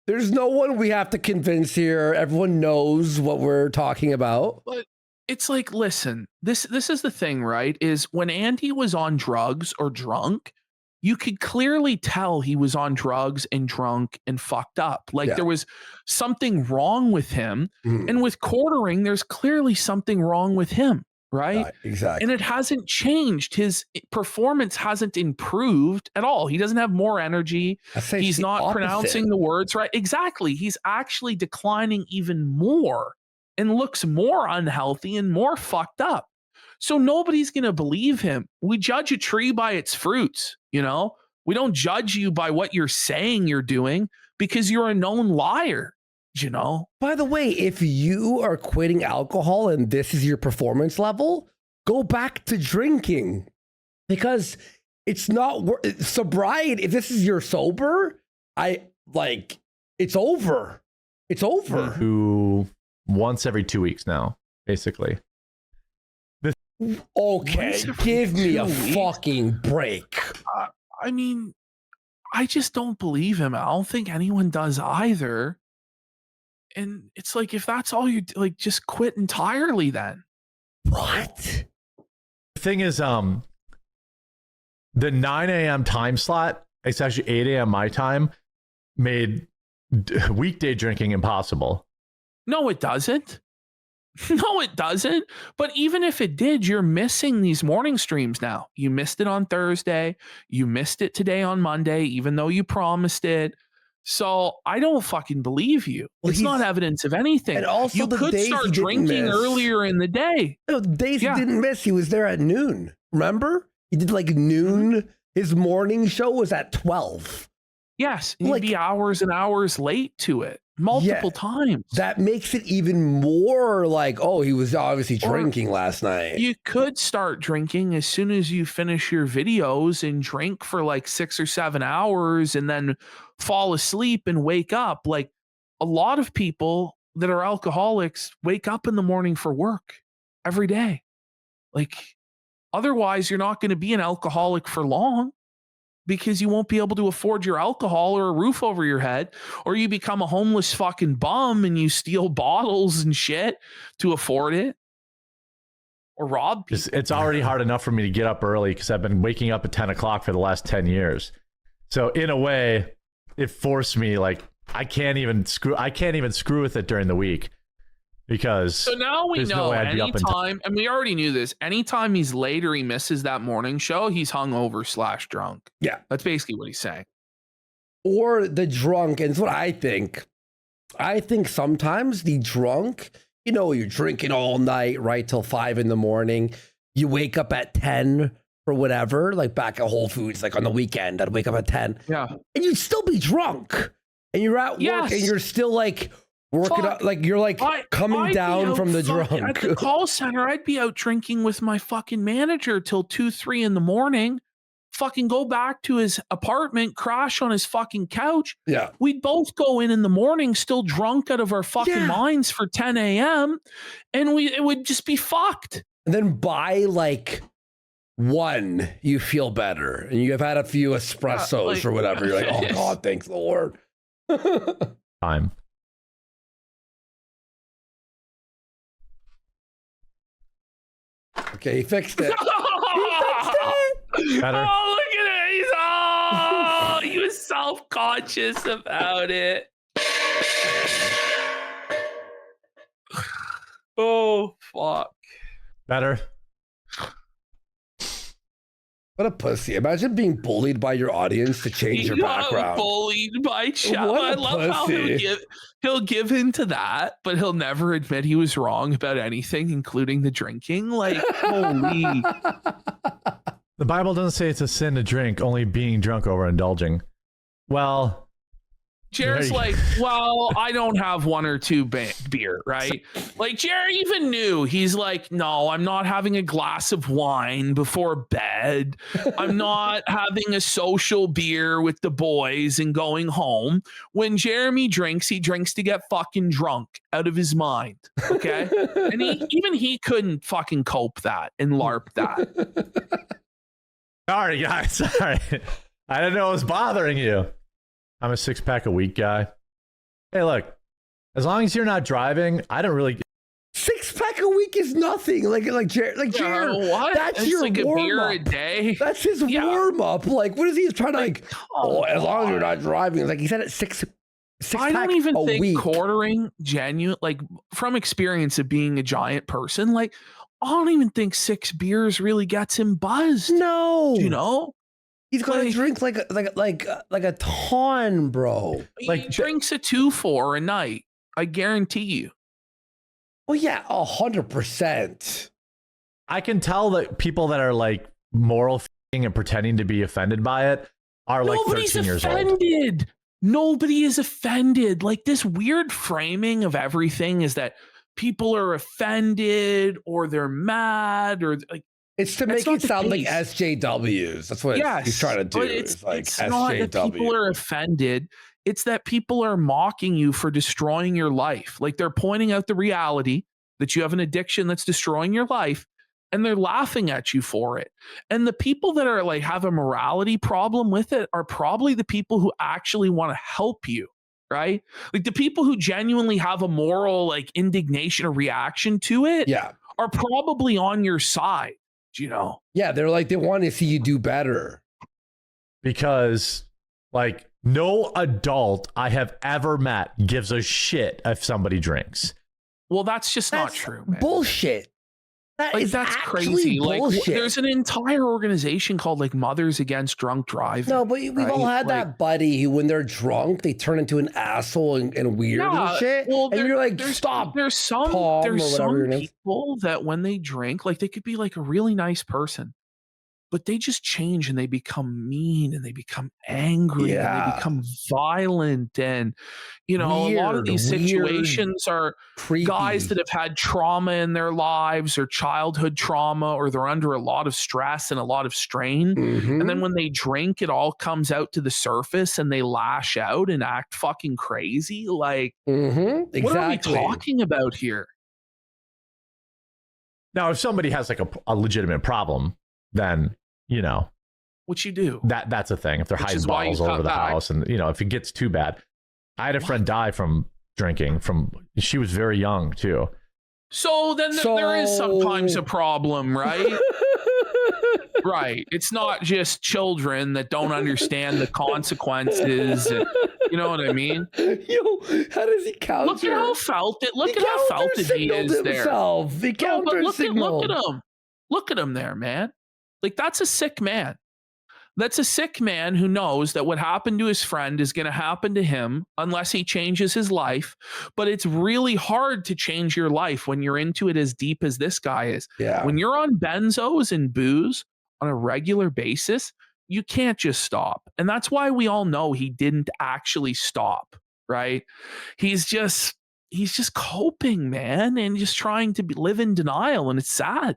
There's no one we have to convince here. Everyone knows what we're talking about. But it's like, listen, this is the thing, right? Is when Andy was on drugs or drunk, you could clearly tell he was on drugs and drunk and fucked up. Like there was something wrong with him. And with quartering, there's clearly something wrong with him, right? Exactly. And it hasn't changed. His performance hasn't improved at all. He doesn't have more energy. He's not pronouncing the words right. Exactly. He's actually declining even more and looks more unhealthy and more fucked up. So nobody's going to believe him. We judge a tree by its fruits, you know? We don't judge you by what you're saying you're doing because you're a known liar, you know? By the way, if you are quitting alcohol and this is your performance level, go back to drinking because it's not sobriety. If this is your sober, it's over. It's over. Who once every 2 weeks now, basically. Okay, give me a fucking break. I mean, I just don't believe him. I don't think anyone does either. And it's like, if that's all you like, just quit entirely then. What? The thing is, the 9 a.m. time slot, it's actually 8 a.m. my time, made weekday drinking impossible. No, it doesn't. No, it doesn't. But even if it did, you're missing these morning streams now. You missed it on Thursday. You missed it today on Monday, even though you promised it. So I don't fucking believe you. Well, it's not evidence of anything. And also, you could start drinking earlier in the day. No, the days he didn't miss, he was there at noon. Remember? He did like noon. His morning show was at 12. Yes, he'd be hours and hours late to it. Multiple times. That makes it even more like, oh, he was obviously drinking last night. You could start drinking as soon as you finish your videos and drink for like 6 or 7 hours and then fall asleep and wake up. Like a lot of people that are alcoholics wake up in the morning for work every day. Like otherwise you're not going to be an alcoholic for long. because you won't be able to afford your alcohol or a roof over your head, or you become a homeless fucking bum and you steal bottles and shit to afford it. Or rob people. It's already hard enough for me to get up early because I've been waking up at 10 o'clock for the last 10 years. So in a way, it forced me, like, I can't even screw with it during the week because so now we know anytime, and we already knew this, anytime he's late or he misses that morning show, he's hungover / drunk. Yeah. That's basically what he's saying. Or the drunk, and it's what I think. I think sometimes the drunk, you know, you're drinking all night, right, till 5 a.m. You wake up at 10 for whatever, like back at Whole Foods, like on the weekend, I'd wake up at 10. Yeah. And you'd still be drunk. And you're at work and you're still like working up, like you're like coming down from the drunk. At the call center, I'd be out drinking with my fucking manager till 2-3 in the morning. Fucking go back to his apartment, crash on his fucking couch. Yeah. We'd both go in the morning, still drunk out of our fucking minds for 10 a.m. And it would just be fucked. And then by like 1, you feel better. And you have had a few espressos or whatever. You're like, oh God, thanks Lord. Time. Okay, he fixed it. Better. Oh, look at it. He was self-conscious about it. Oh, fuck. Better. What a pussy. Imagine being bullied by your audience to change your background. Bullied by chat. What I a love how pussy. he'll give in to that, but he'll never admit he was wrong about anything, including the drinking. Like, holy. The Bible doesn't say it's a sin to drink, only being drunk overindulging. Well, Jared's like, well, I don't have 1 or 2 beer, right? Like, Jared even knew. He's like, no, I'm not having a glass of wine before bed. I'm not having a social beer with the boys and going home. When Jeremy drinks, he drinks to get fucking drunk out of his mind, okay? And he couldn't fucking cope that and LARP that. Sorry, guys. Sorry. I didn't know it was bothering you. I'm a 6-pack a week guy. Hey, look, as long as you're not driving, I don't really. 6-pack a week is nothing. Like Jared, what? That's it's your like a beer warm-up. a day. That's his warm-up. Like, what is he trying to like? Oh, as long as you're not driving. Like he said, it's six I don't even a think week. quartering genuine, like from experience of being a giant person, like I don't even think 6 beers really gets him buzzed. No, you know. He's gonna drink like a ton, bro. He drinks a 2-4 a night. I guarantee you. Well, yeah, 100%. I can tell that people that are like moral and pretending to be offended by it are like 13 years old. Nobody is offended. Like this weird framing of everything is that people are offended or they're mad or like. It's to make it sound like SJWs. That's what he's trying to do. But it's not that people are offended. It's that people are mocking you for destroying your life. Like they're pointing out the reality that you have an addiction that's destroying your life, and they're laughing at you for it. And the people that are like have a morality problem with it are probably the people who actually want to help you, right? Like the people who genuinely have a moral like indignation or reaction to it are probably on your side. You know, they're like they want to see you do better because like no adult I have ever met gives a shit if somebody drinks. Well, that's just not true, man. Bullshit. That's crazy. Bullshit. Like there's an entire organization called like Mothers Against Drunk Driving. No, but we've all had that buddy who when they're drunk they turn into an asshole and weird and shit. Well, and you're like, stop. There's some people that when they drink, like they could be like a really nice person, but they just change and they become mean and they become angry and they become violent. And, you know, a lot of these situations are guys that have had trauma in their lives or childhood trauma, or they're under a lot of stress and a lot of strain. And then when they drink, it all comes out to the surface and they lash out and act fucking crazy. Like, exactly. What are we talking about here? Now, if somebody has like a legitimate problem, then, you know, What you do? That's a thing. If they're hiding bottles all over the house, and if it gets too bad. I had a friend die from drinking. She was very young too. So then there is sometimes a problem, right? Right. It's not just children that don't understand the consequences. And, you know what I mean? Yo, how does he counter? Look at how felted. Look at how felted he is there. He counter signaled. Look at him. Look at him there, man. Like, that's a sick man. That's a sick man who knows that what happened to his friend is going to happen to him unless he changes his life. But it's really hard to change your life when you're into it as deep as this guy is. Yeah. When you're on benzos and booze on a regular basis, you can't just stop. And that's why we all know he didn't actually stop, right? He's just coping, man, and just trying to live in denial. And it's sad.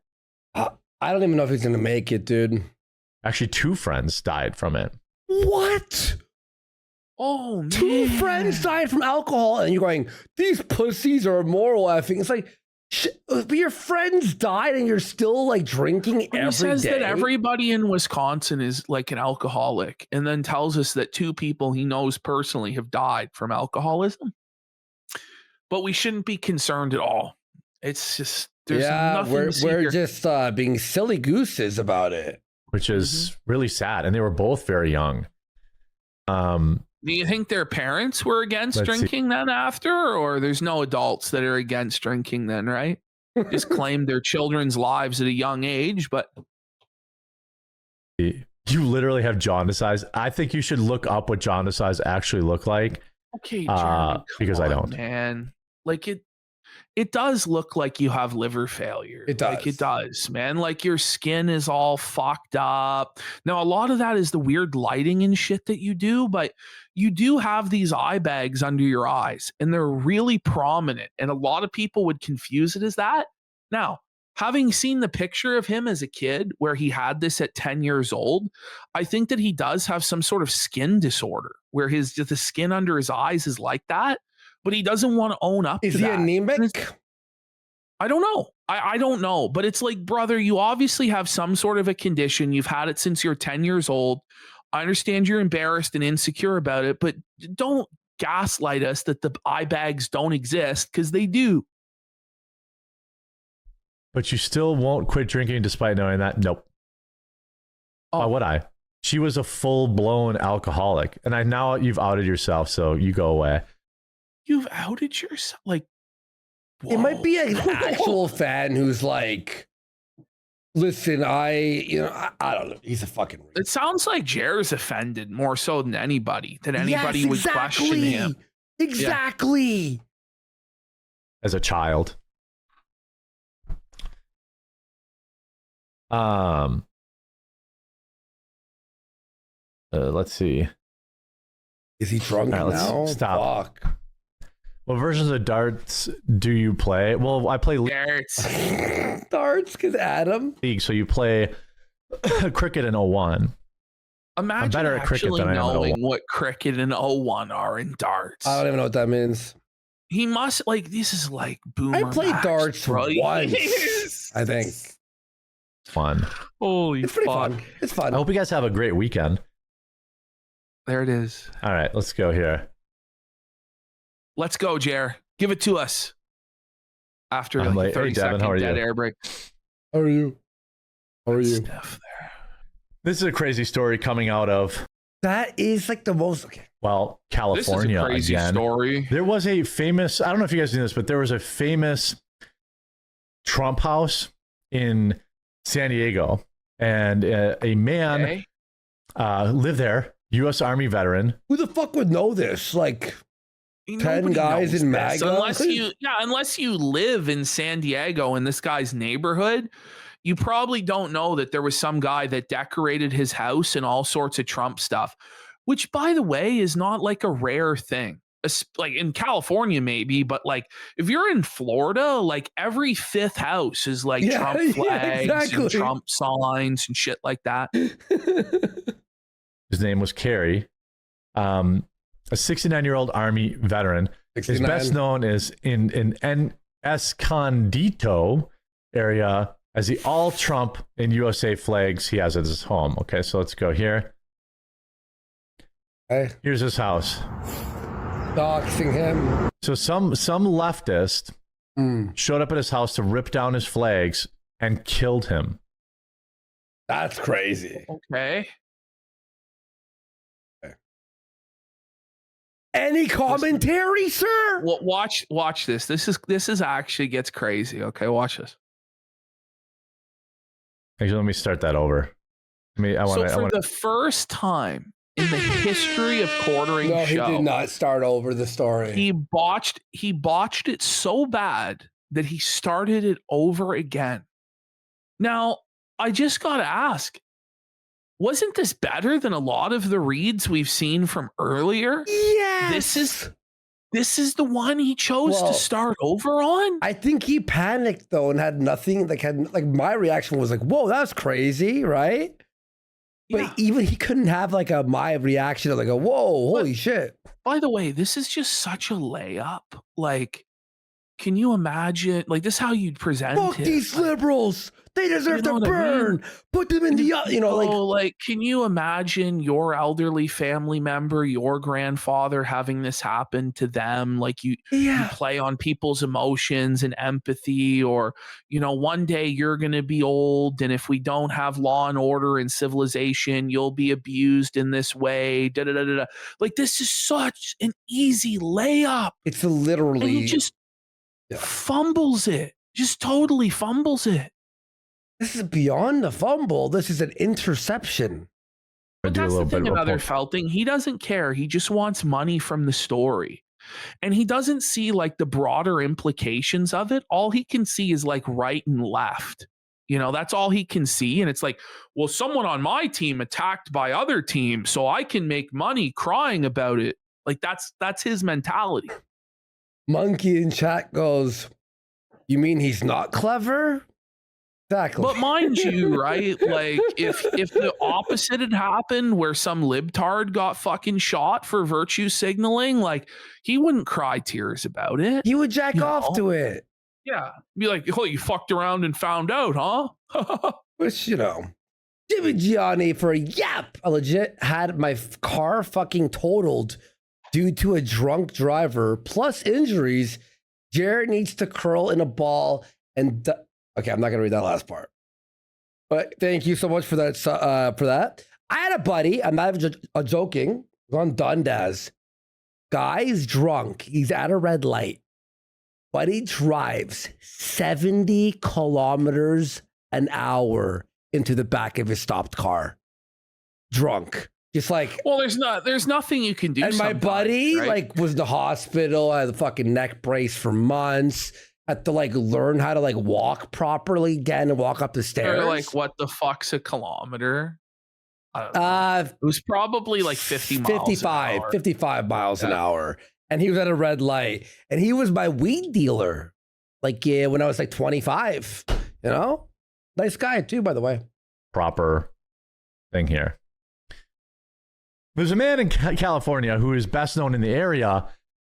I don't even know if he's going to make it, dude. Actually, 2 friends died from it. What? Oh, man. 2 friends died from alcohol, and you're going, these pussies are moral effing. It's like, but your friends died and you're still like drinking every day. He says that everybody in Wisconsin is like an alcoholic, and then tells us that 2 people he knows personally have died from alcoholism. But we shouldn't be concerned at all. It's just, there's nothing we're just being silly gooses about it. Which is really sad. And they were both very young. Do you think their parents were against drinking then after? Or there's no adults that are against drinking then, right? Just claimed their children's lives at a young age, but... You literally have jaundice eyes. I think you should look up what jaundice eyes actually look like. Okay, Jeremy, because I don't. Man, like it does look like you have liver failure. It does. Like it does, man. Like your skin is all fucked up. Now, a lot of that is the weird lighting and shit that you do, but you do have these eye bags under your eyes, and they're really prominent. And a lot of people would confuse it as that. Now, having seen the picture of him as a kid where he had this at 10 years old, I think that he does have some sort of skin disorder where the skin under his eyes is like that. But he doesn't want to own up to that. Is he anemic? I don't know. I don't know. But it's like, brother, you obviously have some sort of a condition. You've had it since you're 10 years old. I understand you're embarrassed and insecure about it, but don't gaslight us that the eye bags don't exist, because they do. But you still won't quit drinking despite knowing that? Nope. Why would I? She was a full-blown alcoholic. And now you've outed yourself, so you go away. You've outed yourself? Like, whoa. It might be an actual fan who's like, listen, I don't know. He's a fucking... It sounds like Jer's offended more so than anybody would question him. Exactly. Yeah. As a child. Let's see. Is he drunk now? Stop. Fuck. What versions of darts do you play? Well, I play darts. Darts, because Adam. League, so you play cricket in 01. Imagine I'm better at cricket than I am at 01. What cricket and 01 are in darts. I don't even know what that means. He must, like, this is like boomer. I played darts once, I think. Fun. Holy It's pretty fuck. fun. It's fun. I hope you guys have a great weekend. There it is. All right, let's go here. Let's go, Jer. Give it to us. After I'm like like, 30 hey, Devin, second how are dead you? air break. How are you? How are you? Stuff there. This is a crazy story coming out of... That is like the most... Okay. Well, California This is a crazy again. story. There was a famous... I don't know if you guys knew this, but there was a famous Trump house in San Diego. And a man lived there, U.S. Army veteran. Who the fuck would know this? Like... 10 Nobody guys knows in this. MAGA? Unless you live in San Diego in this guy's neighborhood, you probably don't know that there was some guy that decorated his house and all sorts of Trump stuff, which, by the way, is not like a rare thing. Like in California, maybe, but like if you're in Florida, like every 5th house is like Trump flags and Trump signs and shit like that. His name was Kerry. A 69-year-old Army veteran. 69. Is best known as in Escondido area as the all Trump and USA flags he has at his home. Okay, so let's go here. Hey. Here's his house. Doxing him. So some leftist showed up at his house to rip down his flags and killed him. That's crazy. Okay. Any commentary, sir? Well, watch this. This is actually gets crazy. Okay, watch this. Actually, let me start that over. The first time in the history of quartering no, show, he did not start over the story. He botched it so bad that he started it over again. Now, I just gotta ask, wasn't this better than a lot of the reads we've seen from earlier? Yes. This is the one he chose to start over on. I think he panicked though and had nothing. My reaction was like, "Whoa, that's crazy," right? Yeah. But even he couldn't have my reaction of "Whoa, holy shit!" By the way, this is just such a layup. Like, can you imagine? Like, this is how you'd present Fuck it. these liberals. They deserve to burn. Put them in the, can you imagine your elderly family member, your grandfather having this happen to them? Like you play on people's emotions and empathy, or, one day you're going to be old. And if we don't have law and order and civilization, you'll be abused in this way. Da, da, da, da, da. Like, this is such an easy layup. It's literally. And he just fumbles it, just totally fumbles it. This is beyond a fumble. This is an interception. But that's the thing about Felting. He doesn't care. He just wants money from the story. And he doesn't see the broader implications of it. All he can see is right and left. That's all he can see. And it's well, someone on my team attacked by other teams, so I can make money crying about it. That's his mentality. Monkey in chat goes, "You mean he's not clever?" Exactly. But mind you, right? If the opposite had happened, where some libtard got fucking shot for virtue signaling, he wouldn't cry tears about it. He would jack off to it. Yeah, be like, "Oh, you fucked around and found out, huh?" Which Jimmy Gianni for a yap. I legit had my car fucking totaled due to a drunk driver plus injuries. Jared needs to curl in a ball and. Okay, I'm not gonna read that last part, but thank you so much for that. I had a buddy. I'm not even joking. On Dundas, guy's drunk. He's at a red light, but he drives 70 kilometers an hour into the back of his stopped car, drunk. Just well, there's nothing you can do. And my buddy was in the hospital. Had a fucking neck brace for months. Had to learn how to walk properly again and walk up the stairs. What the fuck's a kilometer? I don't know. It was probably 50 miles 55 miles an hour. And he was at a red light. And he was my weed dealer. When I was 25, Nice guy too, by the way. Proper thing here. There's a man in California who is best known in the area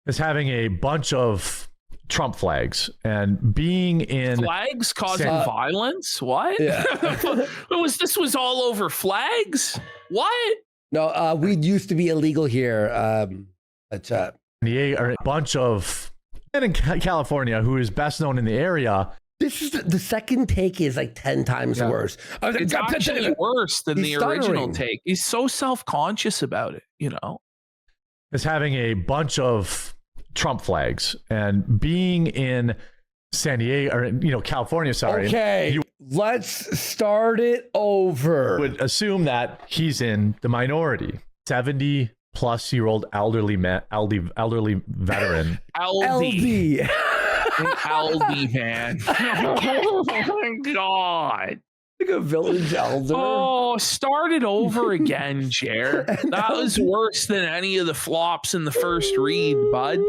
as having a bunch of Trump flags and being in flags causing violence. What? Yeah. This was all over flags. What? No, weed used to be illegal here. At chat. A bunch of men in California who is best known in the area. This is the second take is 10 times worse. It's actually worse than the original take. He's so self-conscious about it, Is having a bunch of Trump flags and being in San Diego or California. Sorry. Okay, let's start it over. Would assume that he's in the minority. 70-plus-year-old elderly veteran. LD. LD man. Oh my god. A village elder. Oh, start it over again, Jer. That was worse than any of the flops in the first read, bud.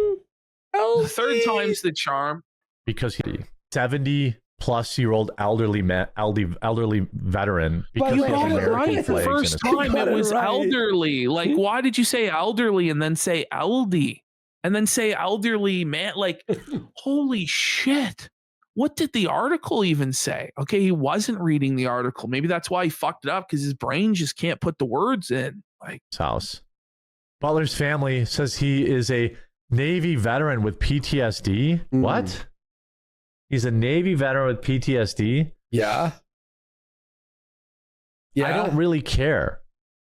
The third time's the charm. Because he 70-plus-year-old elderly veteran. But you got it right the first time. It was elderly. Why did you say elderly and then say LD? And then say elderly man? Holy shit. what did the article even say? Okay, he wasn't reading the article. Maybe that's why he fucked it up, because his brain just can't put the words in. Like, his house. Butler's family says he is a Navy veteran with PTSD. What? He's a Navy veteran with PTSD? Yeah. I don't really care.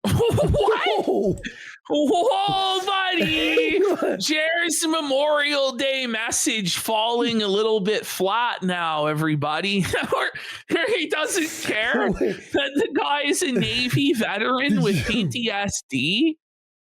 What? Whoa, buddy. Jared's Memorial Day message falling a little bit flat now, everybody. He doesn't care that the guy is a Navy veteran with PTSD.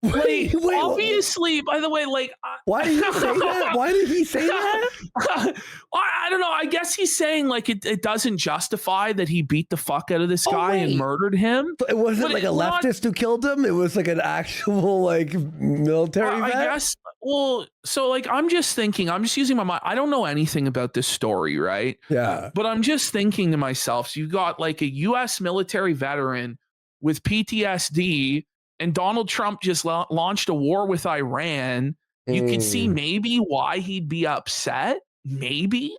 Wait, obviously, by the way, like, why did he say that? Why did he say that? I don't know. I guess he's saying like it doesn't justify that he beat the fuck out of this guy and murdered him. It wasn't like a leftist who killed him. It was like an actual like military vet. I guess. Well, so like I'm just using my mind. I don't know anything about this story, right? Yeah. But I'm just thinking to myself, so you got like a U.S. military veteran with PTSD. And Donald Trump just launched a war with Iran. You could see maybe why he'd be upset. Maybe.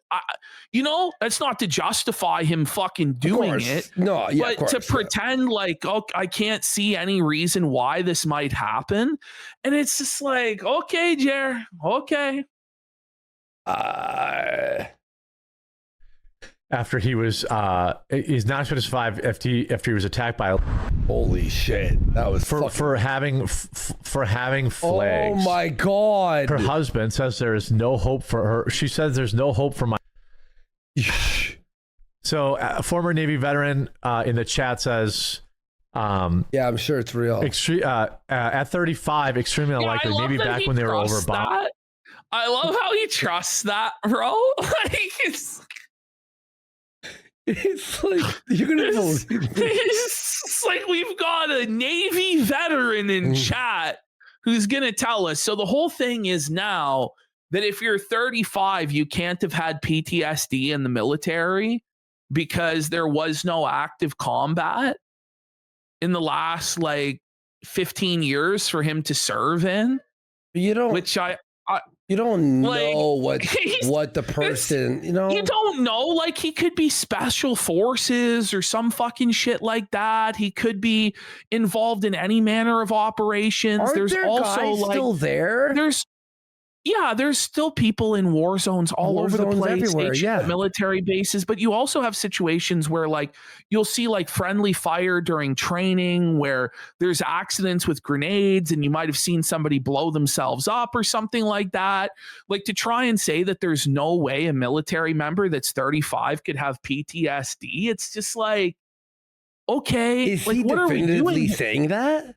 That's not to justify him fucking doing it. No, yeah, but to pretend like, oh, I can't see any reason why this might happen. And it's just like, okay, Jer, okay. After he was he's not supposed to survive after he was attacked by holy shit, that was for having flags. Oh my god. Her husband says there is no hope for her. She says there's no hope for my so a former Navy veteran in the chat says yeah, I'm sure it's real. At 35, extremely unlikely. Maybe back when they were over that. I love how he trusts that, bro. Like it's like you're gonna believe me. It's like we've got a Navy veteran in chat who's gonna tell us. So the whole thing is now that if you're 35, you can't have had PTSD in the military because there was no active combat in the last like 15 years for him to serve in. You don't. Which you don't know what the person, you don't know, like he could be special forces or some fucking shit like that. He could be involved in any manner of operations. Aren't there's there also guys like still there? There's still people in war zones all over the place, everywhere, at military bases. But you also have situations where like you'll see like friendly fire during training where there's accidents with grenades and you might have seen somebody blow themselves up or something like that. Like to try and say that there's no way a military member that's 35 could have PTSD. It's just like, okay. Is like, he what definitively are we doing? saying that?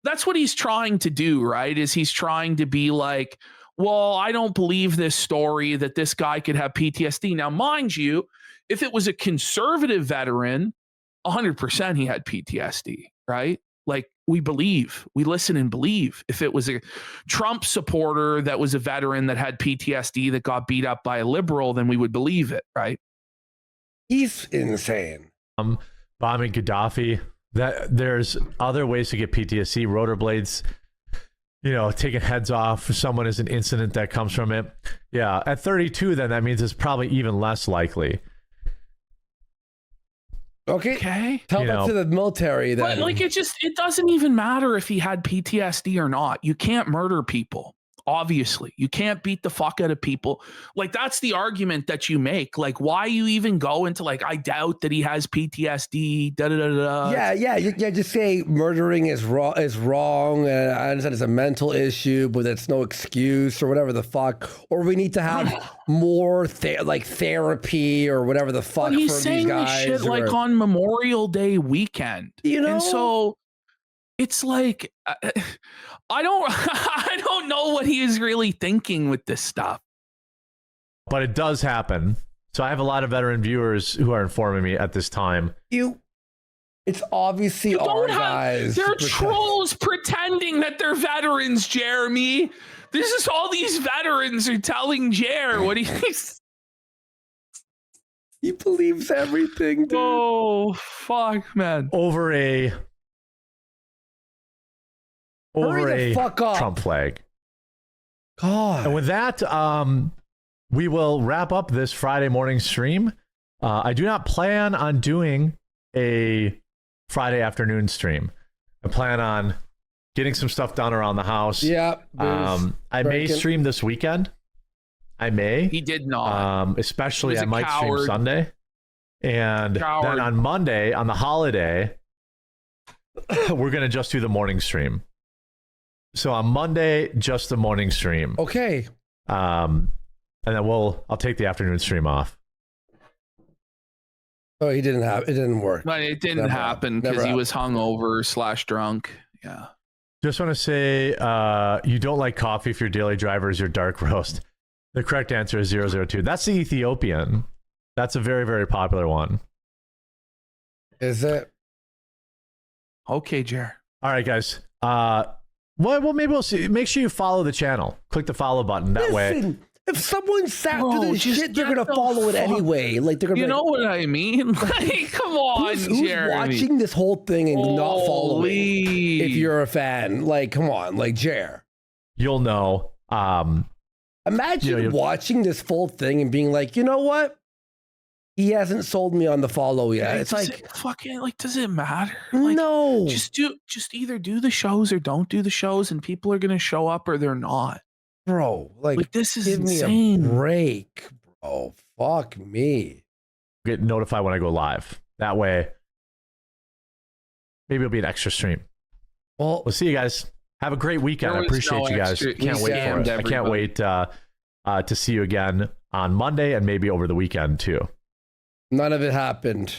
That's what he's trying to do, right? Is he's trying to be like, well, I don't believe this story that this guy could have PTSD. Now, mind you, if it was a conservative veteran, 100% he had PTSD, right? Like we listen and believe. If it was a Trump supporter that was a veteran that had PTSD that got beat up by a liberal, then we would believe it, right? He's insane. Bombing Gaddafi. That there's other ways to get PTSD. Rotor blades, taking heads off for someone is an incident that comes from it. Yeah, at 32, then that means it's probably even less likely. Okay. Tell that to the military then. But like it doesn't even matter if he had PTSD or not. You can't murder people. Obviously, you can't beat the fuck out of people. Like that's the argument that you make. Like, why you even go into like, I doubt that he has PTSD. Da da da da. Yeah. Just say murdering is wrong. And I understand it's a mental issue, but it's no excuse or whatever the fuck. Or we need to have more therapy or whatever the fuck. But he's for saying these guys. This shit like on Memorial Day weekend. And so it's like I don't know what he is really thinking with this stuff. But it does happen. So I have a lot of veteran viewers who are informing me at this time. It's obviously our guys. They're trolls pretending that they're veterans, Jeremy. This is all these veterans are telling Jer what he's. He believes everything, dude. Oh fuck, man. Over a Trump flag. God. And with that, we will wrap up this Friday morning stream. I do not plan on doing a Friday afternoon stream. I plan on getting some stuff done around the house. Yeah. I may stream this weekend. I may. He did not. Especially I might stream Sunday. And then on Monday, on the holiday, we're going to just do the morning stream. So on Monday, just the morning stream. Okay. And then I'll take the afternoon stream off. Oh, it didn't work. But it didn't happen because he was hungover / drunk. Yeah. Just want to say, you don't like coffee if your daily driver is your dark roast. The correct answer is 002. That's the Ethiopian. That's a very, very popular one. Is it? Okay, Jer. All right, guys. Well, maybe we'll see. Make sure you follow the channel. Click the follow button. That way. If someone sat through this shit, they're gonna follow it anyway. Like they're gonna. You know what I mean? Like, come on, who's Jeremy. watching this whole thing and not following? If you're a fan, like, come on, like Jer. You'll know. Imagine watching this full thing and being like, you know what? He hasn't sold me on the follow yet. It's like fucking like, does it matter? Like, no. Just either do the shows or don't do the shows, and people are gonna show up or they're not. Bro, like this is give insane. me a break, bro. Fuck me. Get notified when I go live. That way, maybe it'll be an extra stream. Well, we'll see you guys. Have a great weekend. I appreciate you guys. Can't wait for it. I can't wait to see you again on Monday and maybe over the weekend too. None of it happened.